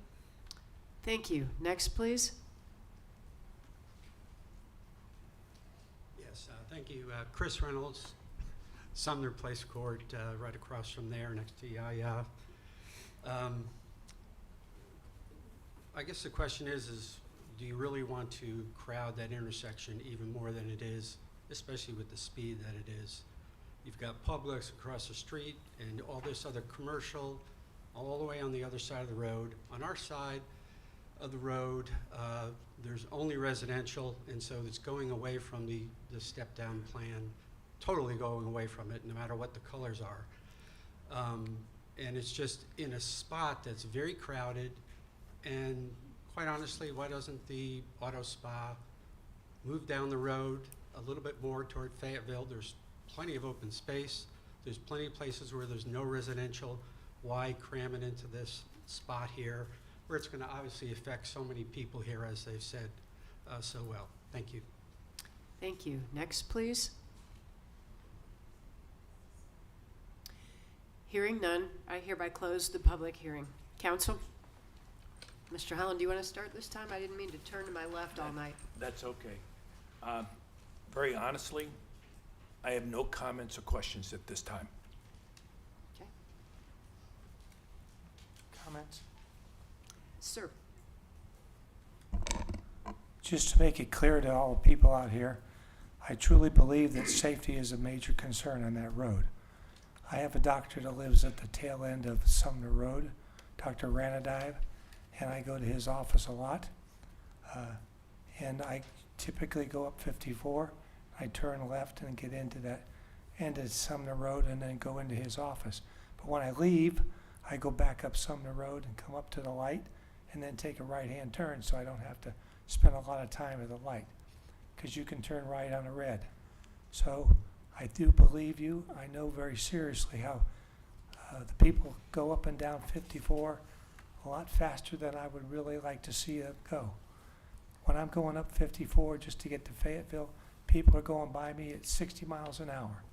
Thank you. Next, please. Yes, thank you. Chris Reynolds, Sumner Place Court, right across from there next to Yaya. I guess the question is do you really want to crowd that intersection even more than it is, especially with the speed that it is? You've got Publix across the street and all this other commercial all the way on the other side of the road. On our side of the road, there's only residential, and so it's going away from the step-down plan, totally going away from it, no matter what the colors are. And it's just in a spot that's very crowded, and quite honestly, why doesn't the auto spa move down the road a little bit more toward Fayetteville? There's plenty of open space. There's plenty of places where there's no residential. Why cram it into this spot here, where it's going to obviously affect so many people here, as they've said so well. Thank you. Thank you. Next, please. Hearing none, I hereby close the public hearing. Council? Mr. Holland, do you want to start this time? I didn't mean to turn to my left all night. That's okay. Very honestly, I have no comments or questions at this time. Okay. Comments? Sir. Just to make it clear to all the people out here, I truly believe that safety is a major concern on that road. I have a doctor that lives at the tail end of Sumner Road, Dr. Ranadive, and I go to his office a lot. And I typically go up 54. I turn left and get into that end of Sumner Road and then go into his office. But when I leave, I go back up Sumner Road and come up to the light and then take a right-hand turn so I don't have to spend a lot of time at the light, because you can turn right on a red. So I do believe you. I know very seriously how the people go up and down 54 a lot faster than I would really like to see them go. When I'm going up 54 just to get to Fayetteville, people are going by me at 60 miles an hour.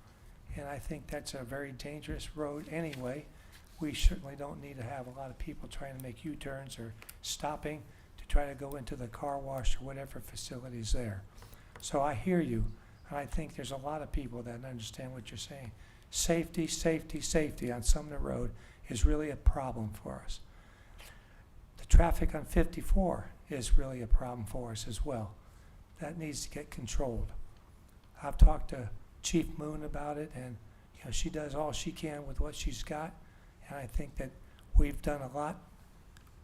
And I think that's a very dangerous road anyway. We certainly don't need to have a lot of people trying to make U-turns or stopping to try to go into the car wash or whatever facilities there. So I hear you, and I think there's a lot of people that understand what you're saying. Safety, safety, safety on Sumner Road is really a problem for us. The traffic on 54 is really a problem for us as well. That needs to get controlled. I've talked to Chief Moon about it, and she does all she can with what she's got, and I think that we've done a lot.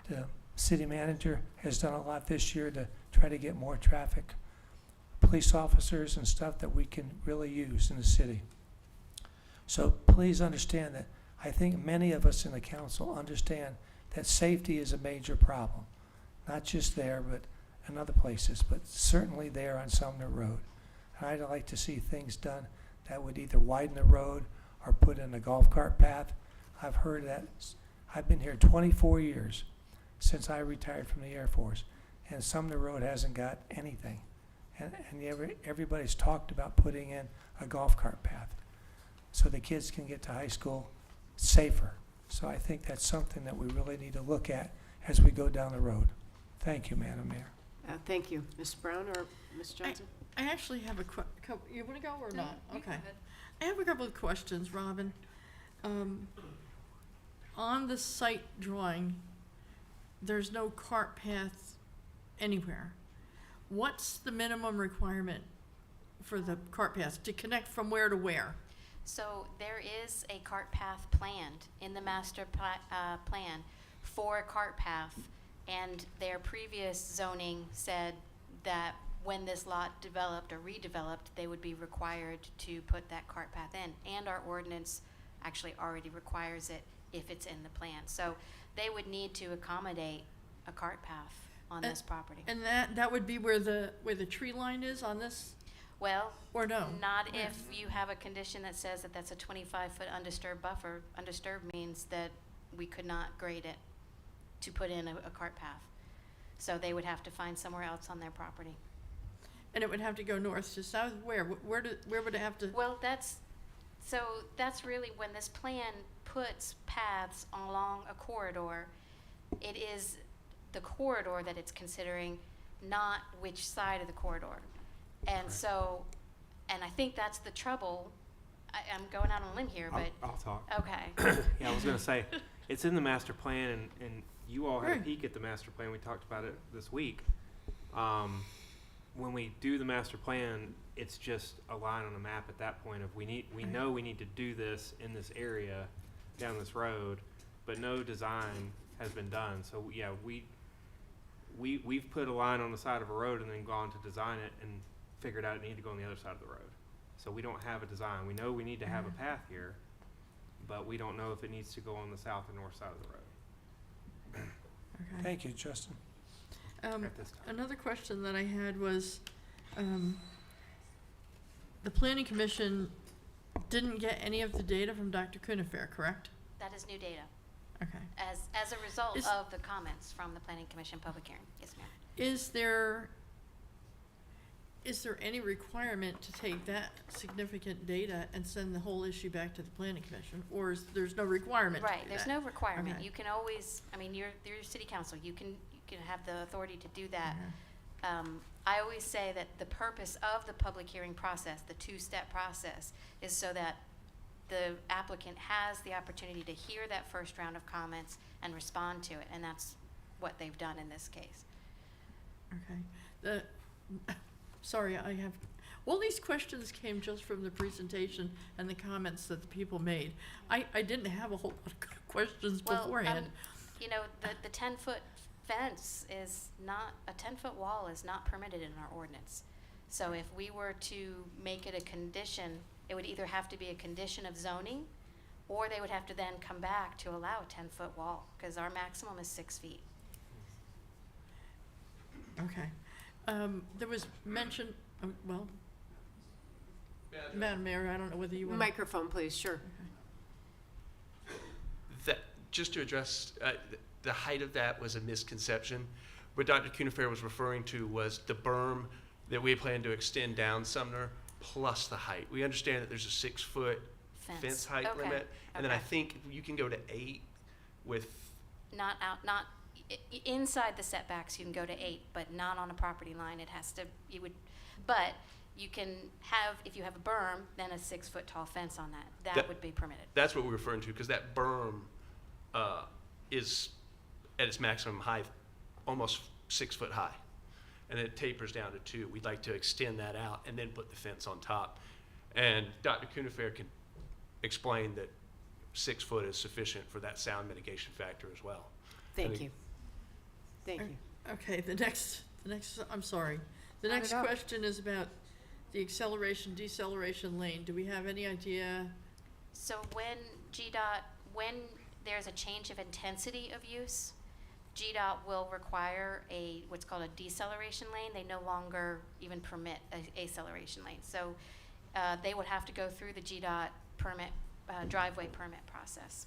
The city manager has done a lot this year to try to get more traffic, police officers and stuff that we can really use in the city. So please understand that I think many of us in the council understand that safety is a major problem, not just there, but in other places, but certainly there on Sumner Road. And I'd like to see things done that would either widen the road or put in a golf cart path. I've heard that. I've been here 24 years since I retired from the Air Force, and Sumner Road hasn't got anything. And everybody's talked about putting in a golf cart path so the kids can get to high school safer. So I think that's something that we really need to look at as we go down the road. Thank you, Madam Mayor. Thank you. Ms. Brown or Ms. Johnson? I actually have a couple. You want to go or not? You Okay. go ahead. I have a couple of questions, Robin. On the site drawing, there's no cart path anywhere. What's the minimum requirement for the cart path to connect from where to where? So there is a cart path planned in the master plan for a cart path, and their previous zoning said that when this lot developed or redeveloped, they would be required to put that cart path in, and our ordinance actually already requires it if it's in the plan. So they would need to accommodate a cart path on this property. And that would be where the tree line is on this? Well, Or no? not if you have a condition that says that that's a 25-foot undisturbed buffer. Undisturbed means that we could not grade it to put in a cart path. So they would have to find somewhere else on their property. And it would have to go north to south? Where? Where would it have to? Well, that's really when this plan puts paths along a corridor, it is the corridor that it's considering, not which side of the corridor. And so, and I think that's the trouble. I'm going out on a limb here, but. I'll talk. Okay. Yeah, I was gonna say, it's in the master plan, and you all had a Right. peek at the master plan. We talked about it this week. When we do the master plan, it's just a line on a map at that point of we know we need to do this in this area down this road, but no design has been done. So yeah, we've put a line on the side of a road and then gone to design it and figured out it needed to go on the other side of the road. So we don't have a design. We know we need to have a path here, but we don't know if it needs to go on the south or north side of the road. Okay. Thank you, Justin. At this time. Another question that I had was, the planning commission didn't get any of the data from Dr. Cunifer, correct? That is new data, Okay. as a result Is- of the comments from the Planning Commission public hearing. Yes, ma'am. Is there any requirement to take that significant data and send the whole issue back to the planning commission, or there's no requirement to Right, do there's that? no requirement. Okay. You can always, I mean, you're city council, you can have the authority to do that. I always say that the purpose of the public hearing process, the two-step process, is so that the applicant has the opportunity to hear that first round of comments and respond to it, and that's what they've done in this case. Okay. Sorry, all these questions came just from the presentation and the comments that the people made. I didn't have a whole lot of questions beforehand. You know, the 10-foot fence is not, a 10-foot wall is not permitted in our ordinance. So if we were to make it a condition, it would either have to be a condition of zoning, or they would have to then come back to allow a 10-foot wall, because our maximum is 6 feet. Okay. There was mention, Madam Mayor, I don't know whether you want. Microphone, please, sure. That, just to address, the height of that was a misconception. What Dr. Cunifer was referring to was the berm that we plan to extend down Sumner plus the height. We understand that there's a 6-foot fence height Okay, limit, and then I okay. think you can go to 8 with, Inside the setbacks, you can go to 8, but not on a property line. It has to, but you can have, if you have a berm, then a 6-foot tall fence on that. That would be permitted. that's what we're referring to, because that berm is at its maximum height, almost 6 foot high. And it tapers down to 2. We'd like to extend that out and then put the fence on top. And Dr. Cunifer can explain that 6 foot is sufficient for that sound mitigation factor as well. Thank you. Thank you. Okay, the next, I'm sorry. The Not next at all. question is about the acceleration, deceleration lane. Do we have any idea? So when there's a change of intensity of use, GDOT will require what's called a deceleration lane. They no longer even permit a acceleration lane. So they would have to go through the GDOT permit, driveway permit process.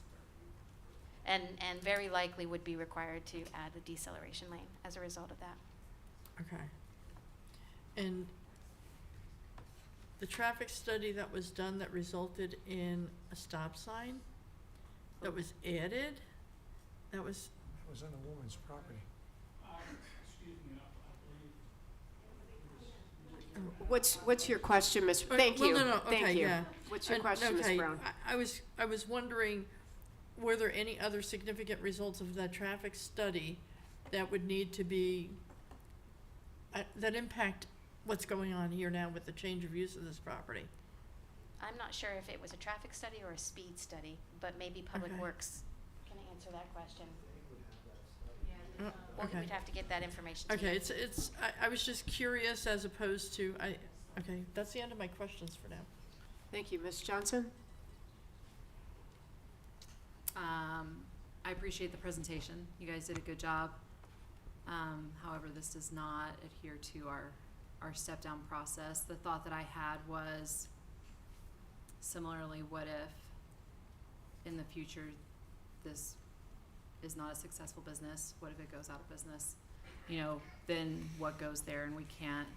And very likely would be required to add a deceleration lane as a result of that. Okay. And the traffic study that was done that resulted in a stop sign that was added, that was, It was on the woman's property. What's your question, Ms. Thank well, you. no, Thank okay, you. yeah. What's your And- question, Ms. okay, Brown? I was wondering, were there any other significant results of that traffic study that would need to be, that impact what's going on here now with the change of use of this property? I'm not sure if it was a traffic study or a speed study, but maybe Public Okay. Works can answer that question. Okay. We'd have to get that information to Okay, you. I was just curious as opposed to, okay, that's the end of my questions for now. Thank you. Ms. Johnson? I appreciate the presentation. You guys did a good job. However, this does not adhere to our step-down process. The thought that I had was, similarly, what if in the future this is not a successful business? What if it goes out of business? Then what goes there, and we can't,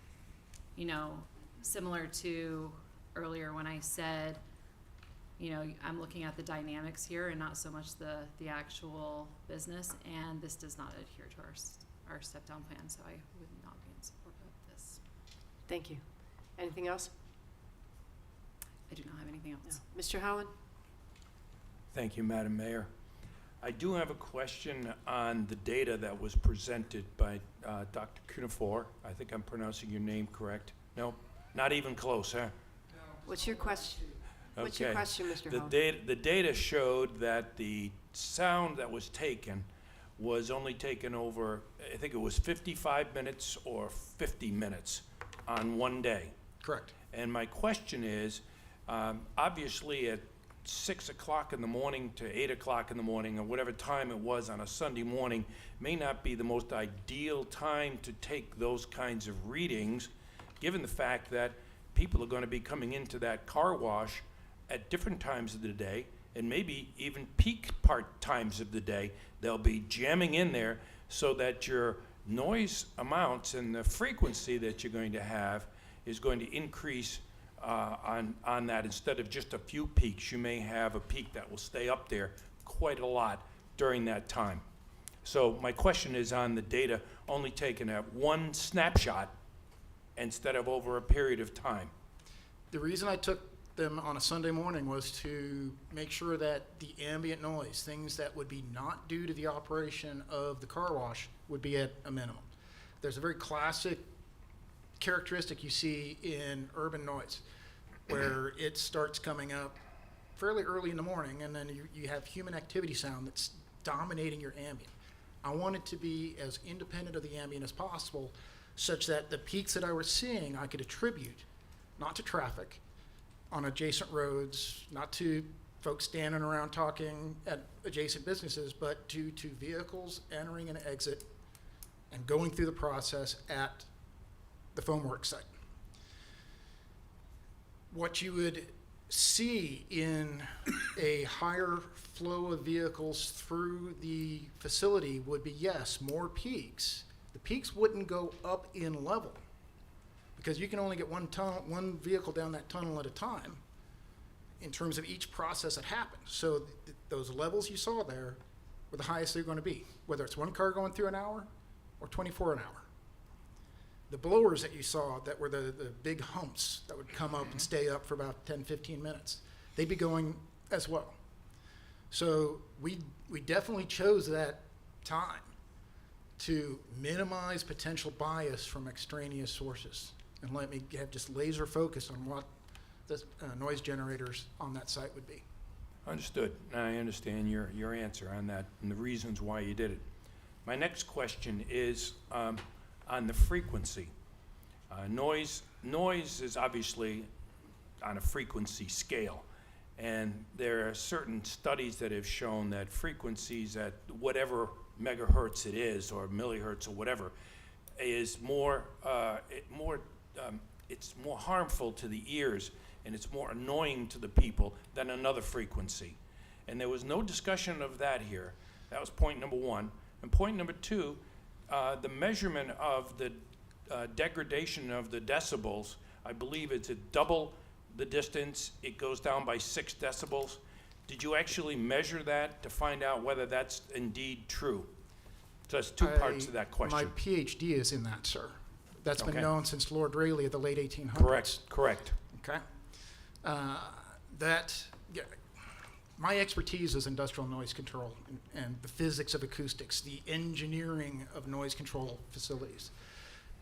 similar to earlier when I said, I'm looking at the dynamics here and not so much the actual business, and this does not adhere to our step-down plan, so I would not be in support of this. Thank you. Anything else? I do not have anything else. No. Mr. Howland? Thank you, Madam Mayor. I do have a question on the data that was presented by Dr. Cunifor. I think I'm pronouncing your name correct. No, not even close, huh? What's your question? What's your Okay. question, Mr. The Howland? the data showed that the sound that was taken was only taken over, I think it was 55 minutes or 50 minutes on one day. Correct. And my question is, obviously at 6 o'clock in the morning to 8 o'clock in the morning, or whatever time it was on a Sunday morning, may not be the most ideal time to take those kinds of readings, given the fact that people are going to be coming into that car wash at different times of the day, and maybe even peak part times of the day. They'll be jamming in there so that your noise amounts and the frequency that you're going to have is going to increase on that. Instead of just a few peaks, you may have a peak that will stay up there quite a lot during that time. So my question is on the data only taken at one snapshot instead of over a period of time. The reason I took them on a Sunday morning was to make sure that the ambient noise, things that would be not due to the operation of the car wash, would be at a minimum. There's a very classic characteristic you see in urban noise, where it starts coming up fairly early in the morning, and then you have human activity sound that's dominating your ambient. I want it to be as independent of the ambient as possible, such that the peaks that I was seeing I could attribute not to traffic on adjacent roads, not to folks standing around talking at adjacent businesses, but to vehicles entering and exit and going through the process at the foam work site. What you would see in a higher flow of vehicles through the facility would be, yes, more peaks. The peaks wouldn't go up in level because you can only get one vehicle down that tunnel at a time in terms of each process that happens. So those levels you saw there were the highest they're going to be, whether it's one car going through an hour or 24 an hour. The blowers that you saw that were the big humps that would come up and stay up for about 10, 15 minutes, they'd be going as well. So we definitely chose that time to minimize potential bias from extraneous sources and let me have just laser focus on what the noise generators on that site would be. Understood. I understand your answer on that and the reasons why you did it. My next question is on the frequency. Noise is obviously on a frequency scale, and there are certain studies that have shown that frequencies at whatever megahertz it is, or millihertz or whatever, is it's more harmful to the ears and it's more annoying to the people than another frequency. And there was no discussion of that here. That was point number one. And point number two, the measurement of the degradation of the decibels, I believe it's at double the distance, it goes down by 6 decibels. Did you actually measure that to find out whether that's indeed true? So that's two parts to that question. My PhD is in that, sir. That's been Okay. known since Lord Rayleigh of the late 1800s. Correct. Okay. My expertise is industrial noise control and the physics of acoustics, the engineering of noise control facilities.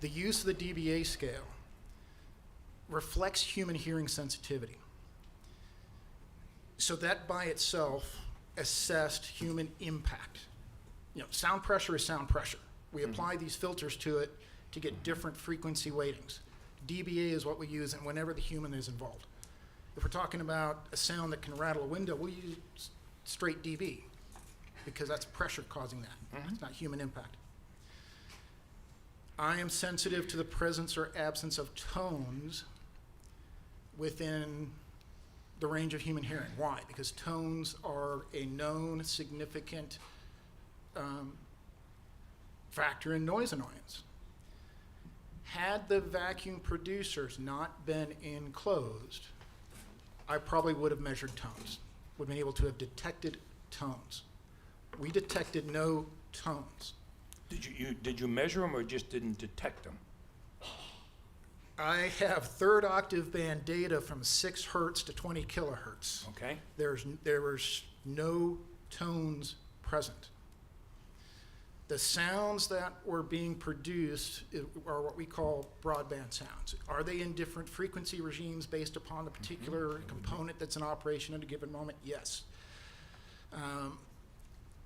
The use of the dBA scale reflects human hearing sensitivity. So that by itself assessed human impact sound pressure is sound pressure. We apply these filters to it to get different frequency weightings. dBA is what we use and whenever the human is involved. If we're talking about a sound that can rattle a window, we'll use straight dB because that's pressure causing that. It's not human impact. I am sensitive to the presence or absence of tones within the range of human hearing. Why? Because tones are a known significant factor in noise annoyance. Had the vacuum producers not been enclosed, I probably would have measured tones, would have been able to have detected tones. We detected no tones. Did you measure them or just didn't detect them? I have third octave band data from 6 hertz to 20 kilohertz. Okay. There was no tones present. The sounds that were being produced are what we call broadband sounds. Are they in different frequency regimes based upon the particular component that's in operation at a given moment? Yes.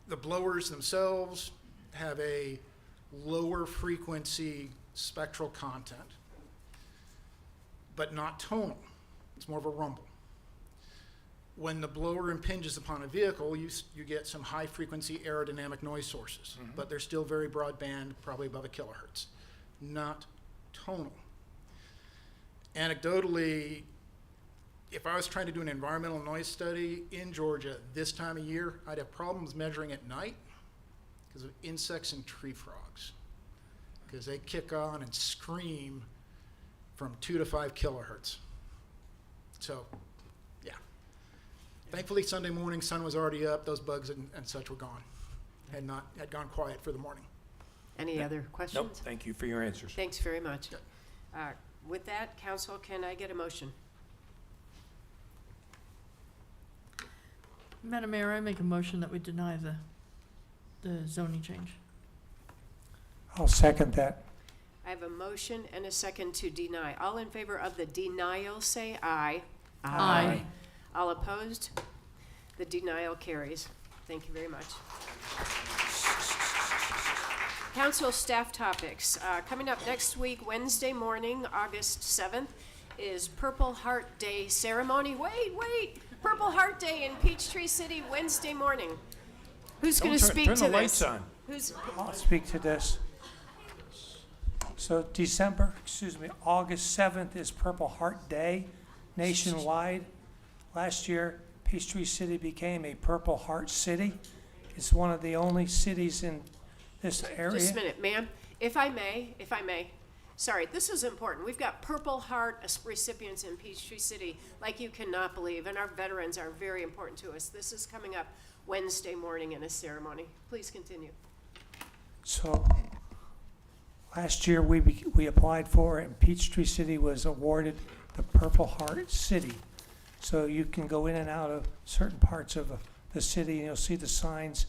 The blowers themselves have a lower frequency spectral content, but not tonal. It's more of a rumble. When the blower impinges upon a vehicle, you get some high frequency aerodynamic noise sources, but they're still very broadband, probably above a kilohertz, not tonal. Anecdotally, if I was trying to do an environmental noise study in Georgia this time of year, I'd have problems measuring at night because of insects and tree frogs, because they kick on and scream from 2 to 5 kilohertz. So, yeah. Thankfully, Sunday morning, sun was already up. Those bugs and such were gone. Had gone quiet for the morning. Any other questions? Nope, thank you for your answers. Thanks very much. With that, council, can I get a motion? Madam Mayor, I make a motion that we deny the zoning change. I'll second that. I have a motion and a second to deny. All in favor of the denial, say aye. Aye. All opposed? The denial carries. Thank you very much. Council staff topics. Coming up next week, Wednesday morning, August 7th, is Purple Heart Day ceremony. Wait! Purple Heart Day in Peachtree City, Wednesday morning. Who's going to speak to this? Turn the lights on. I'll speak to this. So August 7th is Purple Heart Day nationwide. Last year, Peachtree City became a Purple Heart City. It's one of the only cities in this area. Just a minute, ma'am. If I may. Sorry, this is important. We've got Purple Heart recipients in Peachtree City like you cannot believe, and our veterans are very important to us. This is coming up Wednesday morning in a ceremony. Please continue. So last year we applied for it, and Peachtree City was awarded the Purple Heart City. So you can go in and out of certain parts of the city, and you'll see the signs,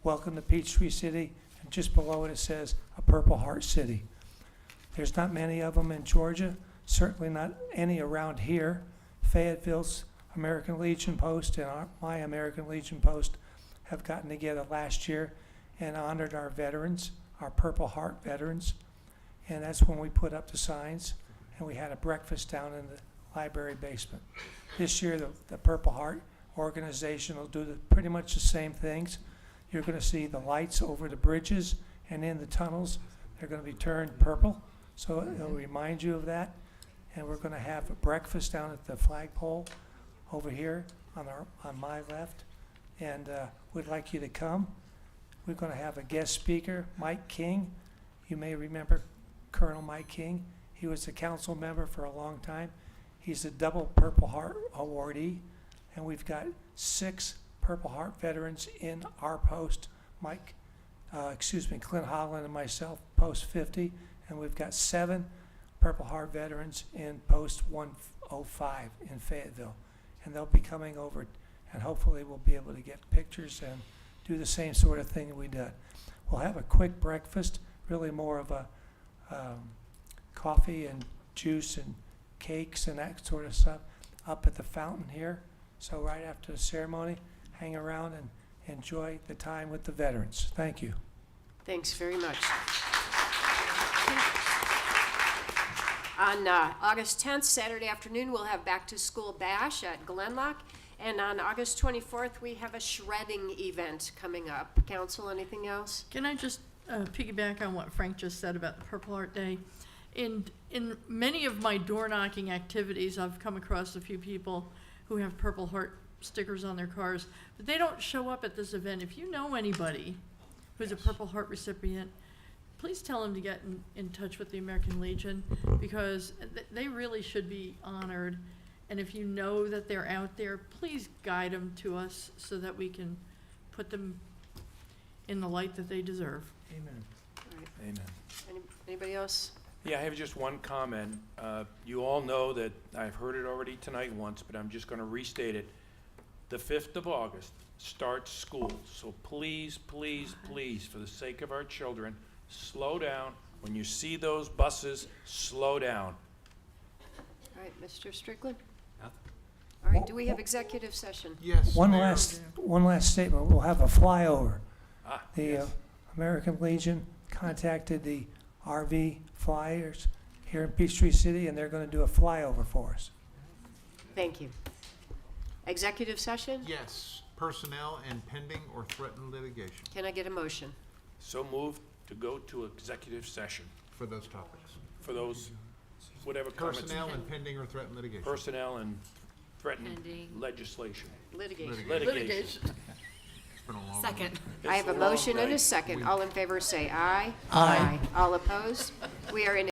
"Welcome to Peachtree City," and just below it says a Purple Heart City. There's not many of them in Georgia, certainly not any around here. Fayetteville's American Legion Post and my American Legion Post have gotten together last year and honored our veterans, our Purple Heart veterans. And that's when we put up the signs, and we had a breakfast down in the library basement. This year, the Purple Heart organization will do pretty much the same things. You're going to see the lights over the bridges and in the tunnels. They're going to be turned purple, so it'll remind you of that. And we're going to have a breakfast down at the flagpole over here on my left, and we'd like you to come. We're going to have a guest speaker, Mike King. You may remember Colonel Mike King. He was a council member for a long time. He's a double Purple Heart awardee, and we've got 6 Purple Heart veterans in our post. Clint Holland and myself, post 50, and we've got 7 Purple Heart veterans in post 105 in Fayetteville. And they'll be coming over, and hopefully we'll be able to get pictures and do the same sort of thing we did. We'll have a quick breakfast, really more of a coffee and juice and cakes and that sort of stuff up at the fountain here. So right after the ceremony, hang around and enjoy the time with the veterans. Thank you. Thanks very much. On August 10th, Saturday afternoon, we'll have Back to School Bash at Glenlock. And on August 24th, we have a shredding event coming up. Council, anything else? Can I just piggyback on what Frank just said about the Purple Heart Day? In many of my door knocking activities, I've come across a few people who have Purple Heart stickers on their cars, but they don't show up at this event. If you know anybody who's a Purple Heart recipient, please tell them to get in touch with the American Legion, because they really should be honored. And if you know that they're out there, please guide them to us so that we can put them in the light that they deserve. Amen. All right. Amen. Anybody else? Yeah, I have just one comment. You all know that I've heard it already tonight once, but I'm just going to restate it. The 5th of August starts school, so please, please, please, for the sake of our children, slow down. When you see those buses, slow down. All right, Mr. Strickland? Nothing. All right, do we have executive session? Yes. One Mayor. last statement. We'll have a flyover. The Yes. American Legion contacted the RV flyers here in Peachtree City, and they're going to do a flyover for us. Thank you. Executive session? Yes, personnel and pending or threatened litigation Can I get a motion? So moved to go to executive session for those topics. for those, whatever comments. Personnel and pending or threatened litigation. Personnel and threatened Pending. legislation. Litigation. Litigation. It's been a long one. Second. I have a motion and a second. All in favor say aye. Aye. All opposed? We are in